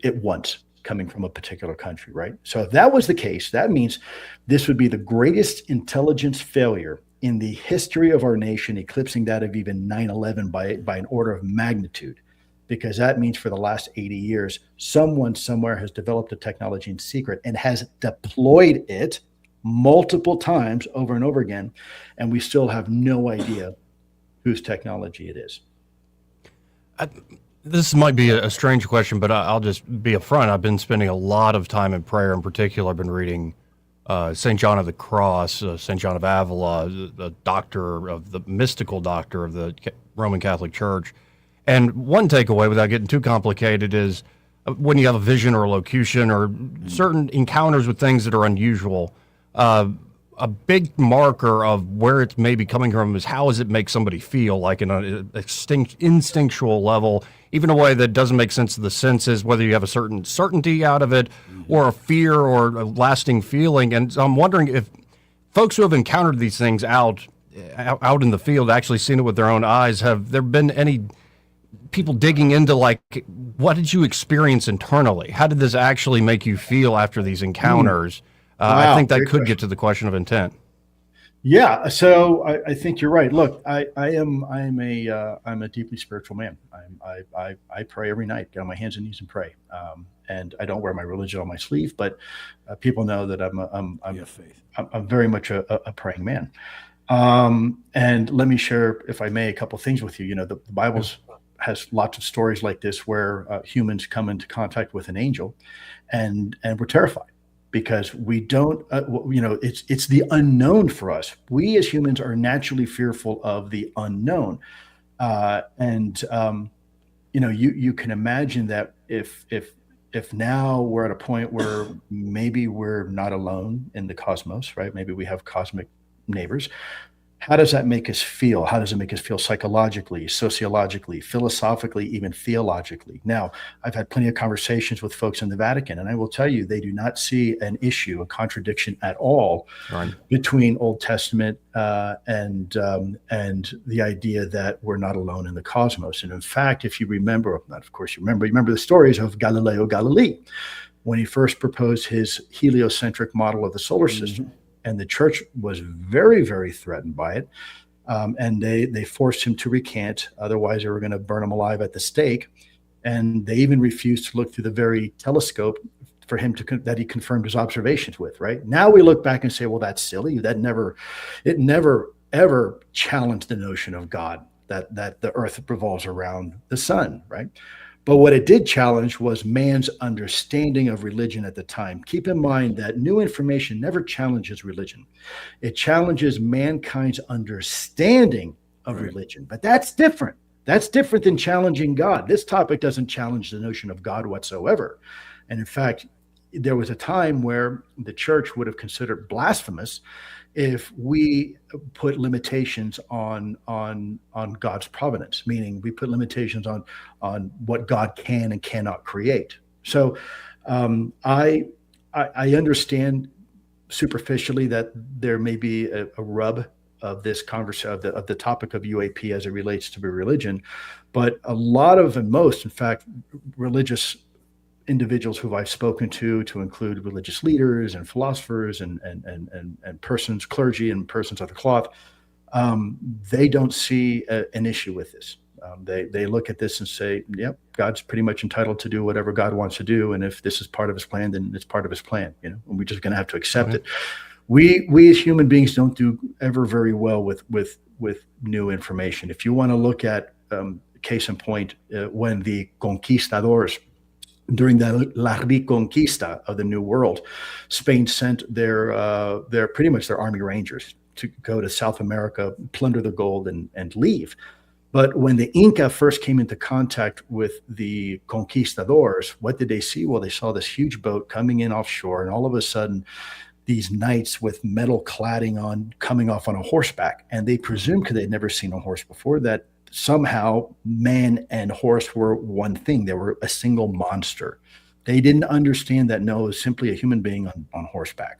it once coming from a particular country, right? So if that was the case, that means this would be the greatest intelligence failure in the history of our nation, eclipsing that of even 9/11 by an order of magnitude. Because that means for the last 80 years, someone somewhere has developed a technology in secret and has deployed it multiple times over and over again, and we still have no idea whose technology it is. This might be a strange question, but I'll just be upfront. I've been spending a lot of time in prayer. In particular, I've been reading St. John of the Cross, St. John of Avila, the mystical doctor of the Roman Catholic Church. And one takeaway, without getting too complicated, is when you have a vision or a locution or certain encounters with things that are unusual, a big marker of where it's maybe coming from is how does it make somebody feel, like in an instinctual level, even a way that doesn't make sense to the senses, whether you have a certain certainty out of it or a fear or a lasting feeling. And so I'm wondering if folks who have encountered these things out in the field, actually seen it with their own eyes, have there been any people digging into, like, what did you experience internally? How did this actually make you feel after these encounters? Wow, I think that great could question. get to the question of intent. Yeah, so I think you're right. Look, I'm a deeply spiritual man. I pray every night, get on my hands and knees and pray. And I don't wear my religion on my sleeve, but people know that I'm very much a praying man. And let me share, if I may, a couple things with you. You know, the Bible's has lots of stories like this where humans come into contact with an angel, and we're terrified because we don't, it's the unknown for us. We as humans are naturally fearful of the unknown, you can imagine that if now we're at a point where maybe we're not alone in the cosmos, right? Maybe we have cosmic neighbors. How does that make us feel? How does it make us feel psychologically, sociologically, philosophically, even theologically? Now, I've had plenty of conversations with folks in the Vatican, and I will tell you, they do not see an issue, a contradiction at all between Old Testament and the idea that we're not alone in the cosmos. And in fact, if you remember, not of course you remember the stories of Galileo Galilei, when he first proposed his heliocentric model of the solar system. And the church was very, very threatened by it. And they forced him to recant. Otherwise, they were going to burn him alive at the stake. And they even refused to look through the very telescope for him that he confirmed his observations with, right? Now we look back and say, well, that's silly. It never, ever challenged the notion of God, that the earth revolves around the sun, right? But what it did challenge was man's understanding of religion at the time. Keep in mind that new information never challenges religion. It challenges mankind's understanding of religion. But that's different. That's different than challenging God. This topic doesn't challenge the notion of God whatsoever. And in fact, there was a time where the church would have considered blasphemous if we put limitations on God's providence, meaning we put limitations on what God can and cannot create. So I understand superficially that there may be a rub of this conversation of the topic of UAP as it relates to religion, but a lot of, and most, in fact, religious individuals who I've spoken to include religious leaders and philosophers and persons, clergy and persons of the cloth, they don't see an issue with this. They look at this and say, yep, God's pretty much entitled to do whatever God wants to do. And if this is part of his plan, then it's part of his plan, and we're just going to have to accept it. We as human beings don't do ever very well with new information. If you want to look at case in point, when the conquistadors, during the La Reconquista of the New World, Spain sent their pretty much their army rangers to go to South America, plunder the gold, and leave. But when the Inca first came into contact with the conquistadors, what did they see? Well, they saw this huge boat coming in offshore, and all of a sudden, these knights with metal cladding on coming off on a horseback. And they presumed, because they'd never seen a horse before, that somehow man and horse were one thing. They were a single monster. They didn't understand that, no, it was simply a human being on horseback.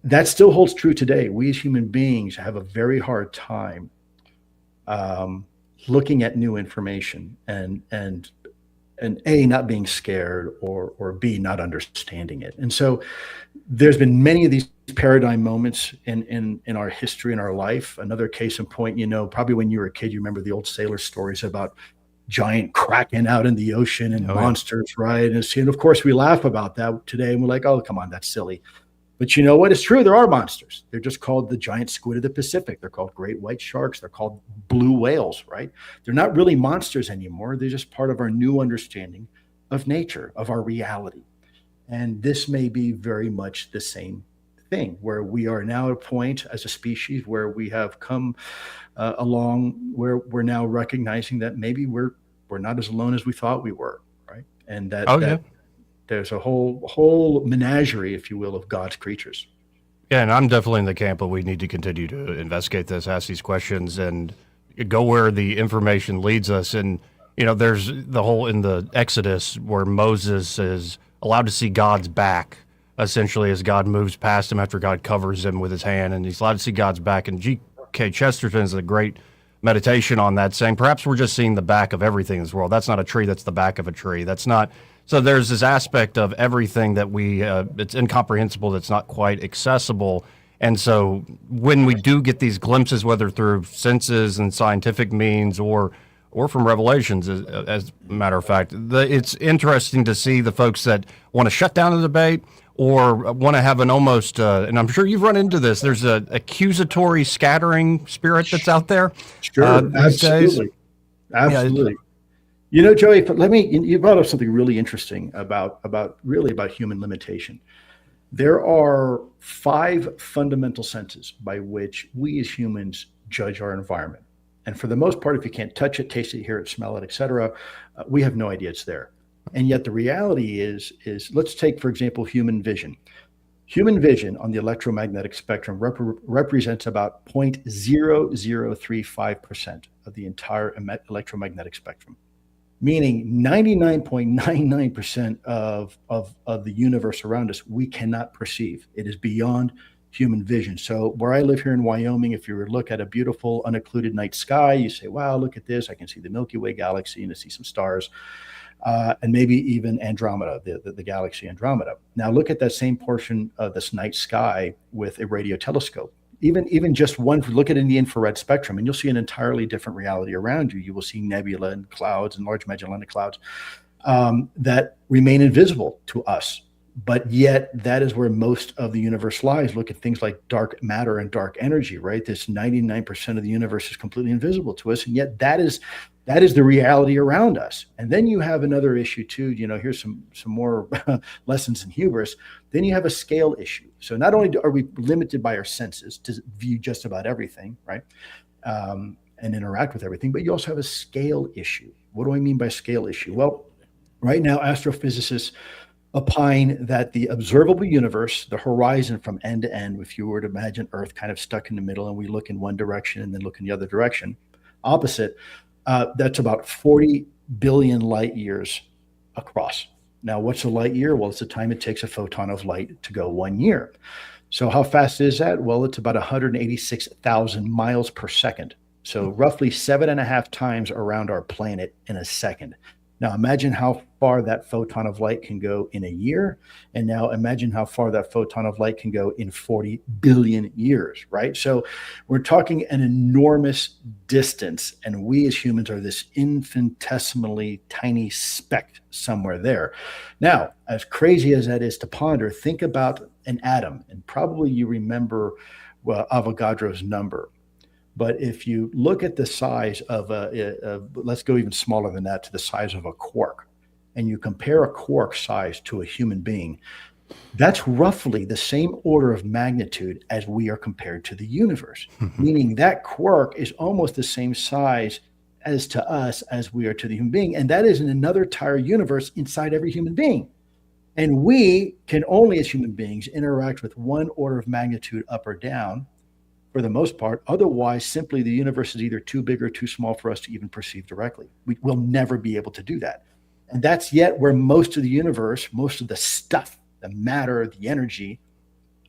That still holds true today. We as human beings have a very hard time looking at new information and A, not being scared, or B, not understanding it. And so there's been many of these paradigm moments in our history, in our life. Another case in point, probably when you were a kid, you remember the old sailor stories about giant kraken out in the ocean and monsters, right? And of course, we laugh about that today, and we're like, oh, come on, that's silly. But you know what? It's true. There are monsters. They're just called the giant squid of the Pacific. They're called great white sharks. They're called blue whales, right? They're not really monsters anymore. They're just part of our new understanding of nature, of our reality. And this may be very much the same thing, where we are now at a point as a species where we have come along, where we're now recognizing that maybe we're not as alone as we thought we were, right? And that there's a whole menagerie, if you will, of God's creatures. Yeah, and I'm definitely in the camp of we need to continue to investigate this, ask these questions, and go where the information leads us. And, there's the whole in the Exodus where Moses is allowed to see God's back, essentially, as God moves past him after God covers him with his hand, and he's allowed to see God's back. And G.K. Chesterton is a great meditation on that, saying perhaps we're just seeing the back of everything in this world. That's not a tree, that's the back of a tree. That's not... So there's this aspect of everything that it's incomprehensible, that's not quite accessible. And so when we do get these glimpses, whether through senses and scientific means or from revelations, as a matter of fact, it's interesting to see the folks that want to shut down the debate or want to have an almost, and I'm sure you've run into this, there's an accusatory scattering spirit that's out there. Sure, absolutely. Absolutely. You know, Joey, you brought up something really interesting about human limitation. There are 5 fundamental senses by which we as humans judge our environment. And for the most part, if you can't touch it, taste it, hear it, smell it, etc., we have no idea it's there. And yet the reality is let's take, for example, human vision. Human vision on the electromagnetic spectrum represents about 0.0035% of the entire electromagnetic spectrum, meaning 99.99% of the universe around us we cannot perceive. It is beyond human vision. So where I live here in Wyoming, if you were to look at a beautiful unoccluded night sky, you say, wow, look at this. I can see the Milky Way galaxy and I see some stars. And maybe even Andromeda, the galaxy Andromeda. Now look at that same portion of this night sky with a radio telescope. Even just one, look at it in the infrared spectrum, and you'll see an entirely different reality around you. You will see nebula and clouds and large Magellanic Clouds that remain invisible to us. But yet that is where most of the universe lies. Look at things like dark matter and dark energy, right? This 99% of the universe is completely invisible to us. And yet that is the reality around us. And then you have another issue too. You know, here's some more lessons in hubris. Then you have a scale issue. So not only are we limited by our senses to view just about everything, right? And interact with everything, but you also have a scale issue. What do I mean by scale issue? Well, right now, astrophysicists opine that the observable universe, the horizon from end to end, if you were to imagine Earth kind of stuck in the middle and we look in one direction and then look in the other direction, opposite, that's about 40 billion light years across. Now, what's a light year? Well, it's the time it takes a photon of light to go 1 year. So how fast is that? Well, it's about 186,000 miles per second. So roughly 7.5 times around our planet in a second. Now imagine how far that photon of light can go in a year. And now imagine how far that photon of light can go in 40 billion years, right? So we're talking an enormous distance, and we as humans are this infinitesimally tiny speck somewhere there. Now, as crazy as that is to ponder, think about an atom, and probably you remember Avogadro's number. But if you look at the size of let's go even smaller than that, to the size of a quark, and you compare a quark size to a human being, that's roughly the same order of magnitude as we are compared to the universe, meaning that quark is almost the same size as to us as we are to the human being. And that is in another entire universe inside every human being. And we can only, as human beings, interact with one order of magnitude up or down, for the most part. Otherwise, simply the universe is either too big or too small for us to even perceive directly. We will never be able to do that. And that's yet where most of the universe, most of the stuff, the matter, the energy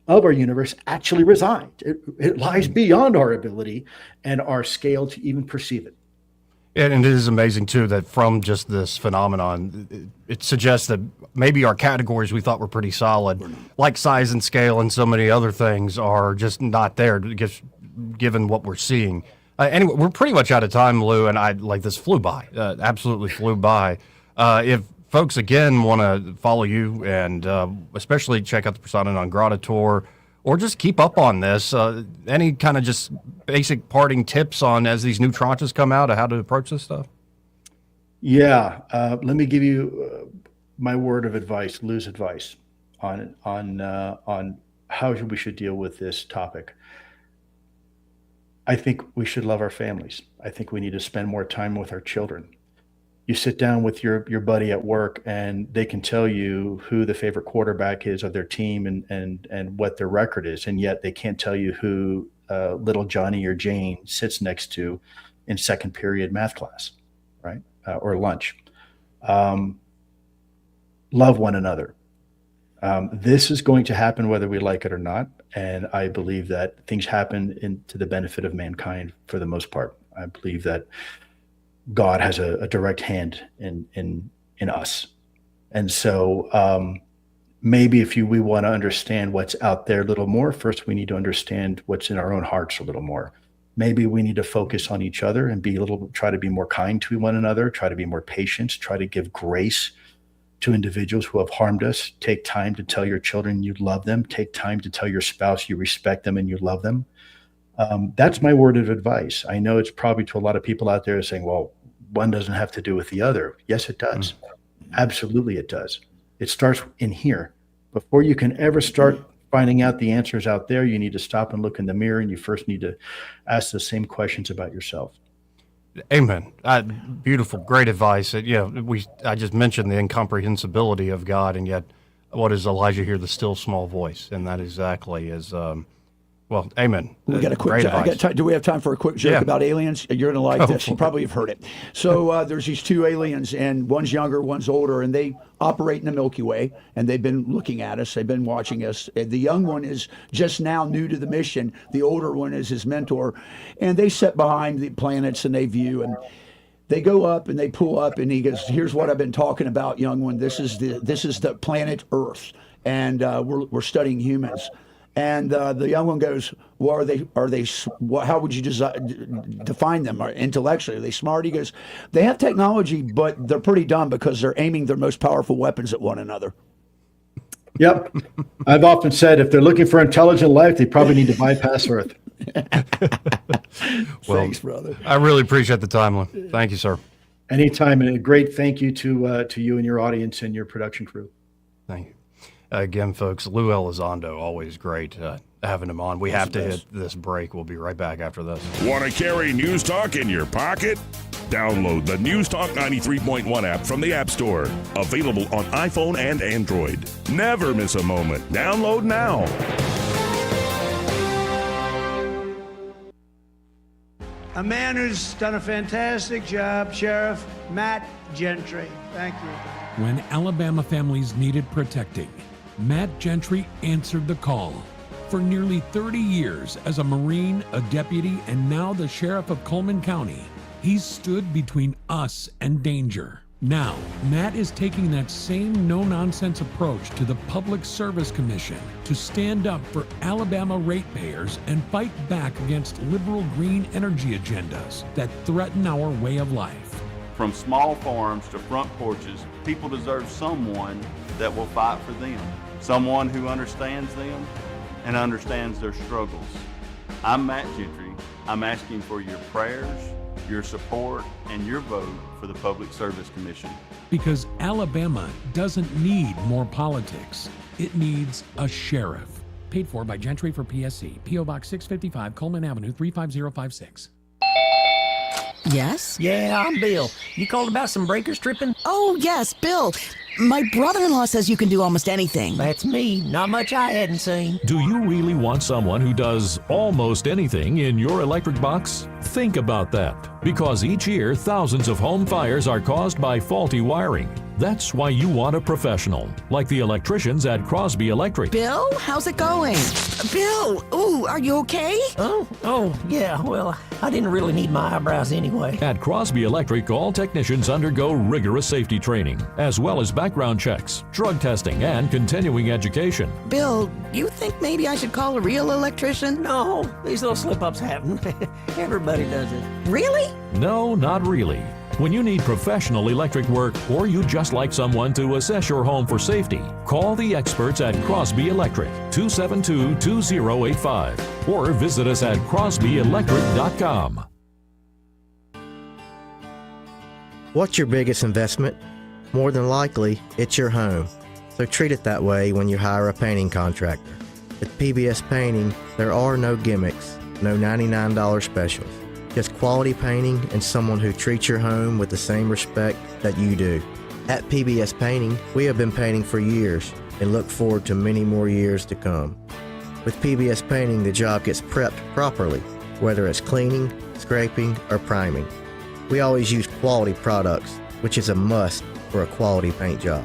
of our universe actually resides. It lies beyond our ability and our scale to even perceive it. And it is amazing, too, that from just this phenomenon, it suggests that maybe our categories we thought were pretty solid, like size and scale and so many other things, are just not there, given what we're seeing. Anyway, we're pretty much out of time, Lou, and this flew by, absolutely flew by. If folks, again, want to follow you and especially check out the Persona Non Grata tour, or just keep up on this, any kind of just basic parting tips on, as these new tranches come out, of how to approach this stuff? Yeah, let me give you my word of advice, Lou's advice on how we should deal with this topic. I think we should love our families. I think we need to spend more time with our children. You sit down with your buddy at work and they can tell you who the favorite quarterback is of their team and what their record is, and yet they can't tell you who little Johnny or Jane sits next to in second period math class, right? Or lunch. Love one another. This is going to happen whether we like it or not, and I believe that things happen to the benefit of mankind for the most part. I believe that God has a direct hand in us. And so maybe if we want to understand what's out there a little more, first we need to understand what's in our own hearts a little more. Maybe we need to focus on each other and try to be more kind to one another, try to be more patient, try to give grace to individuals who have harmed us. Take time to tell your children you love them. Take time to tell your spouse you respect them and you love them. That's my word of advice. I know it's probably to a lot of people out there saying, well, one doesn't have to do with the other. Yes, it does. Absolutely, it does. It starts in here. Before you can ever start finding out the answers out there, you need to stop and look in the mirror, and you first need to ask the same questions about yourself. Amen. Beautiful, great advice. I just mentioned the incomprehensibility of God, and yet what does Elijah hear? The still small voice, and that exactly is. Well, amen. We got a quick. Do we have time for a quick joke about aliens? You're going to like this. You probably have heard it. So there's these two aliens, and one's younger, one's older, and they operate in the Milky Way, and they've been looking at us. They've been watching us. The young one is just now new to the mission. The older one is his mentor, and they sit behind the planets and they view and. They go up and they pull up, and he goes, "Here's what I've been talking about, young one. This is the planet Earth, and we're studying humans." And the young one goes, "Well, are they? How would you define them? Intellectually, are they smart?" He goes, "They have technology, but they're pretty dumb because they're aiming their most powerful weapons at one another." Yep, I've often said if they're looking for intelligent life, they probably need to bypass Earth. Well, thanks, brother. I really appreciate the time, Lou. Thank you, sir. Anytime, and a great thank you to you and your audience and your production crew. Thank you. Again, folks, Lue Elizondo, always great having him on. We have to hit this break. We'll be right back after this. Want to carry News Talk in your pocket? Download the News Talk 93.1 app from the App Store. Available on iPhone and Android. Never miss a moment. Download now. A man who's done a fantastic job, Sheriff Matt Gentry. Thank you. When Alabama families needed protecting, Matt Gentry answered the call. For nearly 30 years as a Marine, a deputy, and now the Sheriff of Coleman County, he's stood between us and danger. Now, Matt is taking that same no-nonsense approach to the Public Service Commission to stand up for Alabama ratepayers and fight back against liberal green energy agendas that threaten our way of life. From small farms to front porches, people deserve someone that will fight for them, someone who understands them and understands their struggles. I'm Matt Gentry. I'm asking for your prayers, your support, and your vote for the Public Service Commission. Because Alabama doesn't need more politics. It needs a sheriff. Paid for by Gentry for PSC. P.O. Box 655, Coleman Avenue, 35056. Yes? Yeah, I'm Bill. You called about some breakers tripping? Oh, yes, Bill. My brother-in-law says you can do almost anything. That's me. Not much I hadn't seen. Do you really want someone who does almost anything in your electric box? Think about that. Because each year, thousands of home fires are caused by faulty wiring. That's why you want a professional, like the electricians at Crosby Electric. Bill, how's it going? Bill, ooh, are you okay? Oh, yeah, well, I didn't really need my eyebrows anyway. At Crosby Electric, all technicians undergo rigorous safety training, as well as background checks, drug testing, and continuing education. Bill, you think maybe I should call a real electrician? No, these little slip-ups happen. Everybody does it. Really? No, not really. When you need professional electric work, or you just like someone to assess your home for safety, call the experts at Crosby Electric, 272-2085, or visit us at crosbyelectric.com. What's your biggest investment? More than likely, it's your home. So treat it that way when you hire a painting contractor. With PBS Painting, there are no gimmicks, no $99 specials. Just quality painting and someone who treats your home with the same respect that you do. At PBS Painting, we have been painting for years and look forward to many more years to come. With PBS Painting, the job gets prepped properly, whether it's cleaning, scraping, or priming. We always use quality products, which is a must for a quality paint job.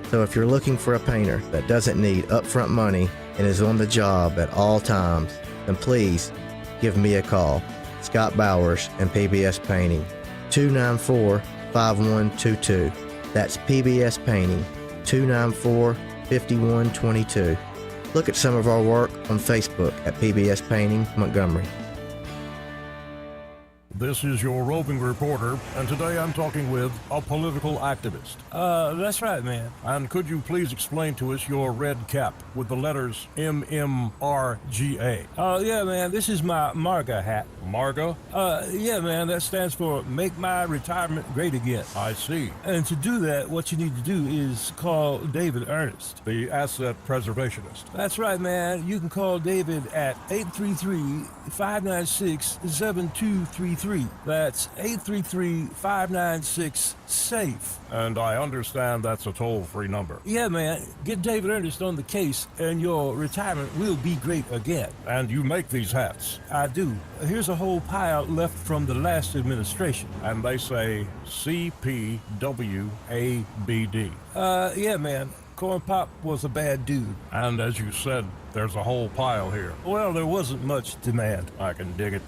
So if you're looking for a painter that doesn't need upfront money and is on the job at all times, then please give me a call. Scott Bowers and PBS Painting, 294-5122. That's PBS Painting, 294-5122. Look at some of our work on Facebook at PBS Painting Montgomery. This is your roving reporter, and today I'm talking with a political activist. That's right, man. And could you please explain to us your red cap with the letters MMRGA? Yeah, man, this is my MARGA hat. MARGA? Yeah, man, that stands for Make My Retirement Great Again. I see. And to do that, what you need to do is call David Ernest, the asset preservationist. That's right, man. You can call David at 833-596-7233. That's 833-596-SAFE. And I understand that's a toll-free number. Yeah, man. Get David Ernest on the case, and your retirement will be great again. And you make these hats? I do. Here's a whole pile left from the last administration. And they say CPWABD. Yeah, man. Corn Pop was a bad dude. And as you said, there's a whole pile here. Well, there wasn't much demand. I can dig it.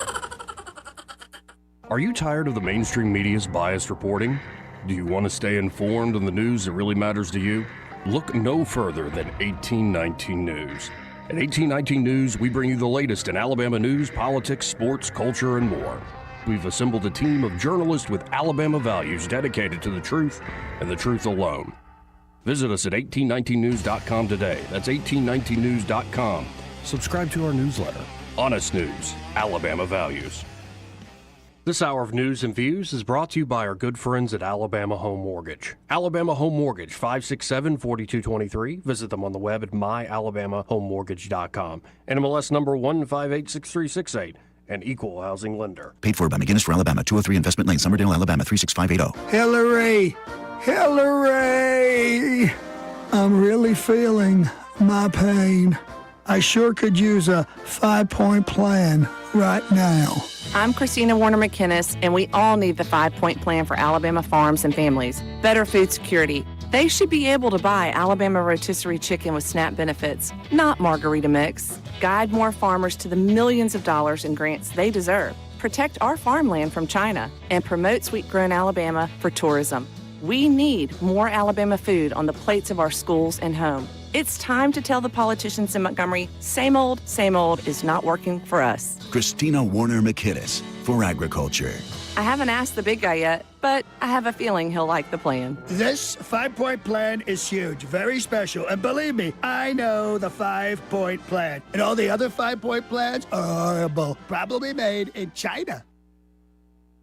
Are you tired of the mainstream media's biased reporting? Do you want to stay informed on the news that really matters to you? Look no further than 1819 News. At 1819 News, we bring you the latest in Alabama news, politics, sports, culture, and more. We've assembled a team of journalists with Alabama values dedicated to the truth and the truth alone. Visit us at 1819news.com today. That's 1819news.com. Subscribe to our newsletter. Honest News, Alabama Values. This hour of news and views is brought to you by our good friends at Alabama Home Mortgage. Alabama Home Mortgage, 567-4223. Visit them on the web at myalabamahomemortgage.com. NMLS number 1586368. An equal housing lender. Paid for by McGinnis for Alabama, 203 Investment Lane, Summerdale, Alabama, 36580. Hillary! Hillary! I'm really feeling my pain. I sure could use a 5-point plan right now. I'm Christina Warner McKinnis, and we all need the 5-point plan for Alabama farms and families. Better food security. They should be able to buy Alabama rotisserie chicken with SNAP benefits, not margarita mix. Guide more farmers to the millions of dollars in grants they deserve. Protect our farmland from China and promote sweet-grown Alabama for tourism. We need more Alabama food on the plates of our schools and home. It's time to tell the politicians in Montgomery, same old is not working for us. Christina Warner McKinnis for Agriculture. I haven't asked the big guy yet, but I have a feeling he'll like the plan. This 5-point plan is huge, very special, and believe me, I know the 5-point plan. And all the other 5-point plans are horrible, probably made in China.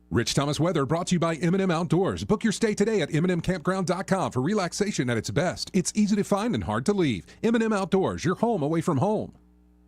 Rich Thomas weather brought to you by M&M Outdoors. Book your stay today at MNMCampground.com for relaxation at its best. It's easy to find and hard to leave. M&M Outdoors, your home away from home.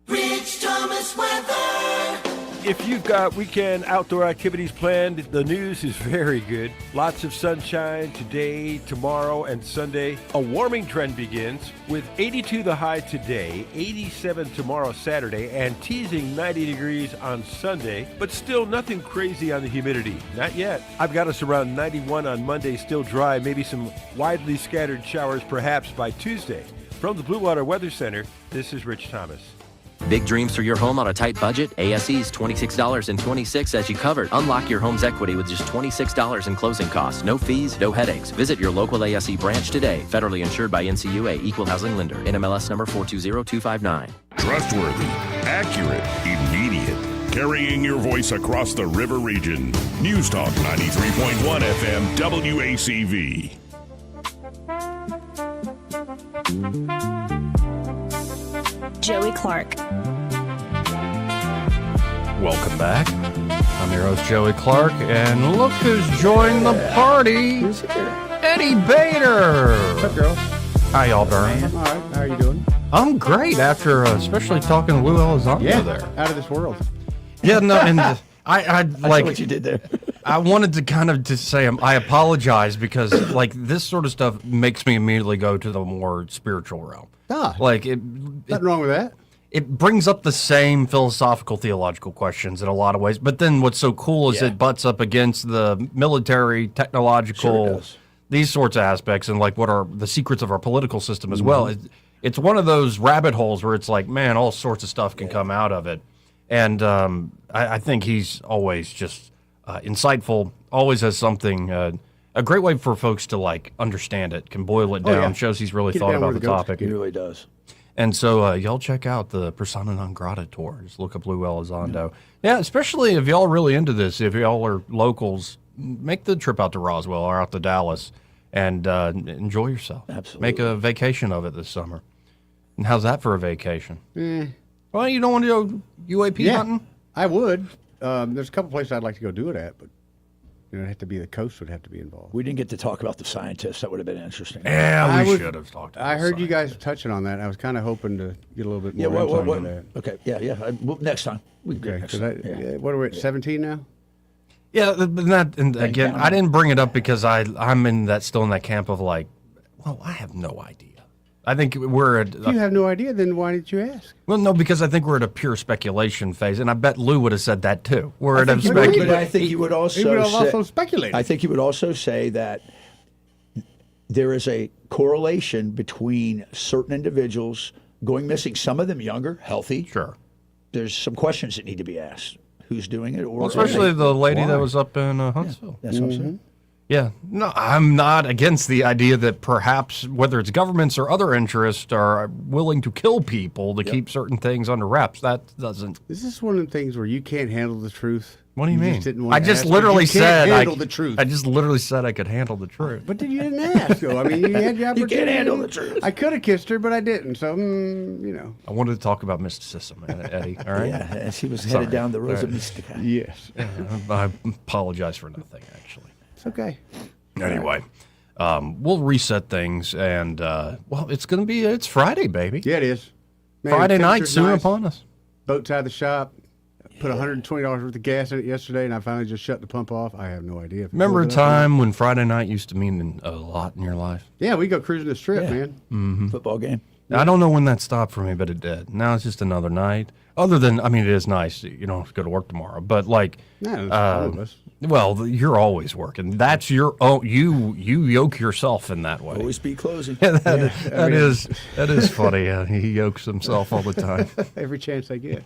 Rich Thomas weather. If you've got weekend outdoor activities planned, the news is very good. Lots of sunshine today, tomorrow, and Sunday. A warming trend begins with 82 the high today, 87 tomorrow, Saturday, and teasing 90 degrees on Sunday, but still nothing crazy on the humidity. Not yet. I've got us around 91 on Monday, still dry, maybe some widely scattered showers perhaps by Tuesday. From the Blue Water Weather Center, this is Rich Thomas. Big dreams for your home on a tight budget? ASE's $26.26 as you covered. Unlock your home's equity with just $26 in closing costs. No fees, no headaches. Visit your local ASE branch today. Federally insured by NCUA, Equal Housing Lender. NMLS number 420259. Trustworthy, accurate, immediate. Carrying your voice across the river region. News Talk 93.1 FM WACV. Joey Clark. Welcome back. I'm your host, Joey Clark, and look who's joined the party. Who's here? Eddie Bader. What's up, girls? How y'all doing? All right. How are you doing? I'm great after especially talking to Lue Elizondo there. Out of this world. Yeah, no, and I like what you did there. I wanted to kind of just say I apologize because like this sort of stuff makes me immediately go to the more spiritual realm. Like Nothing wrong with that. It brings up the same philosophical, theological questions in a lot of ways. But then what's so cool is it butts up against the military, technological, these sorts of aspects, and like what are the secrets of our political system as well. It's one of those rabbit holes where it's like, man, all sorts of stuff can come out of it. And I think he's always just insightful, always has something, a great way for folks to like understand it, can boil it down, shows he's really thought about the topic. He really does. And so y'all check out the Persona Non Grata tour. Just look up Lue Elizondo. Yeah, especially if y'all are really into this, if y'all are locals, make the trip out to Roswell or out to Dallas and enjoy yourself. Absolutely. Make a vacation of it this summer. And how's that for a vacation? Eh. Well, you don't want to go UAP hunting? I would. There's a couple places I'd like to go do it at, but it'd have to be the coast would have to be involved. We didn't get to talk about the scientists. That would have been interesting. Yeah, we should have talked about I heard you guys touching on that. I was kind of hoping to get a little bit more Yeah, insight into that. Okay, yeah. Next time. We can do it Okay, next 'cause time. what are we at, 17 now? Yeah, and again, I didn't bring it up because I'm still in that camp of like, well, I have no idea. I think we're at. If you have no idea, then why did you ask? Well, no, because I think we're at a pure speculation phase, and I bet Lou would have said that too. We're at a But I think you would also speculate. I think you would also say that there is a correlation between certain individuals going missing. Some of them younger, healthy. Sure. There's some questions that need to be asked. Who's doing it? Or especially the lady that was up in Huntsville. That's what I'm saying. Yeah, no, I'm not against the idea that perhaps whether it's governments or other interests are willing to kill people to keep certain things under wraps. That doesn't. Is this one of the things where you can't handle the truth? What do you mean? Just didn't want I to just ask, literally you can't said handle the truth. I just literally said I could handle the truth. But you didn't ask, though. I mean, you had the opportunity. You can't handle the truth. I could have kissed her, but I didn't. So, you know. I wanted to talk about mysticism, Eddie. All right. Yeah, and she was headed down the road of Mystica. Yes. I apologize for nothing, actually. It's okay. Anyway, we'll reset things, and well, it's Friday, baby. Yeah, it is. Man, Friday night temperature's soon nice. upon us. Boat's out of the shop. Put $120 worth of gas in it yesterday, and I finally just shut the pump off. I have no idea. Remember a time when Friday night used to mean a lot in your life? Yeah, we go cruising the strip, man. Mm-hmm. Football game. I don't know when that stopped for me, but it did. Now it's just another night. Other than, I mean, it is nice. You don't have to go to work tomorrow, but like, well, you're always working. That's your own. You yoke yourself in that way. Always be closing. Yeah, that is funny. He yokes himself all the time. Every chance I get.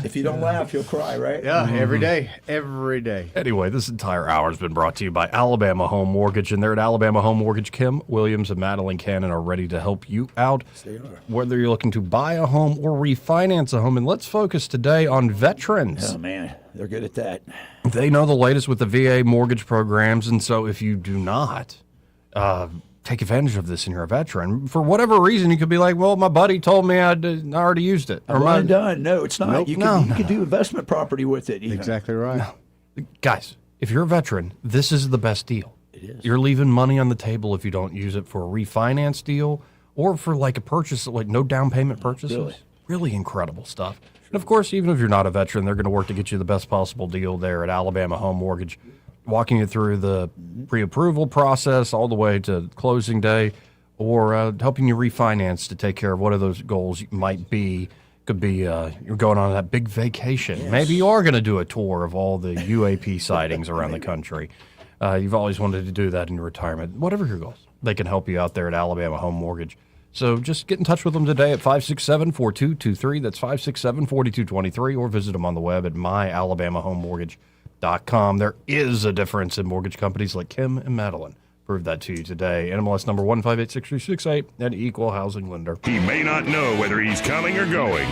If you don't laugh, you'll cry, right? Yeah, every day. Every day. Anyway, this entire hour has been brought to you by Alabama Home Mortgage, and they're at Alabama Home Mortgage. Kim Williams and Madeline Cannon are ready to help you out, whether you're looking to buy a home or refinance a home. And let's focus today on veterans. Oh, man, they're good at that. They know the latest with the VA mortgage programs, and so if you do not take advantage of this and you're a veteran, for whatever reason, you could be like, well, my buddy told me I already used it. I'm done. No, it's not. Nope. You can do investment property with it. Even. Exactly right. No. Guys, if you're a veteran, this is the best deal. It is. You're leaving money on the table if you don't use it for a refinance deal or for like a purchase, like no down payment purchases. Really incredible stuff. And of course, even if you're not a veteran, they're going to work to get you the best possible deal there at Alabama Home Mortgage, walking you through the pre-approval process all the way to closing day, or helping you refinance to take care of what of those goals might be. Could be you're going on that big vacation. Yes. Maybe you are going to do a tour of all the UAP sightings around the country. You've always wanted to do that in your retirement. Whatever your goals, they can help you out there at Alabama Home Mortgage. So just get in touch with them today at 567-4223. That's 567-4223, or visit them on the web at myalabamahomemortgage.com. There is a difference in mortgage companies like Kim and Madeline. Prove that to you today. NMLS number 1586368, an equal housing lender. He may not know whether he's coming or going,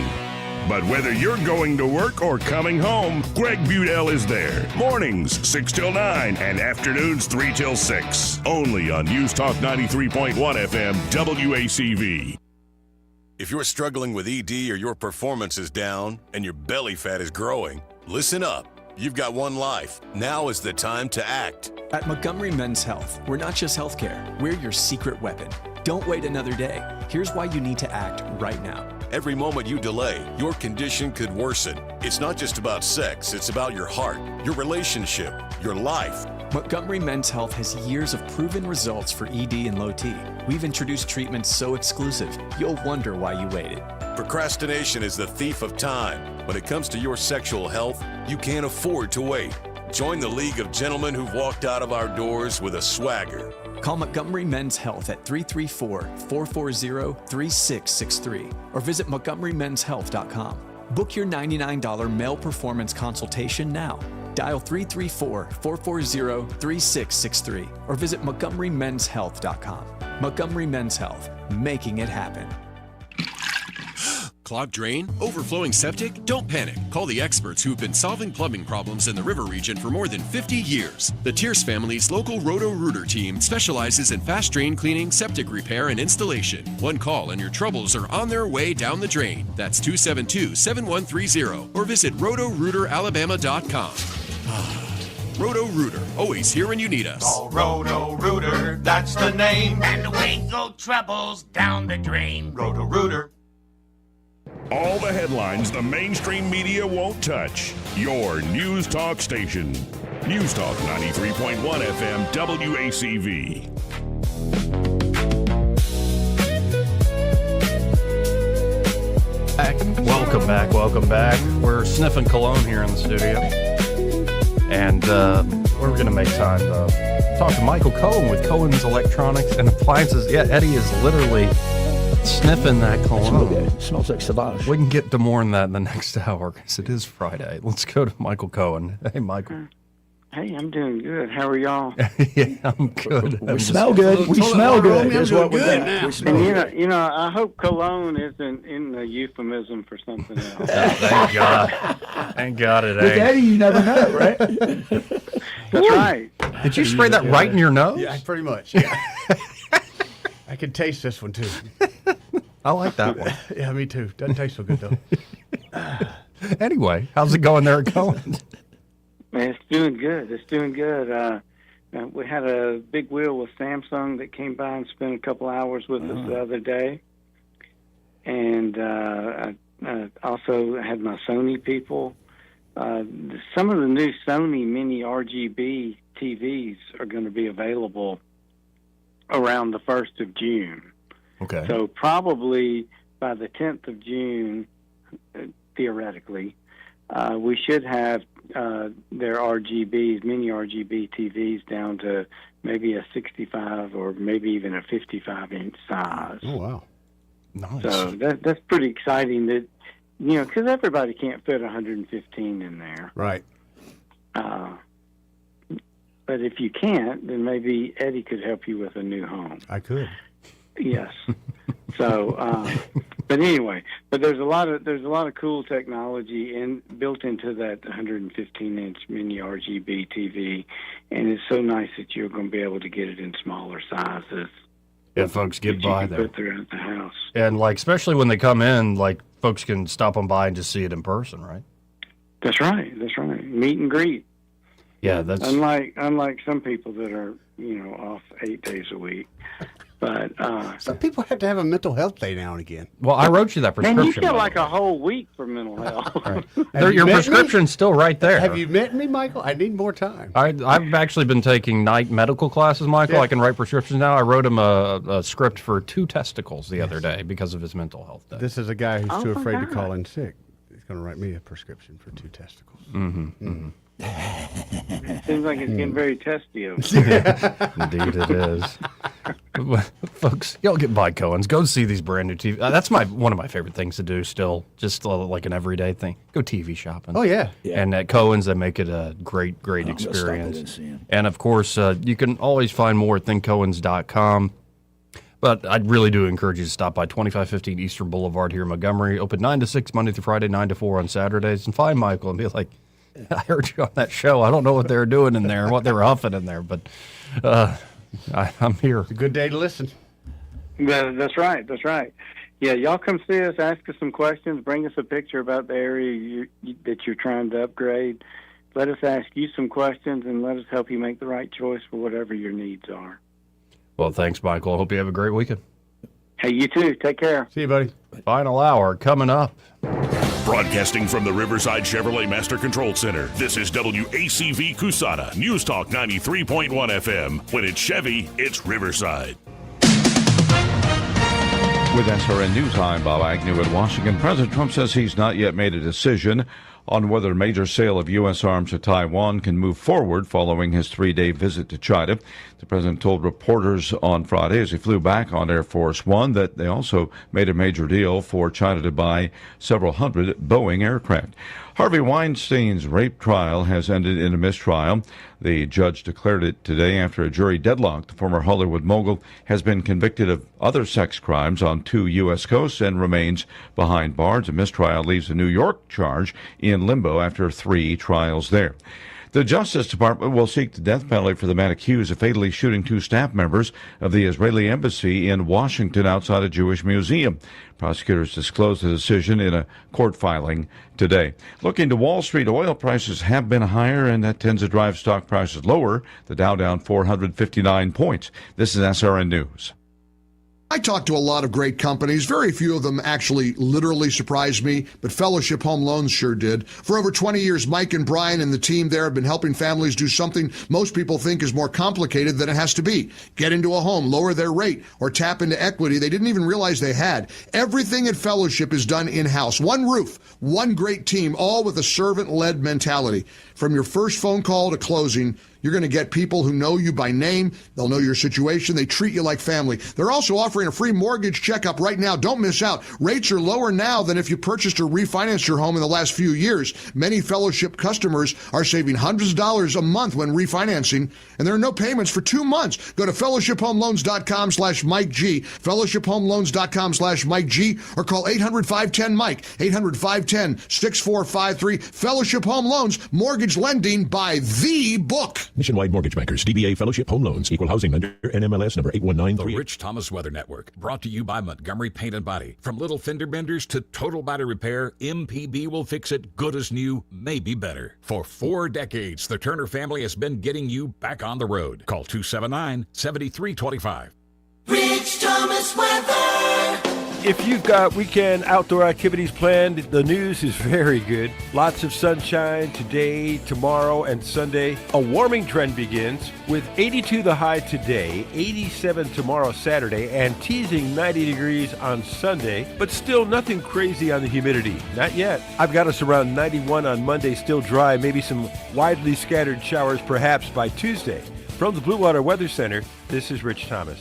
but whether you're going to work or coming home, Greg Budell is there. Mornings 6 till 9 and afternoons 3 till 6. Only on News Talk 93.1 FM WACV. If you're struggling with ED or your performance is down and your belly fat is growing, listen up. You've got one life. Now is the time to act. At Montgomery Men's Health, we're not just healthcare. We're your secret weapon. Don't wait another day. Here's why you need to act right now. Every moment you delay, your condition could worsen. It's not just about sex, it's about your heart, your relationship, your life. Montgomery Men's Health has years of proven results for ED and low T. We've introduced treatments so exclusive, you'll wonder why you waited. Procrastination is the thief of time. When it comes to your sexual health, you can't afford to wait. Join the League of Gentlemen who've walked out of our doors with a swagger. Call Montgomery Men's Health at 334-440-3663 or visit montgomerymenshealth.com. Book your $99 male performance consultation now. Dial 334-440-3663 or visit MontgomeryMen'sHealth.com. Montgomery Men's Health, making it happen. Clogged drain? Overflowing septic? Don't panic. Call the experts who've been solving plumbing problems in the river region for more than 50 years. The Tierce family's local Roto-Rooter team specializes in fast drain cleaning, septic repair, and installation. One call and your troubles are on their way down the drain. That's 272-7130 or visit rotorooteralabama.com. Roto-Rooter, always here when you need us. Call Roto-Rooter, that's the name. And away go troubles down the drain. Roto-Rooter. All the headlines the mainstream media won't touch. Your News Talk station. News Talk 93.1 FM WACV. Welcome back. We're sniffing cologne here in the studio. And we're going to make time to talk to Michael Cohen with Cohen's Electronics and Appliances. Yeah, Eddie is literally sniffing that cologne. It smells like Sauvage. We can get to more than that in the next hour because it is Friday. Let's go to Michael Cohen. Hey, Michael. Hey, I'm doing good. How are y'all? Yeah, I'm good. We smell good. We smell good. Here's what we're doing. And you know, I hope cologne isn't in the euphemism for something else. Thank God. Thank God it ain't. With Eddie, you never know, right? That's right. Did you spray that right in your nose? Yeah, pretty much. Yeah. I can taste this one, too. I like that one. Yeah, me too. Doesn't taste so good, though. Anyway, how's it going there at Cohen? Man, it's doing good. It's doing good. We had a big wheel with Samsung that came by and spent a couple hours with us the other day. And I also had my Sony people. Some of the new Sony mini RGB TVs are going to be available around the 1st of June. Okay. So probably by the 10th of June, theoretically, we should have their RGBs, mini RGB TVs down to maybe a 65 or maybe even a 55-inch size. Oh, wow. Nice. So that's pretty exciting that, you know, because everybody can't fit 115 in there. Right. But if you can't, then maybe Eddie could help you with a new home. I could. Yes. So, but anyway, but there's a lot of cool technology built into that 115-inch mini RGB TV, and it's so nice that you're going to be able to get it in smaller sizes. Yeah, folks, get by there. Put throughout the house. And like, especially when they come in, like folks can stop on by and just see it in person, right? That's right. That's right. Meet and greet. Yeah, that's unlike some people that are, you know, off 8 days a week. But some people have to have a mental health day now and again. Well, I wrote you that prescription. Man, you get like a whole week for mental health. Right. Your prescription's still right there. Have you met me, Michael? I need more time. I've actually been taking night medical classes, Michael. Yeah. I can write prescriptions now. I wrote him a script for 2 testicles the other day because of his mental health day. This is a guy who's too afraid to call in sick. He's going to write me a prescription for 2 testicles. Mm-hmm. Mm-hmm. It seems like it's getting very testy over Indeed it is. Folks, y'all get by Cohen's. Go see these brand new TV. That's one of my favorite things to do still, just like an everyday thing. Go TV shopping. Oh, yeah. And at Cohen's, they make it a great experience. And, of course, you can always find more at thinkcohens.com. But I really do encourage you to stop by 2515 Eastern Boulevard here in Montgomery. Open 9 to 6 Monday through Friday, 9 to 4 on Saturdays. And find Michael and be like, I heard you on that show. I don't know what they were doing in there, what they were huffing in there, but I'm here. It's a good day to listen. That's right. That's right. Yeah, y'all come see us, ask us some questions, bring us a picture about the area that you're trying to upgrade. Let us ask you some questions, and let us help you make the right choice for whatever your needs are. Well, thanks, Michael. I hope you have a great weekend. Hey, you too. Take care. See you, buddy. Final hour coming up. Broadcasting from the Riverside Chevrolet Master Control Center, this is WACV Cusana, News Talk 93.1 FM. When it's Chevy, it's Riverside. With SRN News, I'm Bob Agnew in Washington. President Trump says he's not yet made a decision on whether a major sale of U.S. arms to Taiwan can move forward following his 3-day visit to China. The president told reporters on Friday as he flew back on Air Force One that they also made a major deal for China to buy several hundred Boeing aircraft. Harvey Weinstein's rape trial has ended in a mistrial. The judge declared it today after a jury deadlocked. The former Hollywood mogul has been convicted of other sex crimes on 2 U.S. coasts and remains behind bars. A mistrial leaves a New York charge in limbo after 3 trials there. The Justice Department will seek the death penalty for the man accused of fatally shooting 2 staff members of the Israeli embassy in Washington outside a Jewish museum. Prosecutors disclosed the decision in a court filing today. Looking to Wall Street, oil prices have been higher, and that tends to drive stock prices lower. The Dow down 459 points. This is SRN News. I talked to a lot of great companies. Very few of them actually literally surprised me, but Fellowship Home Loans sure did. For over 20 years, Mike and Brian and the team there have been helping families do something most people think is more complicated than it has to be. Get into a home, lower their rate, or tap into equity they didn't even realize they had. Everything at Fellowship is done in-house. One roof, one great team, all with a servant-led mentality. From your first phone call to closing, you're going to get people who know you by name. They'll know your situation. They treat you like family. They're also offering a free mortgage checkup right now. Don't miss out. Rates are lower now than if you purchased or refinanced your home in the last few years. Many Fellowship customers are saving hundreds of dollars a month when refinancing, and there are no payments for 2 months. Go to fellowshiphomeloans.com/Mike G, fellowshiphomeloans.com/Mike G, or call 800-510-MIKE, 800-510-6453. Fellowship Home Loans, mortgage lending by the book. Nationwide Mortgage Bankers, DBA Fellowship Home Loans, Equal Housing Lender, NMLS number 8193. The Rich Thomas Weather Network, brought to you by Montgomery Paint and Body. From little fender benders to total body repair, MPB will fix it good as new, maybe better. For 4 decades, the Turner family has been getting you back on the road. Call 279-7325. Rich Thomas Weather. If you've got weekend outdoor activities planned, the news is very good. Lots of sunshine today, tomorrow, and Sunday. A warming trend begins with 82 the high today, 87 tomorrow, Saturday, and teasing 90 degrees on Sunday, but still nothing crazy on the humidity. Not yet. I've got us around 91 on Monday, still dry, maybe some widely scattered showers perhaps by Tuesday. From the Blue Water Weather Center, this is Rich Thomas.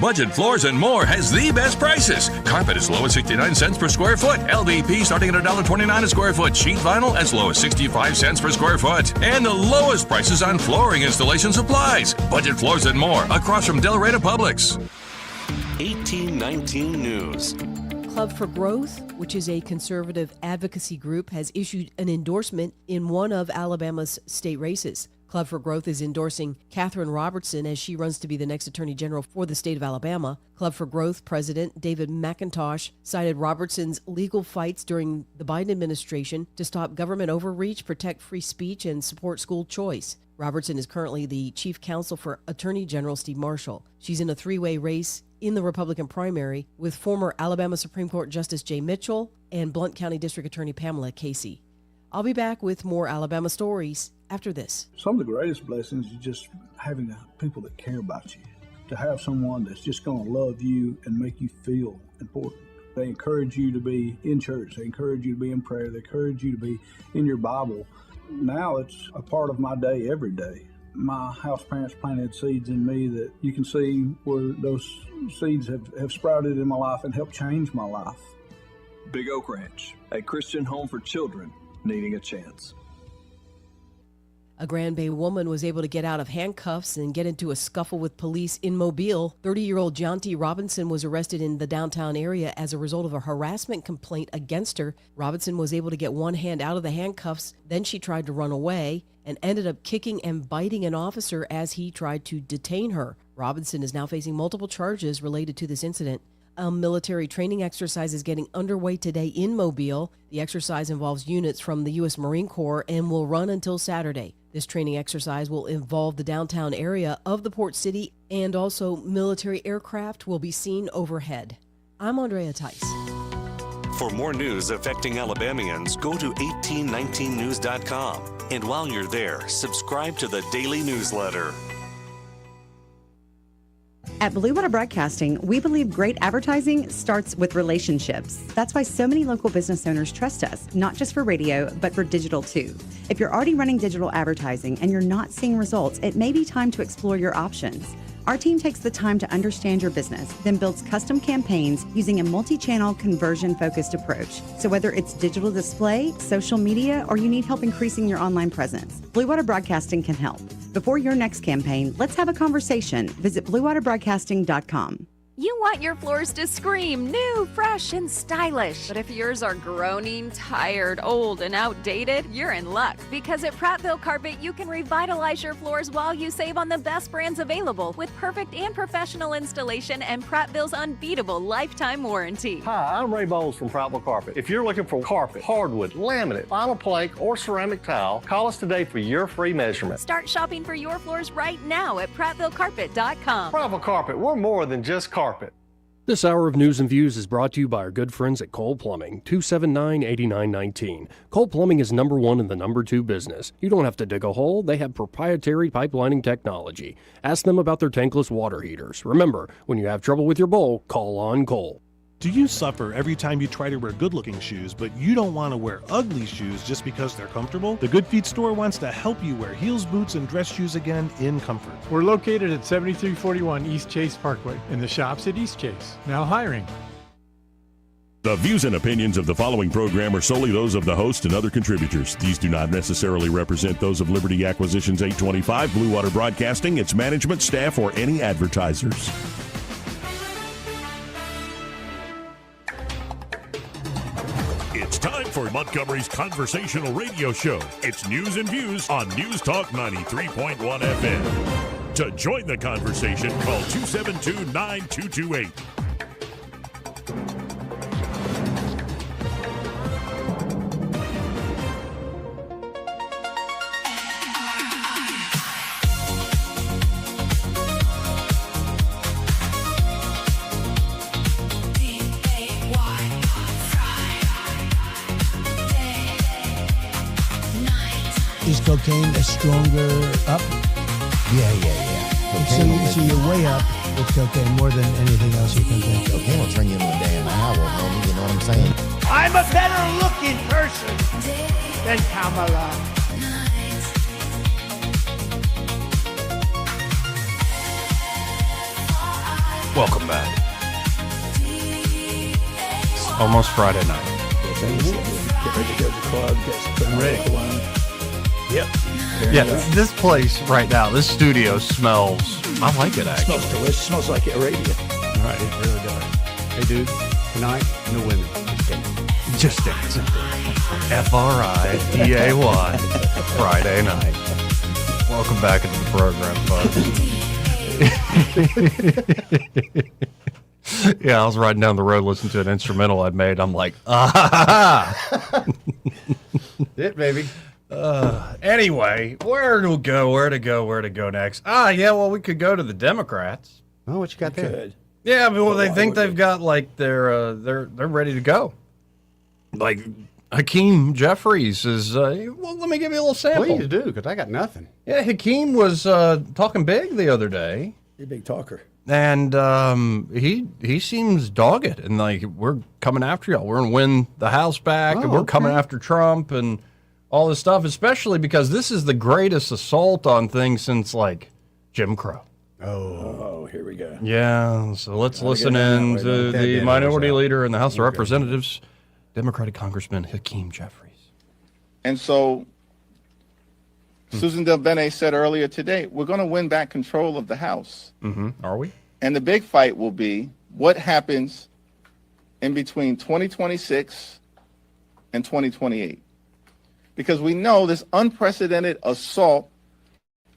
Budget Floors and More has the best prices. Carpet as low as 69 cents per square foot. LVP starting at $1.29 a square foot. Sheet vinyl as low as 65 cents per square foot. And the lowest prices on flooring installation supplies. Budget Floors and More across from Delray to Publix. 1819 News. Club for Growth, which is a conservative advocacy group, has issued an endorsement in one of Alabama's state races. Club for Growth is endorsing Katherine Robertson as she runs to be the next Attorney General for the state of Alabama. Club for Growth President David McIntosh cited Robertson's legal fights during the Biden administration to stop government overreach, protect free speech, and support school choice. Robertson is currently the chief counsel for Attorney General Steve Marshall. She's in a 3-way race in the Republican primary with former Alabama Supreme Court Justice Jay Mitchell and Blount County District Attorney Pamela Casey. I'll be back with more Alabama stories after this. Some of the greatest blessings is just having people that care about you, to have someone that's just going to love you and make you feel important. They encourage you to be in church. They encourage you to be in prayer. They encourage you to be in your Bible. Now it's a part of my day every day. My house parents planted seeds in me that you can see where those seeds have sprouted in my life and helped change my life. Big Oak Ranch, a Christian home for children needing a chance. A Grand Bay woman was able to get out of handcuffs and get into a scuffle with police in Mobile. 30-year-old Jonty Robinson was arrested in the downtown area as a result of a harassment complaint against her. Robinson was able to get one hand out of the handcuffs. Then she tried to run away and ended up kicking and biting an officer as he tried to detain her. Robinson is now facing multiple charges related to this incident. A military training exercise is getting underway today in Mobile. The exercise involves units from the U.S. Marine Corps and will run until Saturday. This training exercise will involve the downtown area of the port city, and also military aircraft will be seen overhead. I'm Andrea Tice. For more news affecting Alabamians, go to 1819news.com. And while you're there, subscribe to the daily newsletter. At Blue Water Broadcasting, we believe great advertising starts with relationships. That's why so many local business owners trust us, not just for radio, but for digital too. If you're already running digital advertising and you're not seeing results, it may be time to explore your options. Our team takes the time to understand your business, then builds custom campaigns using a multi-channel conversion-focused approach. So whether it's digital display, social media, or you need help increasing your online presence, Blue Water Broadcasting can help. Before your next campaign, let's have a conversation. Visit bluewaterbroadcasting.com. You want your floors to scream new, fresh, and stylish. But if yours are groaning, tired, old, and outdated, you're in luck. Because at Prattville Carpet, you can revitalize your floors while you save on the best brands available with perfect and professional installation and Prattville's unbeatable lifetime warranty. Hi, I'm Ray Bowles from Prattville Carpet. If you're looking for carpet, hardwood, laminate, vinyl plank, or ceramic tile, call us today for your free measurement. Start shopping for your floors right now at PrattvilleCarpet.com. Prattville Carpet, we're more than just carpet. This hour of News and Views is brought to you by our good friends at Cole Plumbing, 279-8919. Cole Plumbing is number one in the number two business. You don't have to dig a hole. They have proprietary pipelining technology. Ask them about their tankless water heaters. Remember, when you have trouble with your bowl, call on Cole. Do you suffer every time you try to wear good-looking shoes, but you don't want to wear ugly shoes just because they're comfortable? The Good Feet store wants to help you wear heels, boots, and dress shoes again in comfort. We're located at 7341 East Chase Parkway in the shops at East Chase. Now hiring. The views and opinions of the following program are solely those of the host and other contributors. These do not necessarily represent those of Liberty Acquisitions 825, Blue Water Broadcasting, its management, staff, or any advertisers. It's time for Montgomery's conversational radio show. It's News and Views on News Talk 93.1 FM. To join the conversation, call 272-9228. Is cocaine a stronger up? Yeah. So you're way up with cocaine more than anything else you can think of. Cocaine will turn you into a damn owl, homie. You know what I'm saying? I'm a better looking person than Kamala. Welcome back. It's almost Friday night. Get ready to go to the club. Get ready. Yep. Yeah, this place right now, this studio smells, I like it actually. It smells delicious. It smells like Arabia. All right, it really does. Hey, dude, tonight, no women. Just dancing. Friday, Friday night. Welcome back into the program, folks. Yeah, I was riding down the road listening to an instrumental I'd made. I'm like, It, baby. Anyway, where to go next? Well, we could go to the Democrats. Oh, what you got there? Good. Yeah, but they think they've got like they're ready to go. Like Hakeem Jeffries is. Well, let me give you a little sample. Please do, because I got nothing. Yeah, Hakeem was talking big the other day. You're a big talker. And he seems dogged and like we're coming after y'all. We're gonna win the House back, and we're coming after Trump and all this stuff, especially because this is the greatest assault on things since like Jim Crow. Oh, here we go. Yeah, so let's listen in to the minority leader in the House of Representatives, Democratic Congressman Hakeem Jeffries. And so Susan Delbene said earlier today, we're going to win back control of the House. Mm-hmm. Are we? And the big fight will be what happens in between 2026 and 2028. Because we know this unprecedented assault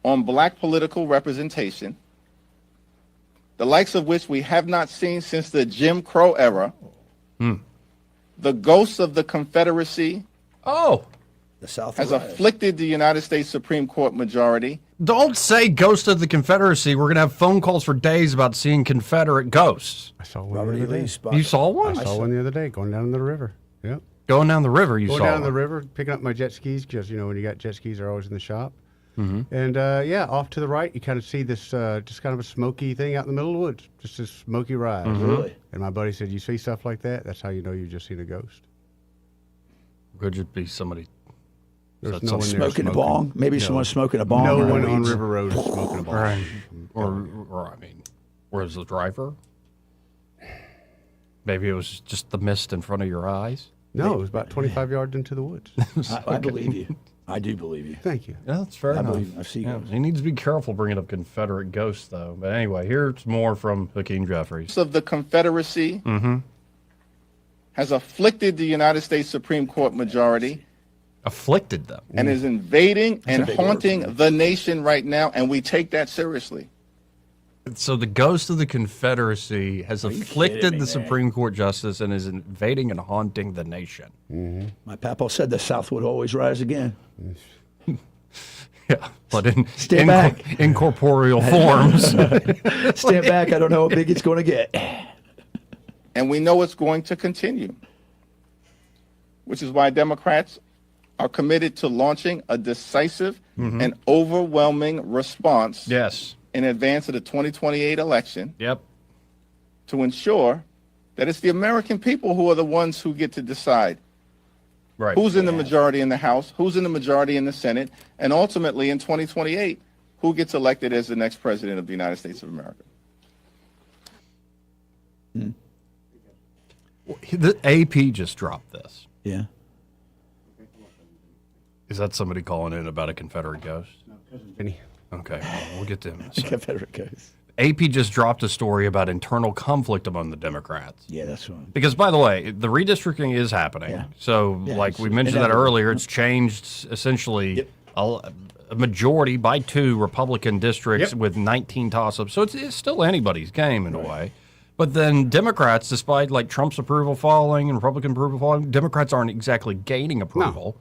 on black political representation, the likes of which we have not seen since the Jim Crow era, the ghosts of the Confederacy the South has afflicted the United States Supreme Court majority. Don't say ghost of the Confederacy. We're going to have phone calls for days about seeing Confederate ghosts. I saw one the other day. You saw one? I saw one the other day going down the river. Yep. Going down the river, you saw Going down one. the river, picking up my jet skis, because, you know, when you got jet skis, they're always in the shop. Mm-hmm. And, off to the right, you kind of see this just kind of a smoky thing out in the middle of the woods. Just this smoky rise. Mm-hmm. Really? And my buddy said, you see stuff like that? That's how you know you've just seen a ghost. Could just be somebody There's no one there smoking a bong. Maybe someone's smoking a bong. No one on River Road is smoking a bong. Right. Or I mean, where's the driver? Maybe it was just the mist in front of your eyes. No, it was about 25 yards into the woods. I believe you. I do believe you. Thank you. Yeah, that's fair enough. Believe I see you. He needs to be careful bringing up Confederate ghosts, though. But anyway, here's more from Hakeem Jeffries. Of the Confederacy has afflicted the United States Supreme Court majority. Afflicted them. And is invading and haunting the nation right now, and we take that seriously. So the ghost of the Confederacy has afflicted the Supreme Court justice and is invading and haunting the nation. Mm-hmm. My papa said the South would always rise again. Yeah, but in back. incorporeal forms. Stand back. I don't know how big it's going to get. And we know it's going to continue, which is why Democrats are committed to launching a decisive and overwhelming response in advance of the 2028 election to ensure that it's the American people who are the ones who get to decide who's in the majority in the House, who's in the majority in the Senate, and ultimately in 2028, who gets elected as the next president of the United States of America. The AP just dropped this. Yeah. Is that somebody calling in about a Confederate ghost? No, cousin Benny. Okay, we'll get to him in a second. Confederate ghost. AP just dropped a story about internal conflict among the Democrats. Yeah, that's right. Because, by the way, the redistricting is happening. Yeah. So, like we mentioned that earlier, it's changed essentially a majority by 2 Republican districts with 19 toss-ups. So it's still anybody's game in a way. But then Democrats, despite like Trump's approval falling and Republican approval falling, Democrats aren't exactly gaining approval.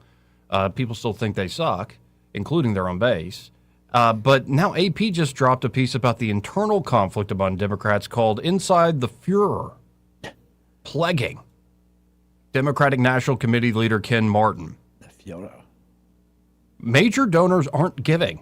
No. People still think they suck, including their own base. But now AP just dropped a piece about the internal conflict among Democrats called Inside the Fuhrer. Plaguing Democratic National Committee leader Ken Martin. The Fuhrer. Major donors aren't giving.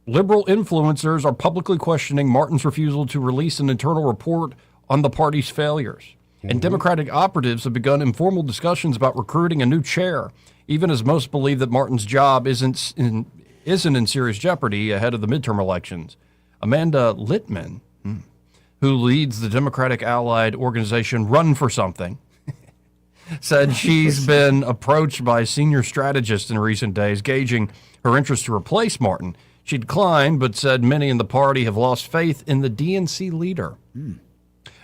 Liberal influencers are publicly questioning Martin's refusal to release an internal report on the party's failures. And Democratic operatives have begun informal discussions about recruiting a new chair, even as most believe that Martin's job isn't in serious jeopardy ahead of the midterm elections. Amanda Littman, who leads the Democratic allied organization Run for Something, said she's been approached by senior strategists in recent days, gauging her interest to replace Martin. She declined, but said many in the party have lost faith in the DNC leader.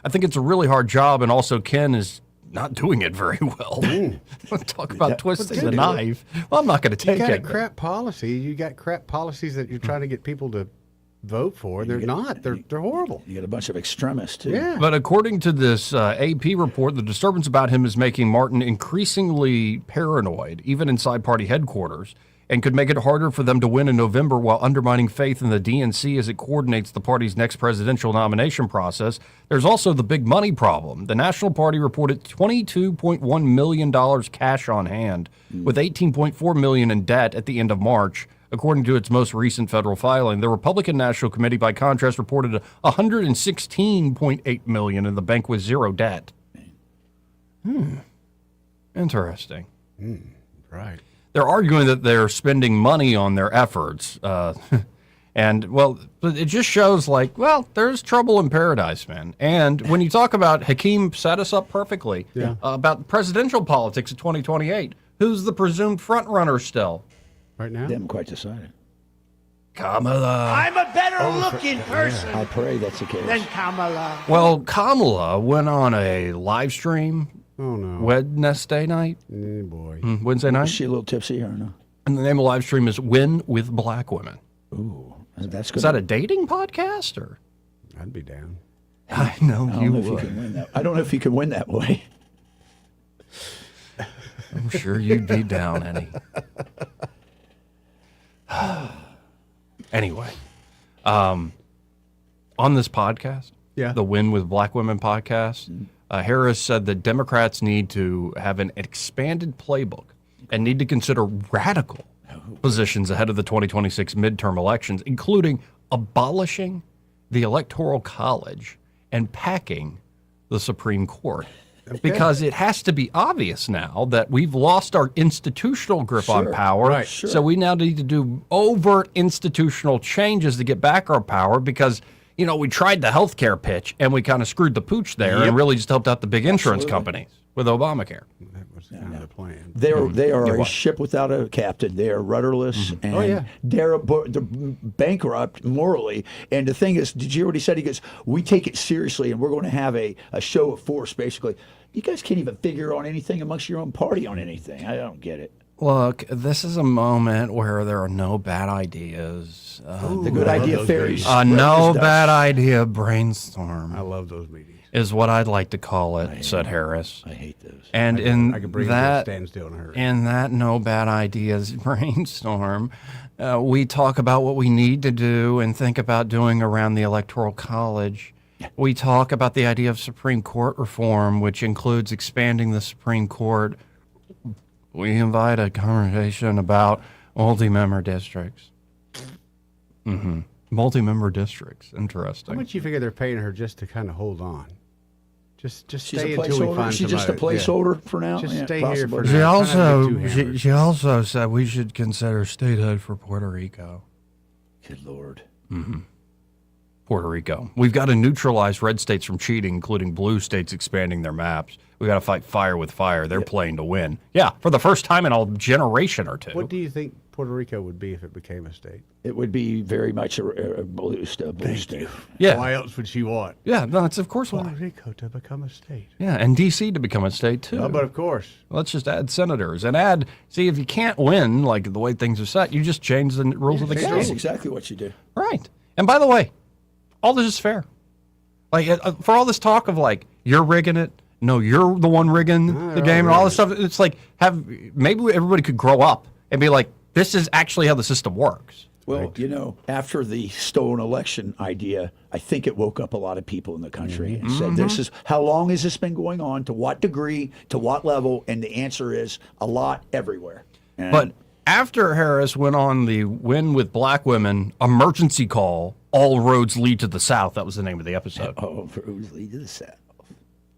I think it's a really hard job, and also Ken is not doing it very well. Talk about twisting the knife. Well, I'm not going to take it. You got a crap policy. You got crap policies that you're trying to get people to vote for. They're not. They're horrible. You got a bunch of extremists, too. Yeah. But according to this AP report, the disturbance about him is making Martin increasingly paranoid, even inside party headquarters, and could make it harder for them to win in November while undermining faith in the DNC as it coordinates the party's next presidential nomination process. There's also the big money problem. The National Party reported $22.1 million cash on hand, with $18.4 million in debt at the end of March, according to its most recent federal filing. The Republican National Committee, by contrast, reported $116.8 million in the bank with zero debt. Interesting. Right. They're arguing that they're spending money on their efforts. And, well, it just shows, like, well, there's trouble in paradise, man. And when you talk about, Hakeem set us up perfectly, about presidential politics of 2028, who's the presumed front runner still? Right now? They haven't quite decided. Kamala. I'm a better looking person I pray that's the case. than Kamala. Well, Kamala went on a live stream. Oh, no. Wednesday night? Oh, boy. Wednesday night? Is she a little tipsy or no? And the name of the live stream is Win with Black Women. Ooh, that's good. Is that a dating podcast? Or? I'd be down. I know you would. I don't know if you can win that way. I'm sure you'd be down, Eddie. Anyway, on this podcast, the Win with Black Women podcast, Harris said that Democrats need to have an expanded playbook and need to consider radical positions ahead of the 2026 midterm elections, including abolishing the Electoral College and packing the Supreme Court. because it has to be obvious now that we've lost our institutional grip on power. Right. Sure. So we now need to do overt institutional changes to get back our power because, we tried the healthcare pitch and we kind of screwed the pooch there and really just helped out the big insurance companies with Obamacare. That was kind of the plan. They are a ship without a captain. They are rudderless, and they're bankrupt morally. And the thing is, did you hear what he said? He goes, "We take it seriously, and we're going to have a show of force." Basically, you guys can't even figure on anything amongst your own party on anything. I don't get it. Look, this is a moment where there are no bad ideas. The good idea fairies. No bad idea brainstorm. I love those meetings. Is what I'd like to call it, said Harris. I hate those. And I could bring it to a standstill in a hurry. in that no bad ideas brainstorm, we talk about what we need to do and think about doing around the Electoral College. We talk about the idea of Supreme Court reform, which includes expanding the Supreme Court. We invite a conversation about multi-member districts. Multi-member districts. Interesting. How much you figure they're paying her just to kind of hold on? Just She's stay a until we placeholder. find She's just a somebody. placeholder for now. Just Yeah, stay here for possibly. now. She also said we should consider statehood for Puerto Rico. Good Lord. Puerto Rico. We've got to neutralize red states from cheating, including blue states expanding their maps. We've got to fight fire with fire. They're playing to win. Yeah, for the first time in a generation or two. What do you think Puerto Rico would be if it became a state? It would be very much a blue state. Yeah. Why else would she want Yeah, no, that's of course Puerto why. Rico to become a state? Yeah, and D.C. to become a state, too. Oh, but of course. Let's just add senators and see, if you can't win, like the way things are set, you just change the rules of the game. That's exactly what you do. Right. And by the way, all this is fair. Like, for all this talk of, like, you're rigging it, no, you're the one rigging the game and all this stuff, it's like, maybe everybody could grow up and be like, this is actually how the system works. Well, after the stolen election idea, I think it woke up a lot of people in the country and said, "This is how long has this been going on? To what degree? To what level?" And the answer is a lot everywhere. And But after Harris went on the Win with Black Women emergency call, All Roads Lead to the South. That was the name of the episode. All roads lead to the South.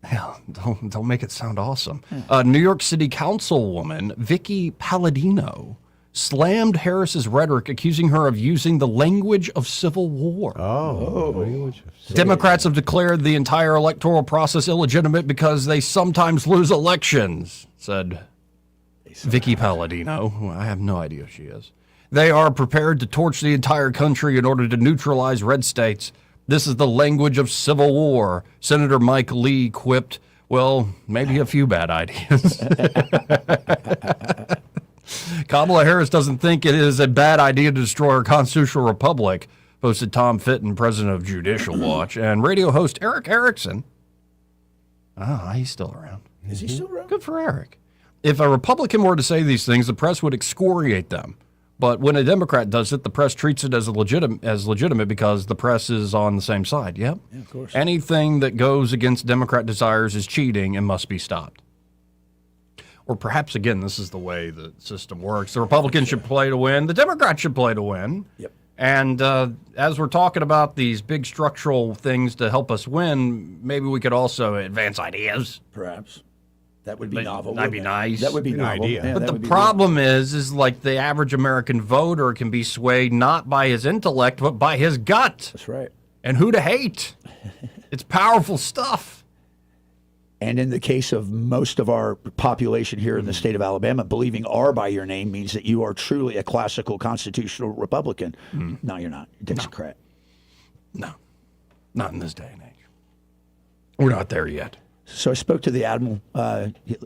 Hell, don't make it sound awesome. New York City Councilwoman Vicky Palladino slammed Harris's rhetoric, accusing her of using the language of civil war. Language of civil Democrats have declared the entire electoral process illegitimate because they sometimes lose elections, said Vicky Palladino, who I have no idea who she is. They are prepared to torch the entire country in order to neutralize red states. This is the language of civil war. Senator Mike Lee quipped, well, maybe a few bad ideas. Kamala Harris doesn't think it is a bad idea to destroy our constitutional republic, posted Tom Fitton, president of Judicial Watch, and radio host Eric Erickson. He's still around. Is he still around? Good for Eric. If a Republican were to say these things, the press would excoriate them. But when a Democrat does it, the press treats it as legitimate because the press is on the same side. Yep. Yeah, of course. Anything that goes against Democrat desires is cheating and must be stopped. Or perhaps, again, this is the way the system works. The Republicans should play to win. The Democrats should play to win. Yep. And as we're talking about these big structural things to help us win, maybe we could also advance ideas. Perhaps. That would be novel. That'd be nice. That would be novel. idea. Yeah, But that the would be problem is like the average American voter can be swayed not by his intellect, but by his gut. That's right. And who to hate. It's powerful stuff. And in the case of most of our population here in the state of Alabama, believing R by your name means that you are truly a classical constitutional Republican. No, you're not. Democrat. No. Not in this day and age. We're not there yet. So I spoke to the Admiral.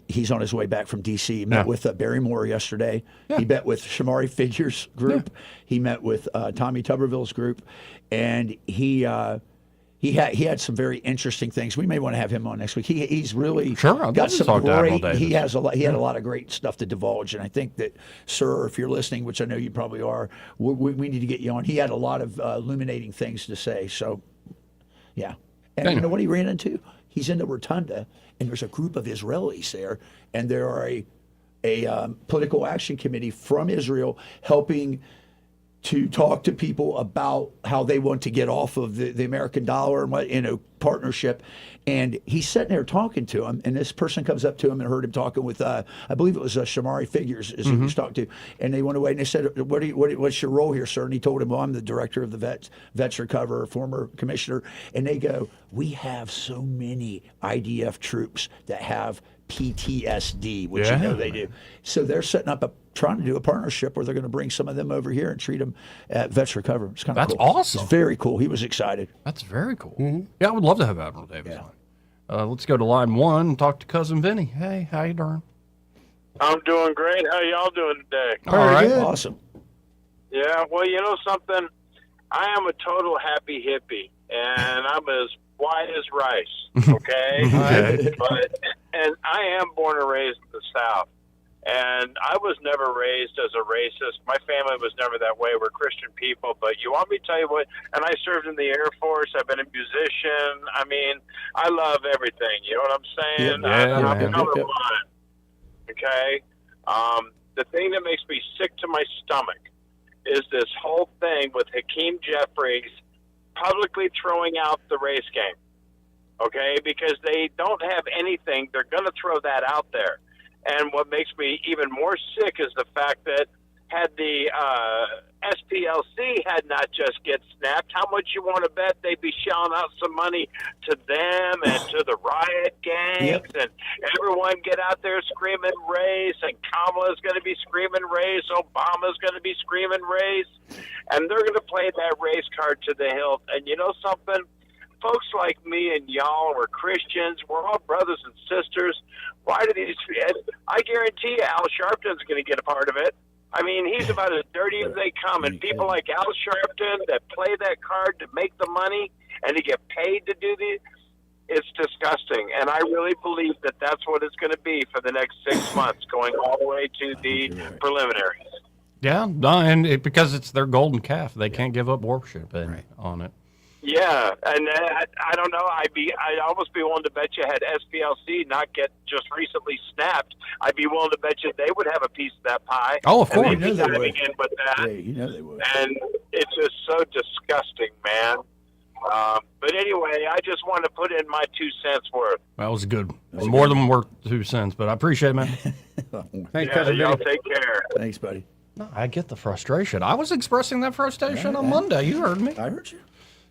He's on his way back from D.C. He met with Barry Moore yesterday. Yeah. He met with Shamari Figure's group. He met with Tommy Tuberville's group. And he had some very interesting things. We may want to have him on next week. He's really got some great. He had a lot of great stuff to divulge, and I think that, sir, if you're listening, which I know you probably are, we need to get you on. He had a lot of illuminating things to say. So, yeah, and you know what he ran into? He's in the rotunda, and there's a group of Israelis there, and there are a political action committee from Israel helping to talk to people about how they want to get off of the American dollar and what, partnership. And he's sitting there talking to him, and this person comes up to him and heard him talking with, I believe it was Shamari Figures, is who he was talking to. And they went away and they said, what's your role here, sir? And he told him, well, I'm the director of the Vets Recover, former commissioner. And they go, we have so many IDF troops that have PTSD, which they do. So they're setting up trying to do a partnership where they're going to bring some of them over here and treat them at Vets Recover. It's kind of cool. That's awesome. It's very cool. He was excited. That's very cool. Yeah, I would love to have Admiral Davis on. Let's go to line 1 and talk to Cousin Vinny. Hey, how you doing? I'm doing great. How y'all doing today? All right. Awesome. Yeah, well, you know something? I am a total happy hippie, and I'm as white as rice, okay? And I am born and raised in the South. And I was never raised as a racist. My family was never that way. We're Christian people. But you want me to tell you what? And I served in the Air Force. I've been a musician. I mean, I love everything. You know what I'm saying? I'm colorblind. Okay? The thing that makes me sick to my stomach is this whole thing with Hakeem Jeffries publicly throwing out the race game. Okay? Because they don't have anything. They're going to throw that out there. And what makes me even more sick is the fact that had the SPLC had not just get snapped, how much you want to bet they'd be shelling out some money to them and to the riot gangs and everyone get out there screaming race, and Kamala's going to be screaming race, Obama's going to be screaming race, and they're going to play that race card to the hilt. And you know something? Folks like me and y'all, we're Christians. We're all brothers and sisters. Why do these? I guarantee you, Al Sharpton's going to get a part of it. I mean, he's about as dirty as they come. And people like Al Sharpton that play that card to make the money and to get paid to do these, it's disgusting. And I really believe that that's what it's going to be for the next 6 months, going all the way to the preliminaries. Yeah, no, and because it's their golden calf, they can't give up worship on it. Yeah, and I don't know. I'd almost be willing to bet you had SPLC not get just recently snapped, I'd be willing to bet you they would have a piece of that pie. Oh, of course. And they'd be diving in with that. Yeah, you know they would. And it's just so disgusting, man. But anyway, I just want to put in my 2 cents worth. That was good. More than worth 2 cents, but I appreciate it, man. Thanks, y'all take care. Thanks, buddy. No, I get the frustration. I was expressing that frustration on Monday. You heard me. I heard you.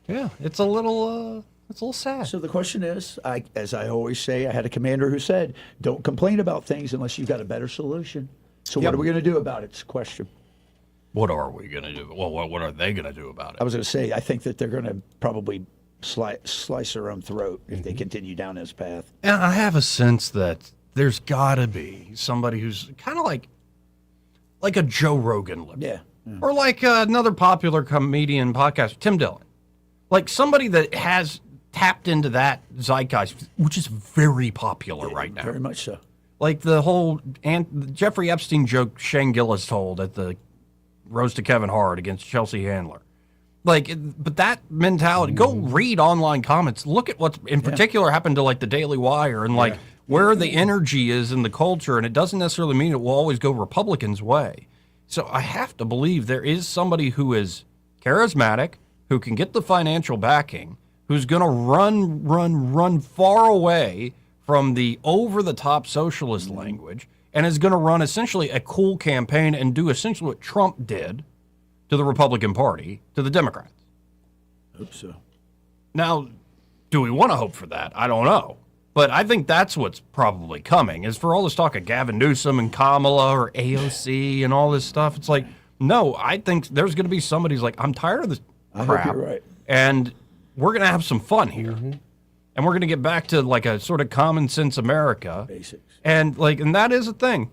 Yeah, it's a little sad. So the question is, as I always say, I had a commander who said, don't complain about things unless you've got a better solution. So what are we going to do about it? It's a question. What are we going to do? Well, what are they going to do about it? I was going to say, I think that they're going to probably slice their own throat if they continue down this path. And I have a sense that there's got to be somebody who's kind of like a Joe Rogan liberal. Yeah. Or like another popular comedian podcast, Tim Dillon. Like somebody that has tapped into that zeitgeist, which is very popular right now. Very much so. Like the whole Jeffrey Epstein joke Shane Gillis told at the Roast to Kevin Hart against Chelsea Handler. But that mentality, go read online comments. Look at what in particular happened to like the Daily Wire and where the energy is in the culture. And it doesn't necessarily mean it will always go Republicans' way. So I have to believe there is somebody who is charismatic, who can get the financial backing, who's going to run far away from the over-the-top socialist language, and is going to run essentially a cool campaign and do essentially what Trump did to the Republican Party, to the Democrats. Hope so. Now, do we want to hope for that? I don't know. But I think that's what's probably coming, is for all this talk of Gavin Newsom and Kamala or AOC and all this stuff. It's like, no, I think there's going to be somebody who's like, I'm tired of this crap. I hope you're right. And we're going to have some fun here. And we're going to get back to like a sort of common sense America. Basics. And that is a thing.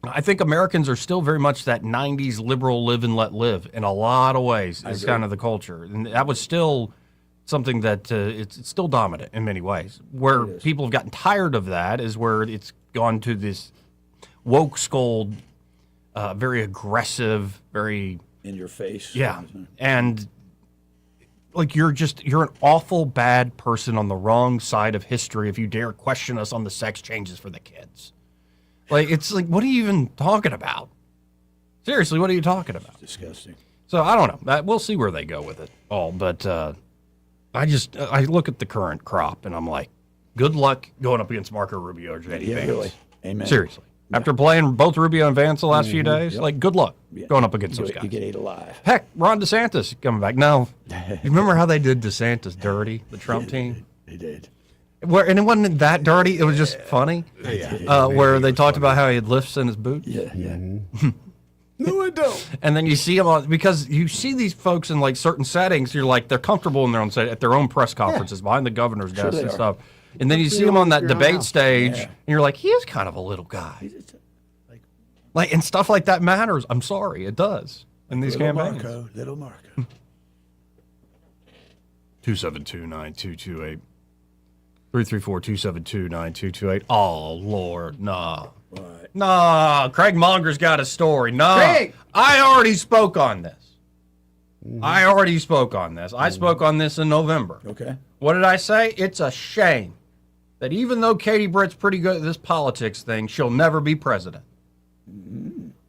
I think Americans are still very much that 90s liberal live and let live in a lot of ways. It's kind of the culture. And that was still something that it's still dominant in many ways. Where people have gotten tired of that is where it's gone to this woke scold, very aggressive, very in your face. Yeah. And like you're an awful bad person on the wrong side of history if you dare question us on the sex changes for the kids. Like, it's like, what are you even talking about? Seriously, what are you talking about? It's disgusting. So I don't know. We'll see where they go with it all. But I look at the current crop and I'm like, good luck going up against Marco Rubio or JD Vance. Really. Amen. Seriously. Yeah. After playing both Rubio and Vance the last few days, like, good luck going up against those guys. You get 8 alive. Heck, Ron DeSantis coming back. No. You remember how they did DeSantis dirty, the Trump team? They did. And it wasn't that dirty. It was just funny. Where they talked about how he had lifts in his boots. Yeah. No, I don't. And then you see them because you see these folks in like certain settings. You're like, they're comfortable in their own set at their own press conferences behind the governor's desk and stuff. And then you see him on that debate stage, and you're like, he is kind of a little guy. Like, and stuff like that matters. I'm sorry, it does in these campaigns. Little Marco. 272-9228. 334-272-9228. Oh, Lord, nah. What? Nah, Craig Monger's got a story. Nah, Craig! I already spoke on this. I spoke on this in November. Okay. What did I say? It's a shame that even though Katie Britt's pretty good at this politics thing, she'll never be president.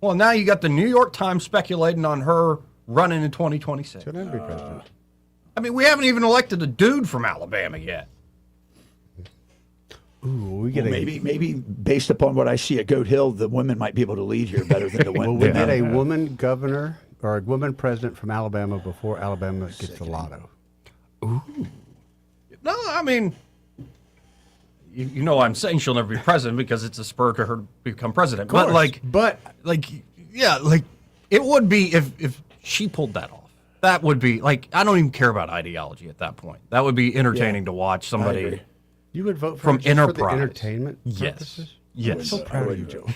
Well, now you got the New York Times speculating on her running in 2026. She'll never be president. I mean, we haven't even elected a dude from Alabama yet. Ooh, we get maybe based upon what I see at Goat Hill, the women might be able to lead here better than the women. Well, we get a woman governor or a woman president from Alabama before Alabama gets the lotto. Ooh. No, I mean, you know, I'm saying she'll never be president because it's a spur to her to become president. But it would be if she pulled that off. That would be like, I don't even care about ideology at that point. That would be entertaining to watch somebody. You would vote for from just Enterprise. For the entertainment purposes? Yes. I'm so proud of you, Joe.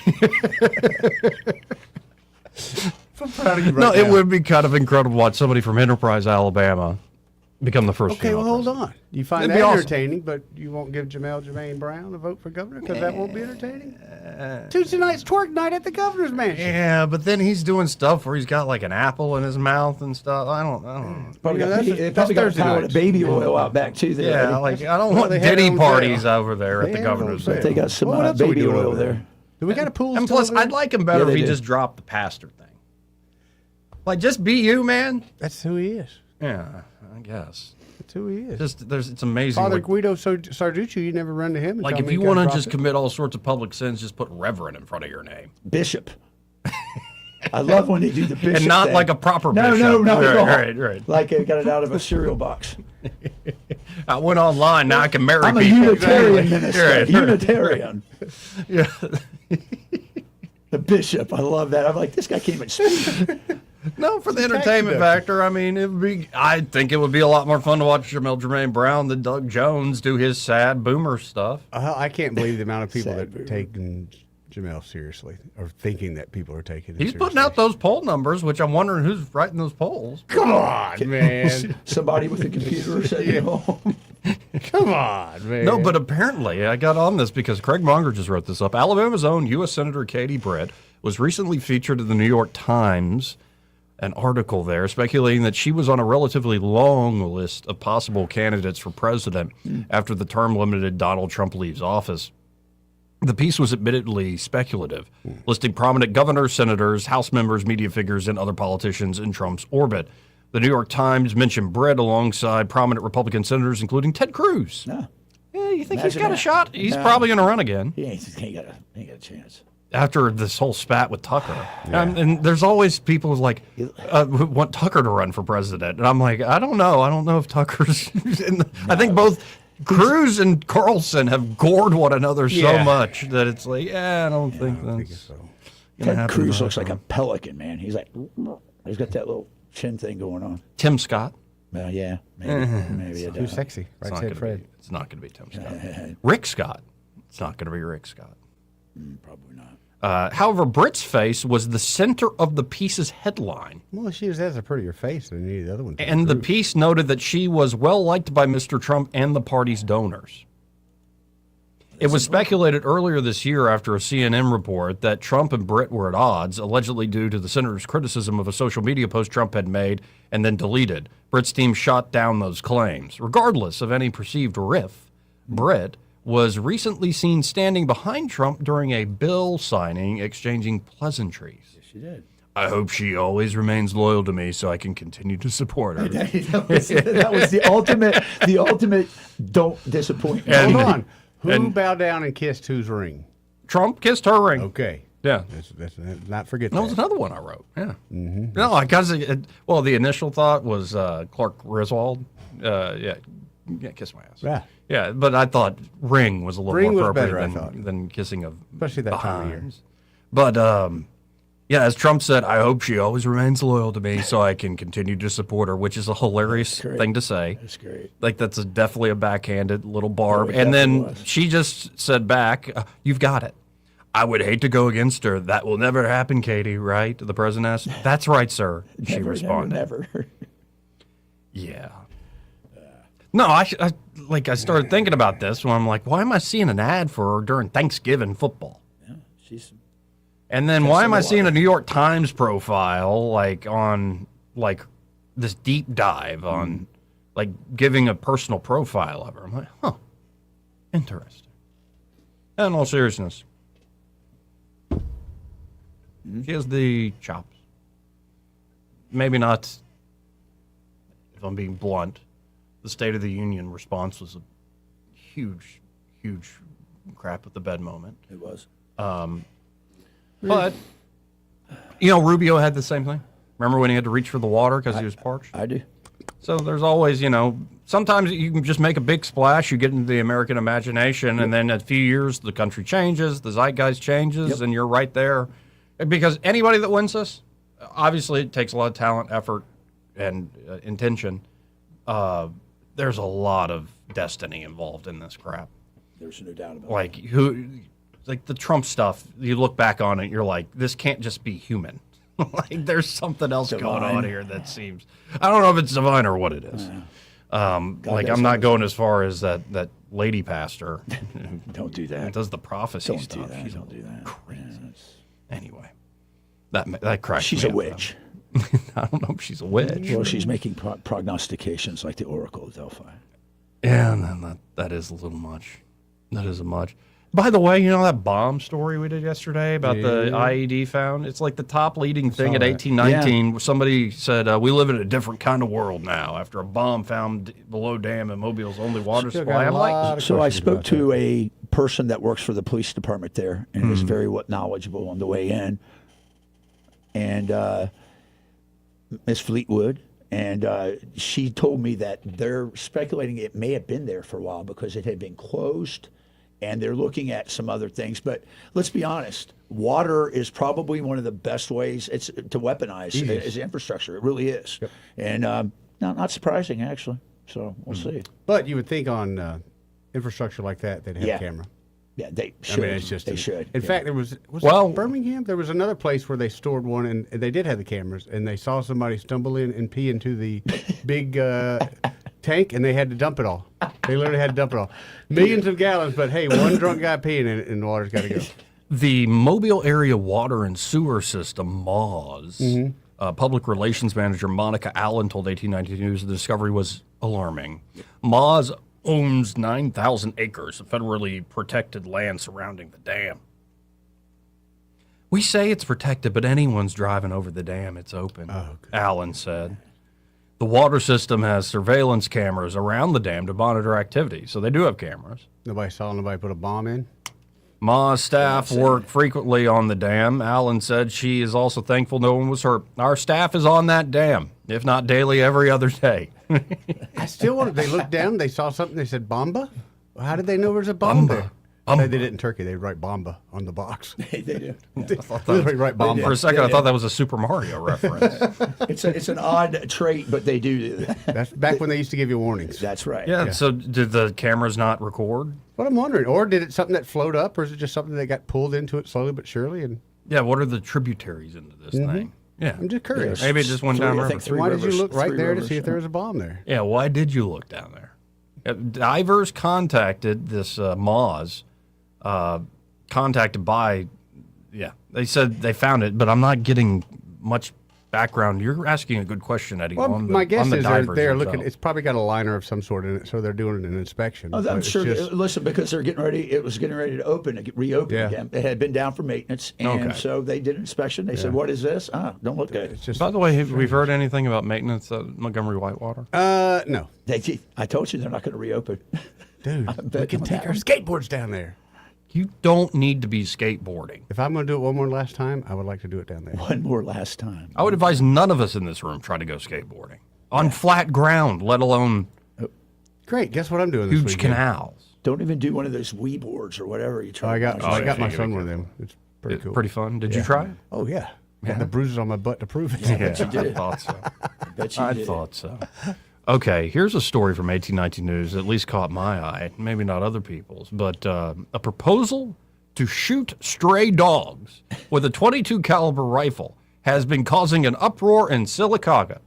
No, it would be kind of incredible to watch somebody from Enterprise, Alabama, become the first. Okay, well, hold on. You find It'd that be awesome. entertaining, but you won't give Jermaine Brown a vote for governor because that won't be entertaining? Tuesday night's twerk night at the governor's mansion. Yeah, but then he's doing stuff where he's got like an apple in his mouth and stuff. I don't know. Probably got a pile of baby oil out back too. There, yeah, like I don't want Diddy parties over there at the governor's mansion. They got some baby oil there. Do we got a pool? And plus, I'd like him better if he just dropped the pastor thing. Like, just be you, man. That's who he is. Yeah, I guess. That's who he is. It's amazing. Father Guido Sarducci, you never run to him. And like, tell if me you he want to dropped just it? commit all sorts of public sins, just put Reverend in front of your name. Bishop. I love when they do the bishop and not thing. like a proper bishop. No, not at all. Right. Like they got it out of a cereal box. I went online, now I can marry I'm people. a Unitarian minister. Right. Unitarian. Yeah. The bishop. I love that. I'm like, this guy can't even speak. No, for the entertainment factor, I mean, I think it would be a lot more fun to watch Jermaine Brown than Doug Jones do his sad boomer stuff. I can't believe the amount of people that are taking Jamel seriously or thinking that people are taking him He's putting out those poll numbers, which I'm wondering who's writing those polls. Come on, man. Somebody with a computer sitting at home. Come on, man. No, but apparently, I got on this because Craig Monger just wrote this up. Alabama's own U.S. Senator Katie Britt was recently featured in the New York Times, an article there speculating that she was on a relatively long list of possible candidates for president after the term-limited Donald Trump leaves office. The piece was admittedly speculative, listing prominent governors, senators, House members, media figures, and other politicians in Trump's orbit. The New York Times mentioned Britt alongside prominent Republican senators, including Ted Cruz. No. Yeah, you think he's got a shot? He's probably going to run again. He ain't got a chance. After this whole spat with Tucker. And there's always people like who want Tucker to run for president. And I'm like, I don't know. I don't know if Tucker's I think both Cruz and Carlson have gored one another so much that it's like, I don't think that's Ted Cruz looks like a pelican, man. He's like, he's got that little chin thing going on. Tim Scott. Yeah, maybe too sexy. Right said Fred. It's not going to be Tim Scott. Rick Scott. It's not going to be Rick Scott. Probably not. However, Britt's face was the center of the piece's headline. Well, she has a prettier face than any of the other ones. And the piece noted that she was well liked by Mr. Trump and the party's donors. It was speculated earlier this year after a CNN report that Trump and Britt were at odds, allegedly due to the senator's criticism of a social media post Trump had made and then deleted. Britt's team shot down those claims. Regardless of any perceived riff, Britt was recently seen standing behind Trump during a bill signing, exchanging pleasantries. Yes, she did. I hope she always remains loyal to me so I can continue to support her. that was the ultimate don't disappoint me. Hold on. Who bowed down and kissed whose ring? Trump kissed her ring. Okay. Yeah. That's not forget that was another one I wrote. Yeah. Mm-hmm. No, because the initial thought was Clark Griswold. Yeah, kiss my ass. Yeah. Yeah, but I thought ring was a little Ring more was appropriate better, than kissing of especially that time of year. behinds. But yeah, as Trump said, I hope she always remains loyal to me so I can continue to support her, which is a hilarious thing to say. That's great. Like, that's definitely a backhanded little barb. It And then definitely was. she just said back, you've got it. I would hate to go against her. That will never happen, Katie, right? The president asked. That's right, sir, she responded. Never. Yeah. No, I started thinking about this when I'm like, why am I seeing an ad for her during Thanksgiving football? Yeah, she's... And then why am I seeing a New York Times profile on this deep dive on giving a personal profile of her? I'm like, huh, interesting. In all seriousness, she has the chops. Maybe not, if I'm being blunt. The State of the Union response was a huge crap at the bed moment. It was. But, Rubio had the same thing. Remember when he had to reach for the water because he was parched? I do. So there's always, sometimes you can just make a big splash, you get into the American imagination, and then in a few years the country changes, the zeitgeist changes, and you're right there. Because anybody that wins this, obviously it takes a lot of talent, effort, and intention. There's a lot of destiny involved in this crap. There's no doubt about it. Like the Trump stuff, you look back on it, you're like, this can't just be human. There's something else going on here that seems, I don't know if it's divine or what it is. I'm not going as far as that lady pastor. Don't do that. Does the prophecy Don't stuff. do that. She's Don't do that. Crazy. Anyway, that cracks She's me a up, witch. I don't know if she's a witch. Well, she's making prognostications like the Oracle of Delphi. Yeah, and then that is a little much. That is a much. By the way, that bomb story we did yesterday about the IED found? It's like the top leading thing at 1819. Yeah. Somebody said, we live in a different kind of world now after a bomb found below dam in Mobile's only water supply. I'm like, so I spoke to a person that works for the police department there and is very knowledgeable on the way in. And Miss Fleetwood, and she told me that they're speculating it may have been there for a while because it had been closed, and they're looking at some other things. But let's be honest, water is probably one of the best ways to weaponize as infrastructure. It really is. Yep. And not surprising, actually. So we'll see. But you would think on infrastructure like that, they'd have a camera. Yeah, they should. I mean, it's just they should. In fact, there was it Birmingham? There was another place where they stored one, and they did have the cameras, and they saw somebody stumble in and pee into the big tank, and they had to dump it all. They literally had to dump it all. Millions of gallons, but hey, one drunk guy peeing in it, and the water's got to go. The Mobile Area Water and Sewer System, MAWS, Public Relations Manager Monica Allen told 1892 News the discovery was alarming. MAWS owns 9,000 acres of federally protected land surrounding the dam. We say it's protected, but anyone's driving over the dam, it's open, Allen said. The water system has surveillance cameras around the dam to monitor activity, so they do have cameras. Nobody saw nobody put a bomb in? MA's staff work frequently on the dam. Allen said she is also thankful no one was hurt. Our staff is on that dam, if not daily, every other day. I still want they looked down, they saw something, they said, Bomba? How did they know there's a bomb there? They did it in Turkey. They write Bomba on the box. They do. They write Bomba. For a second, I thought that was a Super Mario reference. It's an odd trait, but they do that. That's back when they used to give you warnings. That's right. Yeah, so did the cameras not record? What I'm wondering. Or did it something that flowed up, or is it just something that got pulled into it slowly but surely? And yeah, what are the tributaries into this thing? Yeah, I'm just curious. Maybe it just went down river. Why did you look right there to see if there was a bomb there? Yeah, why did you look down there? Divers contacted this MAWS, contacted by, they said they found it, but I'm not getting much background. You're asking a good question, Eddie. Well, on the, my guess on the is divers they're themselves. looking. It's probably got a liner of some sort in it, so they're doing an inspection. Oh, But I'm it's sure. just- Listen, because they're getting ready. It was getting ready to reopen Yeah. again. It had been down for maintenance, and so they did an inspection. They said, "What is this? Don't look good." It's just By the way, have we heard anything about maintenance at Montgomery Whitewater? no. I told you they're not going to reopen. Dude, we can take our skateboards down there. You don't need to be skateboarding. If I'm going to do it one more last time, I would like to do it down there. One more last time. I would advise none of us in this room try to go skateboarding on flat ground, let alone Great. Guess what I'm doing this huge weekend? canals. Don't even do one of those Wii boards or whatever you try. I got yeah, my you son gotta one of be them. It's pretty It's cool. pretty fun. Did you try it? Oh yeah. Got the bruises on my butt to prove it. bet you did. I thought so. Bet you I did. thought so. Okay, here's a story from 1819 News that at least caught my eye, maybe not other people's, but a proposal to shoot stray dogs with a .22 caliber rifle has been causing an uproar in Sylacauga.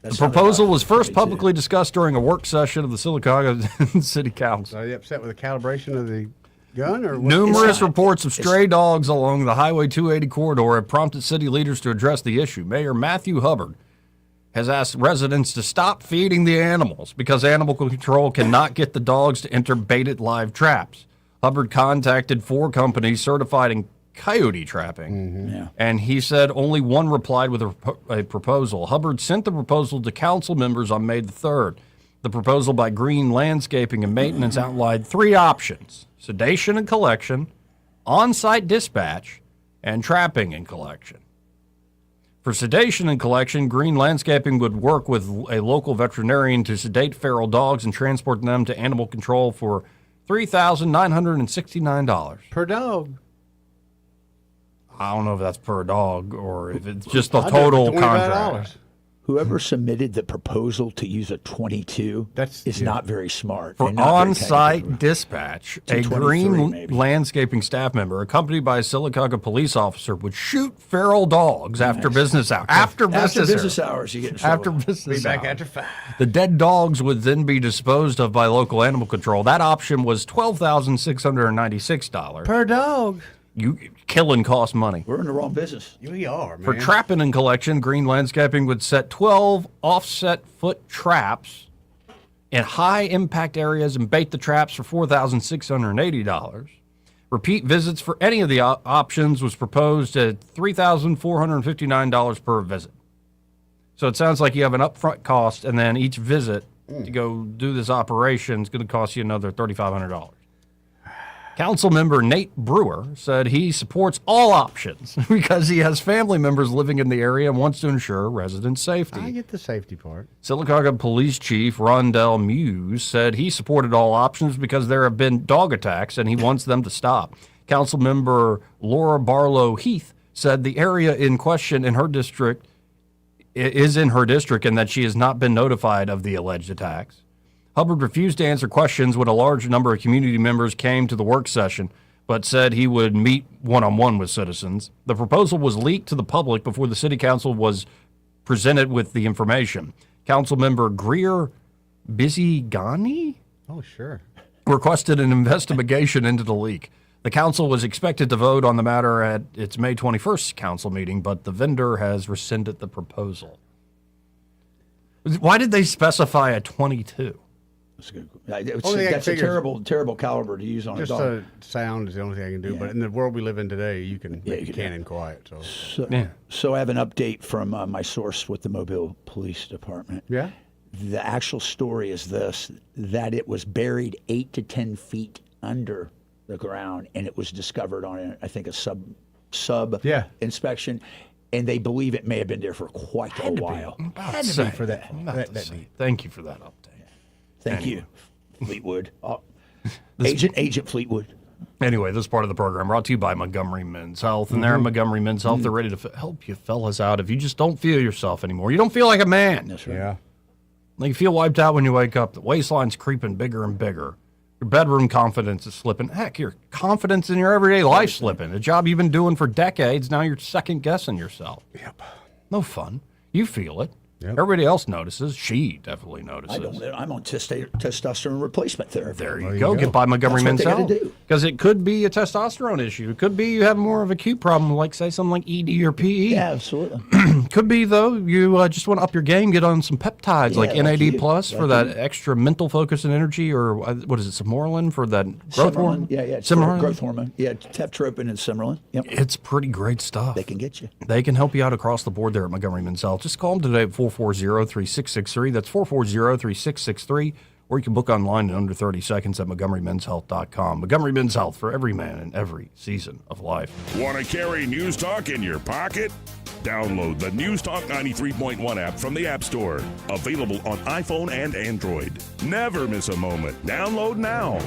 The proposal was first publicly discussed during a work session of the Sylacauga City Council. Are you upset with the calibration of the gun or what? Numerous reports of stray dogs along the Highway 280 corridor have prompted city leaders to address the issue. Mayor Matthew Hubbard has asked residents to stop feeding the animals because animal control cannot get the dogs to enter baited live traps. Hubbard contacted 4 companies certified in coyote trapping, and he said only one replied with a proposal. Hubbard sent the proposal to council members on May the 3rd. The proposal by Green Landscaping and Maintenance outlined 3 options: sedation and collection, on-site dispatch, and trapping and collection. For sedation and collection, Green Landscaping would work with a local veterinarian to sedate feral dogs and transport them to animal control for $3,969 per dog. I don't know if that's per dog or if it's just the total contract. Whoever submitted the proposal to use a .22 is not very smart. For and not very on-site technical. dispatch, a 223 Green maybe. Landscaping staff member, accompanied by a Sylacauga police officer, would shoot feral dogs after business hours. After business hours, you get in trouble. After business Be back hours. after 5. The dead dogs would then be disposed of by local animal control. That option was $12,696 Per dog. Killing costs money. We're in the wrong business. We are, man. For trapping and collection, Green Landscaping would set 12 offset foot traps in high impact areas and bait the traps for $4,680. Repeat visits for any of the options was proposed at $3,459 per visit. So it sounds like you have an upfront cost, and then each visit to go do this operation is going to cost you another $3,500. Council member Nate Brewer said he supports all options because he has family members living in the area and wants to ensure resident safety. I get the safety part. Sylacauga Police Chief Rondell Muse said he supported all options because there have been dog attacks and he wants them to stop. Council member Laura Barlow Heath said the area in question in her district is in her district and that she has not been notified of the alleged attacks. Hubbard refused to answer questions when a large number of community members came to the work session, but said he would meet one-on-one with citizens. The proposal was leaked to the public before the city council was presented with the information. Councilmember Greer Bizigani Oh, sure. requested an investigation into the leak. The council was expected to vote on the matter at its May 21st council meeting, but the vendor has rescinded the proposal. Why did they specify a .22? That's a terrible caliber to use on Just a dog. sound is the only thing I can do. But in the world we live in today, you can make a cannon quiet. So I have an update from my source with the Mobile Police Department. Yeah. The actual story is this: that it was buried 8 to 10 feet under the ground, and it was discovered on, I think, a sub inspection. And they believe it may have been there for quite a while. Had to be for that deep. Thank you for that update. Thank you, Fleetwood. Agent Fleetwood. Anyway, this part of the program brought to you by Montgomery Men's Health. And there at Montgomery Men's Health, they're ready to help you fellas out if you just don't feel yourself anymore. You don't feel like a man. That's right. Yeah. Like you feel wiped out when you wake up. The waistline's creeping bigger and bigger. Your bedroom confidence is slipping. Heck, your confidence in your everyday life slipping. A job you've been doing for decades, now you're second-guessing yourself. Yep. No fun. You feel it. Everybody else notices. She definitely notices. I don't. I'm on testosterone replacement therapy. There you go. Get by Montgomery Men's Health. Because it could be a testosterone issue. It could be you have more of an acute problem, like, say, something like ED or PE. Yeah, absolutely. Could be, though, you just want to up your game, get on some peptides like NAD Plus for that extra mental focus and energy, or what is it, Simorelin for that growth hormone? Yeah, Simorelin? Growth hormone. Yeah, Teptropin and Simorelin. Yep. It's pretty great stuff. They can get you. They can help you out across the board there at Montgomery Men's Health. Just call them today at 440-3663. That's 440-3663. Or you can book online in under 30 seconds at MontgomeryMen'sHealth.com. Montgomery Men's Health, for every man in every season of life. Want to carry News Talk in your pocket? Download the News Talk 93.1 app from the App Store. Available on iPhone and Android. Never miss a moment. Download now.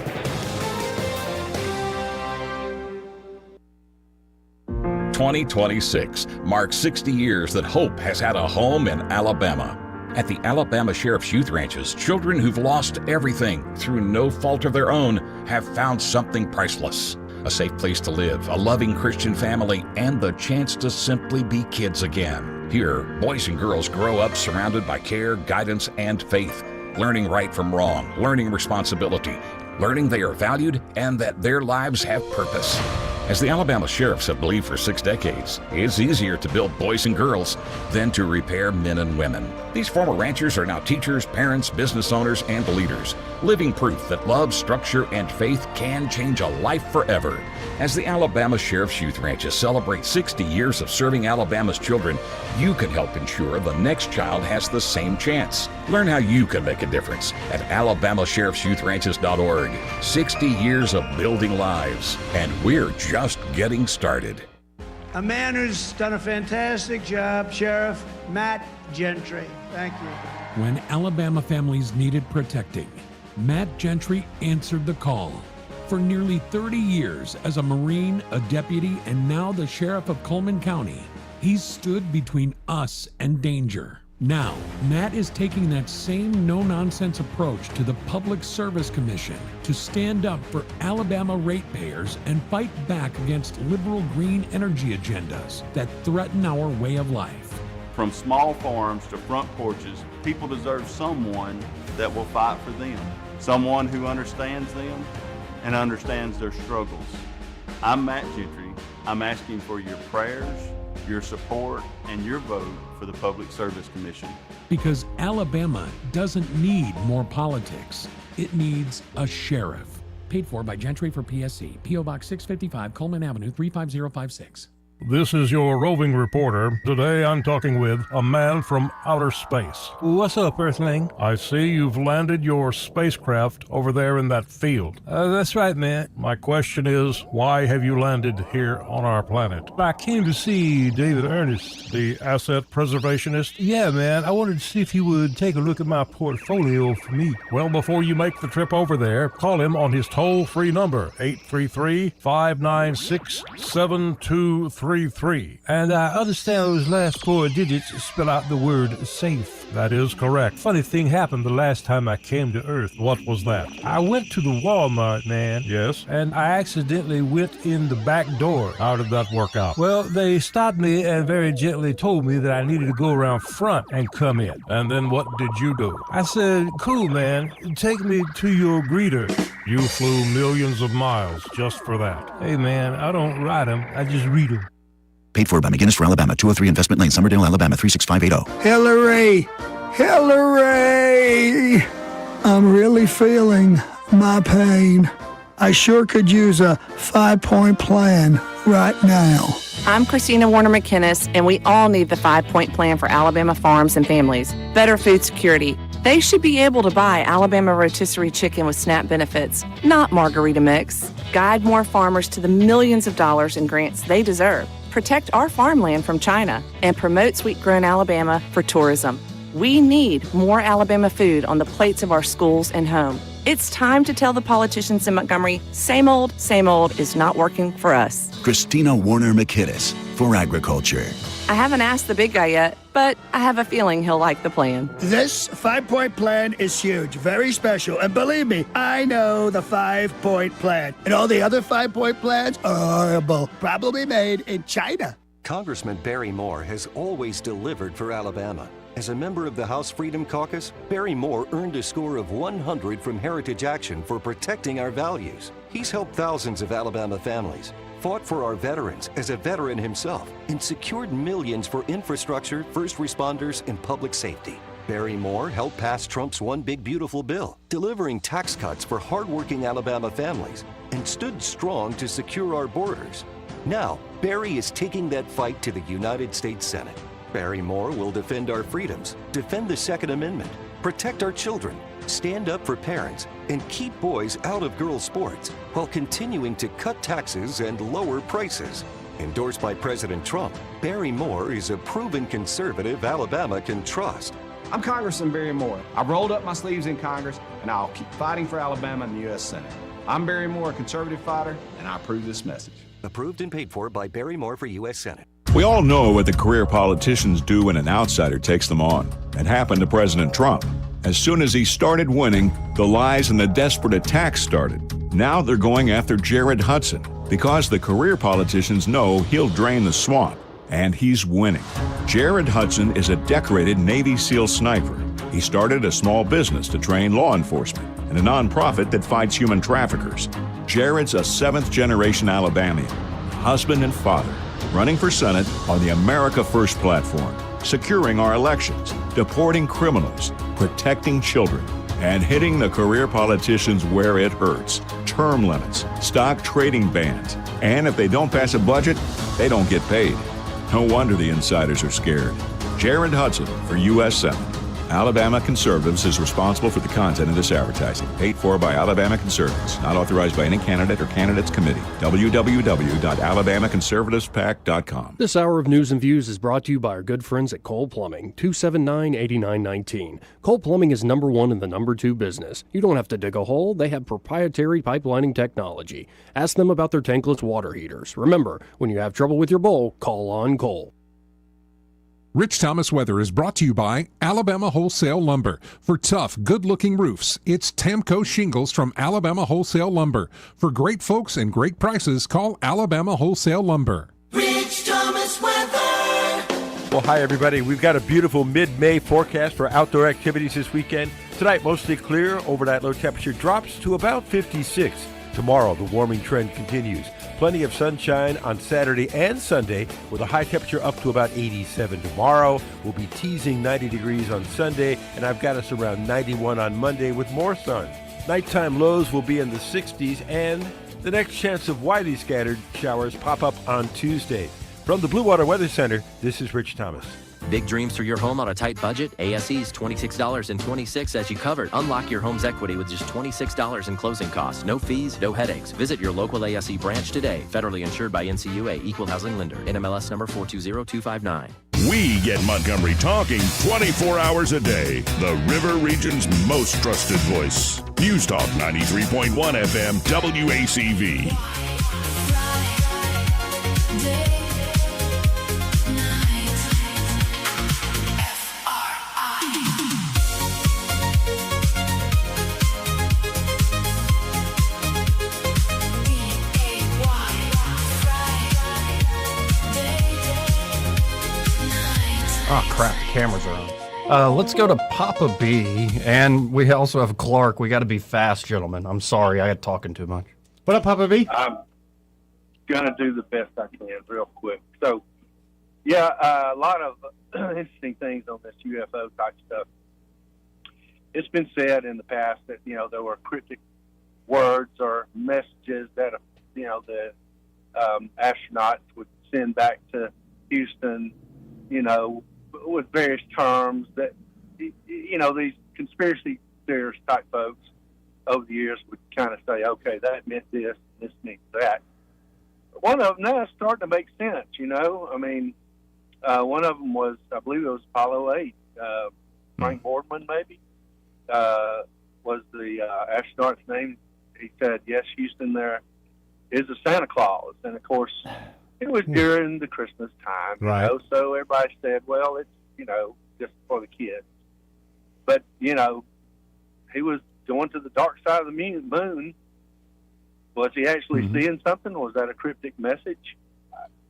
"2026 marks 60 years that hope has had a home in Alabama. At the Alabama Sheriff's Youth Ranches, children who've lost everything through no fault of their own have found something priceless. A safe place to live, a loving Christian family, and the chance to simply be kids again. Here, boys and girls grow up surrounded by care, guidance, and faith, learning right from wrong, learning responsibility, learning they are valued and that their lives have purpose. As the Alabama Sheriffs have believed for 6 decades, it's easier to build boys and girls than to repair men and women. These former ranchers are now teachers, parents, business owners, and leaders, living proof that love, structure, and faith can change a life forever. As the Alabama Sheriff's Youth Ranches celebrate 60 years of serving Alabama's children, you can help ensure the next child has the same chance. Learn how you can make a difference at AlabamaSheriff'sYouthRanches.org. 60 years of building lives, and we're just getting started. A man who's done a fantastic job, Sheriff Matt Gentry. Thank you. When Alabama families needed protecting, Matt Gentry answered the call. For nearly 30 years as a Marine, a deputy, and now the Sheriff of Coleman County, he's stood between us and danger. Now, Matt is taking that same no-nonsense approach to the Public Service Commission to stand up for Alabama ratepayers and fight back against liberal green energy agendas that threaten our way of life. From small farms to front porches, people deserve someone that will fight for them, someone who understands them and understands their struggles. I'm Matt Gentry. I'm asking for your prayers, your support, and your vote for the Public Service Commission. Because Alabama doesn't need more politics. It needs a sheriff. Paid for by Gentry for PSC. P.O. Box 655, Coleman Avenue, 35056. This is your roving reporter. Today I'm talking with a man from outer space. What's up, Earthling? I see you've landed your spacecraft over there in that field. That's right, man. My question is, why have you landed here on our planet? I came to see David Ernest. The asset preservationist? Yeah, man. I wanted to see if he would take a look at my portfolio for me. Well, before you make the trip over there, call him on his toll-free number, 833-596-7233. And I understand those last 4 digits spell out the word safe. That is correct. Funny thing happened the last time I came to Earth. What was that? I went to the Walmart, man. Yes? And I accidentally went in the back door. How did that work out? Well, they stopped me and very gently told me that I needed to go around front and come in. And then what did you do? I said, cool, man. Take me to your greeter. You flew millions of miles just for that. Hey, man, I don't ride them. I just read them. Paid for by McGinnis for Alabama, 203 Investment Lane, Summerdale, Alabama, 36580. Hillary! Hillary! I'm really feeling my pain. I sure could use a 5-point plan right now. I'm Christina Warner McKinnis, and we all need the 5-point plan for Alabama farms and families. Better food security. They should be able to buy Alabama rotisserie chicken with SNAP benefits, not margarita mix. Guide more farmers to the millions of dollars in grants they deserve. Protect our farmland from China and promote sweet-grown Alabama for tourism. We need more Alabama food on the plates of our schools and home. It's time to tell the politicians in Montgomery, same old is not working for us. Christina Warner McKinnis for Agriculture. I haven't asked the big guy yet, but I have a feeling he'll like the plan. This 5-point plan is huge, very special, and believe me, I know the 5-point plan. And all the other 5-point plans are horrible, probably made in China. Congressman Barry Moore has always delivered for Alabama. As a member of the House Freedom Caucus, Barry Moore earned a score of 100 from Heritage Action for protecting our values. He's helped thousands of Alabama families, fought for our veterans as a veteran himself, and secured millions for infrastructure, first responders, and public safety. Barry Moore helped pass Trump's One Big Beautiful Bill, delivering tax cuts for hardworking Alabama families, and stood strong to secure our borders. Now, Barry is taking that fight to the United States Senate. Barry Moore will defend our freedoms, defend the Second Amendment, protect our children, stand up for parents, and keep boys out of girls' sports while continuing to cut taxes and lower prices. Endorsed by President Trump, Barry Moore is a proven conservative Alabama can trust. I'm Congressman Barry Moore. I've rolled up my sleeves in Congress, and I'll keep fighting for Alabama in the U.S. Senate. I'm Barry Moore, a conservative fighter, and I approve this message. Approved and paid for by Barry Moore for U.S. Senate. We all know what the career politicians do when an outsider takes them on. It happened to President Trump. As soon as he started winning, the lies and the desperate attacks started. Now they're going after Jared Hudson because the career politicians know he'll drain the swamp, and he's winning. Jared Hudson is a decorated Navy SEAL sniper. He started a small business to train law enforcement and a nonprofit that fights human traffickers. Jared's a seventh-generation Alabamian, husband and father, running for Senate on the America First platform, securing our elections, deporting criminals, protecting children, and hitting the career politicians where it hurts. Term limits, stock trading bans, and if they don't pass a budget, they don't get paid. No wonder the insiders are scared. Jared Hudson for U.S. Senate. Alabama Conservatives is responsible for the content of this advertising. Paid for by Alabama Conservatives. Not authorized by any candidate or candidates committee. www.alabamaconservativespac.com. This hour of News and Views is brought to you by our good friends at Cole Plumbing, 279-8919. Cole Plumbing is number one in the number two business. You don't have to dig a hole. They have proprietary pipelining technology. Ask them about their tankless water heaters. Remember, when you have trouble with your bowl, call on Cole. Rich Thomas Weather is brought to you by Alabama Wholesale Lumber. For tough, good-looking roofs, it's Tamco Shingles from Alabama Wholesale Lumber. For great folks and great prices, call Alabama Wholesale Lumber. Rich Thomas Weather. Well, hi, everybody. We've got a beautiful mid-May forecast for outdoor activities this weekend. Tonight, mostly clear. Overnight low temperature drops to about 56. Tomorrow, the warming trend continues. Plenty of sunshine on Saturday and Sunday with a high temperature up to about 87 tomorrow. We'll be teasing 90 degrees on Sunday, and I've got us around 91 on Monday with more sun. Nighttime lows will be in the 60s, and the next chance of widely scattered showers pop up on Tuesday. From the Blue Water Weather Center, this is Rich Thomas. Big dreams for your home on a tight budget? ASE's $26.26 as you covered. Unlock your home's equity with just $26 in closing costs. No fees, no headaches. Visit your local ASE branch today. Federally insured by NCUA, Equal Housing Lender. NMLS number 420259. We get Montgomery talking 24 hours a day. The River Region's most trusted voice. News Talk 93.1 FM WACV. Oh, crap. The cameras are on. Let's go to Papa B. And we also have Clark. We got to be fast, gentlemen. I'm sorry. I got talking too much. What up, Papa B? I'm going to do the best I can real quick. So, yeah, a lot of interesting things on this UFO type stuff. It's been said in the past that, there were cryptic words or messages that, the astronauts would send back to Houston, with various terms that, these conspiracy theorist type folks over the years would kind of say, okay, that meant this, this means that. One of them now is starting to make sense, one of them was, I believe it was Apollo 8. Frank Boardman, maybe, was the astronaut's name. He said, yes, Houston, there is a Santa Claus. And, of course, it was during the Christmas time, right. So everybody said, well, it's, just for the kids. But, he was going to the dark side of the moon. Was he actually seeing something? Was that a cryptic message?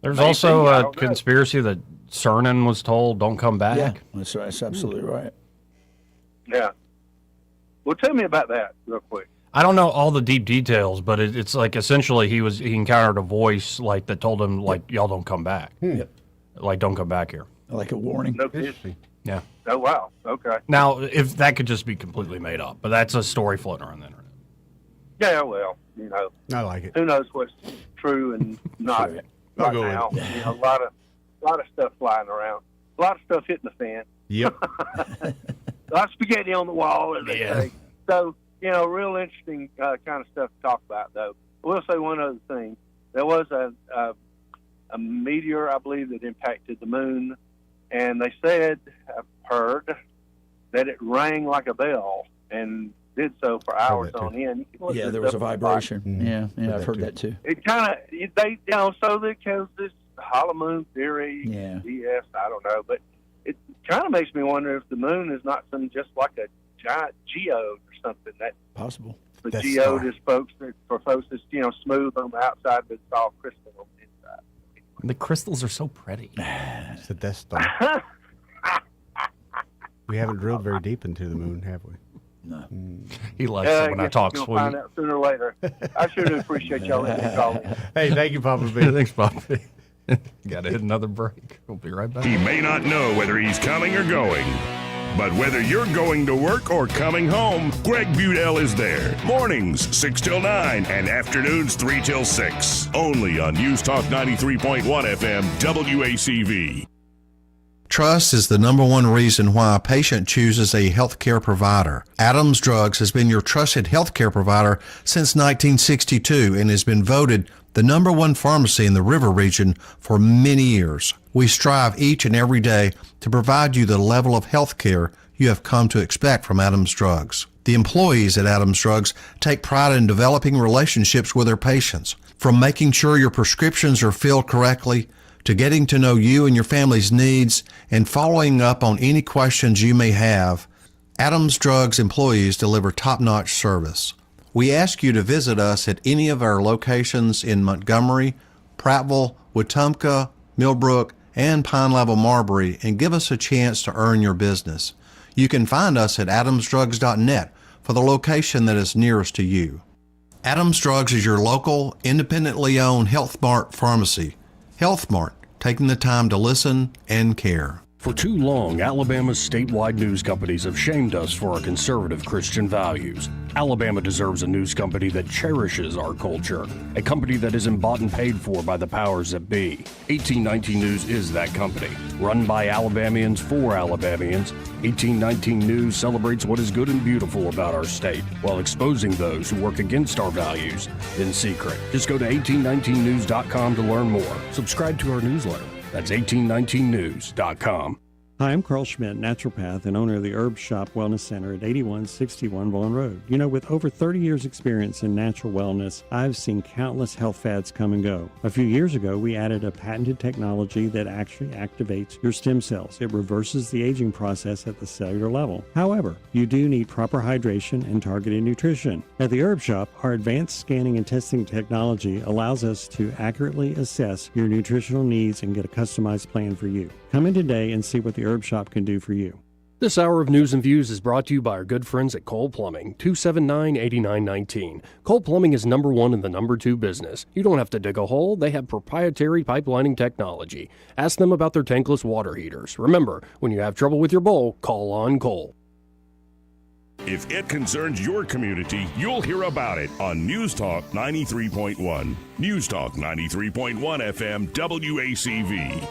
There's Maybe, also I a don't know. conspiracy that Cernan was told, don't come back. Yeah, that's absolutely right. Yeah. Well, tell me about that real quick. I don't know all the deep details, but it's like essentially he encountered a voice like that told him like y'all don't come back. Yep. Like don't come back here. Like a warning. No kidding. Yeah. Oh, wow. Okay. Now, if that could just be completely made up, but that's a story floating around the internet. Yeah, well, you know. I like it. Who knows what's true and not Sure. right I'll go with now. it. You know, a lot of stuff flying around. A lot of stuff hitting the fan. Yep. A lot of spaghetti on the wall, as they say. So, you know, real interesting kind of stuff to talk about, though. I will say one other thing. There was a meteor, I believe, that impacted the moon, and they said, I've heard, that it rang like a bell and did so for hours on end. Yeah, there was a vibration. Yeah, I've heard that too. It kind of, they, you know, so because this hollow moon theory, BS, I don't know, but it kind of makes me wonder if the moon is not just like a giant geode or something. That possible. The Death geode Star. is for folks that's, you know, smooth on the outside, but it's all crystal on the inside. The crystals are so pretty. It's the Death Star. We haven't drilled very deep into the moon, have we? No. He likes it when I talk you'll sweet. find out sooner or later. I sure do appreciate y'all letting me call in. Hey, thank you, Papa B. Thanks, Papa B. Got to hit another break. We'll be right back. He may not know whether he's coming or going, but whether you're going to work or coming home, Greg Budell is there. Mornings 6 till 9 and afternoons 3 till 6. Only on News Talk 93.1 FM WACV. Trust is the number one reason why a patient chooses a healthcare provider. Adams Drugs has been your trusted healthcare provider since 1962 and has been voted the number one pharmacy in the River region for many years. We strive each and every day to provide you the level of healthcare you have come to expect from Adams Drugs. The employees at Adams Drugs take pride in developing relationships with their patients, from making sure your prescriptions are filled correctly to getting to know you and your family's needs and following up on any questions you may have. Adams Drugs employees deliver top-notch service. We ask you to visit us at any of our locations in Montgomery, Prattville, Wetumpka, Millbrook, and Pine Level Marbury and give us a chance to earn your business. You can find us at adamsdrugs.net for the location that is nearest to you. Adams Drugs is your local, independently owned Health Mart pharmacy. Health Mart, taking the time to listen and care. For too long, Alabama's statewide news companies have shamed us for our conservative Christian values. Alabama deserves a news company that cherishes our culture, a company that isn't bought and paid for by the powers that be. 1819 News is that company. Run by Alabamians for Alabamians, 1819 News celebrates what is good and beautiful about our state, while exposing those who work against our values in secret. Just go to 1819news.com to learn more. Subscribe to our newsletter. That's 1819news.com. Hi, I'm Carl Schmidt, naturopath and owner of the Herb Shop Wellness Center at 8161 Vaughan Road. You know, with over 30 years experience in natural wellness, I've seen countless health fads come and go. A few years ago, we added a patented technology that actually activates your stem cells. It reverses the aging process at the cellular level. However, you do need proper hydration and targeted nutrition. At the Herb Shop, our advanced scanning and testing technology allows us to accurately assess your nutritional needs and get a customized plan for you. Come in today and see what the Herb Shop can do for you. This hour of News and Views is brought to you by our good friends at Cole Plumbing, 279-8919. Cole Plumbing is number one in the number two business. You don't have to dig a hole. They have proprietary pipelining technology. Ask them about their tankless water heaters. Remember, when you have trouble with your bowl, call on Cole. If it concerns your community, you'll hear about it on News Talk 93.1. News Talk 93.1 FM WACV.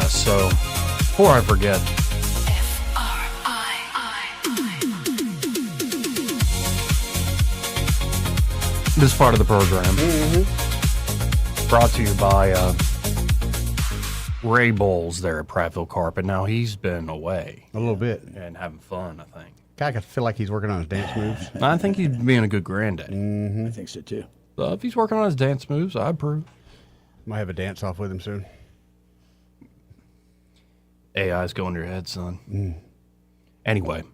So, before I forget, this part of the program brought to you by Ray Bowles there at Prattville Carpet. Now, he's been away. A little bit. And having fun, I think. I feel like he's working on his dance moves. I think he's being a good granddaddy. I think so, too. So if he's working on his dance moves, I approve. Might have a dance off with him soon. AI's going to your head, son. Anyway,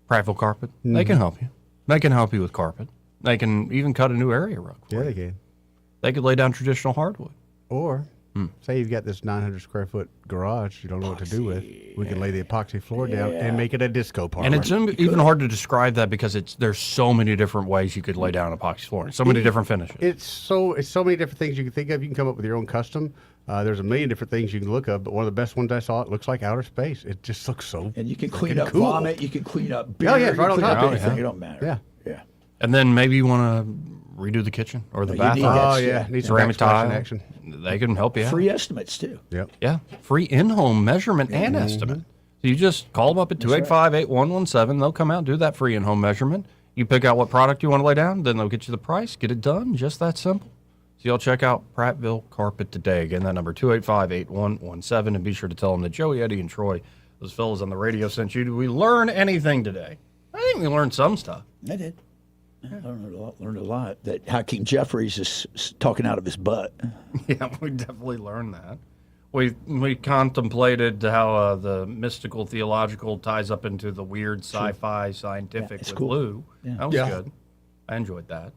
Prattville Carpet. They can help you. They can help you with carpet. They can even cut a new area rug for you. They can. They could lay down traditional hardwood. Or say you've got this 900 square foot garage you don't know what to do with. We can lay the epoxy floor down and make it a disco parlor. And it's even hard to describe that because there's so many different ways you could lay down epoxy flooring. So many different finishes. It's so many different things you can think of. You can come up with your own custom. There's a million different things you can look up, but one of the best ones I saw, it looks like outer space. It just looks so And you can clean up cool. vomit. You can clean up beer. Oh, yeah, it's right on top. Anything. It don't matter. Yeah. And then maybe you want to redo the kitchen or the bathroom. Need some ceramic tile. action. They can help you out. Free estimates, too. Yep. Yeah, free in-home measurement and estimate. So you just call them up at 285-8117. They'll come out and do that free in-home measurement. You pick out what product you want to lay down, then they'll get you the price, get it done, just that simple. So y'all check out Prattville Carpet today. Again, that number 285-8117, and be sure to tell them that Joey, Eddie, and Troy, those fellas on the radio, sent you. Did we learn anything today? I think we learned some stuff. I did. I learned a lot. That Hakeem Jeffries is talking out of his butt. Yeah, we definitely learned that. We contemplated how the mystical theological ties up into the weird sci-fi scientific with cool. Lue. Yeah. That was good. I enjoyed that.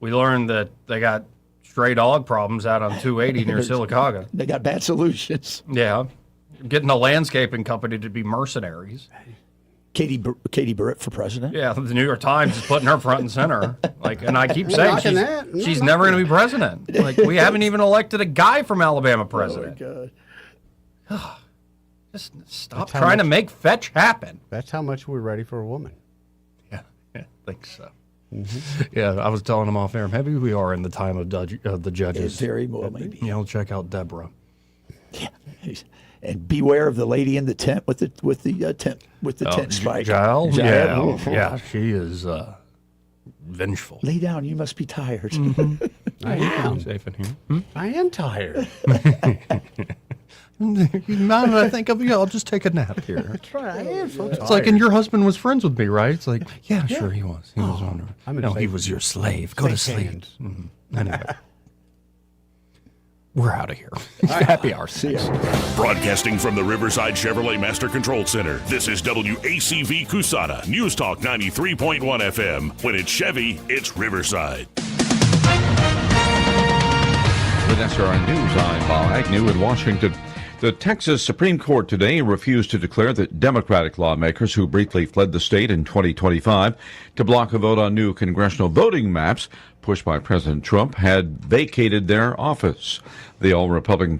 We learned that they got stray dog problems out on 280 near Sylacauga. They got bad solutions. Yeah. Getting a landscaping company to be mercenaries. Katie Burritt for president. Yeah, the New York Times is putting her front and center. And I keep saying she's never going to be president. Like, we haven't even elected a guy from Alabama president. Oh, my God. Just stop trying to make fetch happen. That's how much we're ready for a woman. Yeah, I think so. Yeah, I was telling them off air, maybe we are in the time of the judges. Very well, maybe. Check out Deborah. Yeah. And beware of the lady in the tent with the tent spike. Jael? Yeah, she is vengeful. Lay down. You must be tired. I am. Safe in here. I am tired. Now that I think of you, I'll just take a nap here. That's right. I am so tired. It's like, and your husband was friends with me, right? It's like, yeah, sure he was. He was wonderful. He was your slave. Go to sleep. Anyway. We're out of here. Happy hour. See ya. Broadcasting from the Riverside Chevrolet Master Control Center, this is WACV Cusana, News Talk 93.1 FM. When it's Chevy, it's Riverside. With SRN News, I'm Bob Agnew in Washington. The Texas Supreme Court today refused to declare that Democratic lawmakers who briefly fled the state in 2025 to block a vote on new congressional voting maps pushed by President Trump had vacated their office. The all-Republican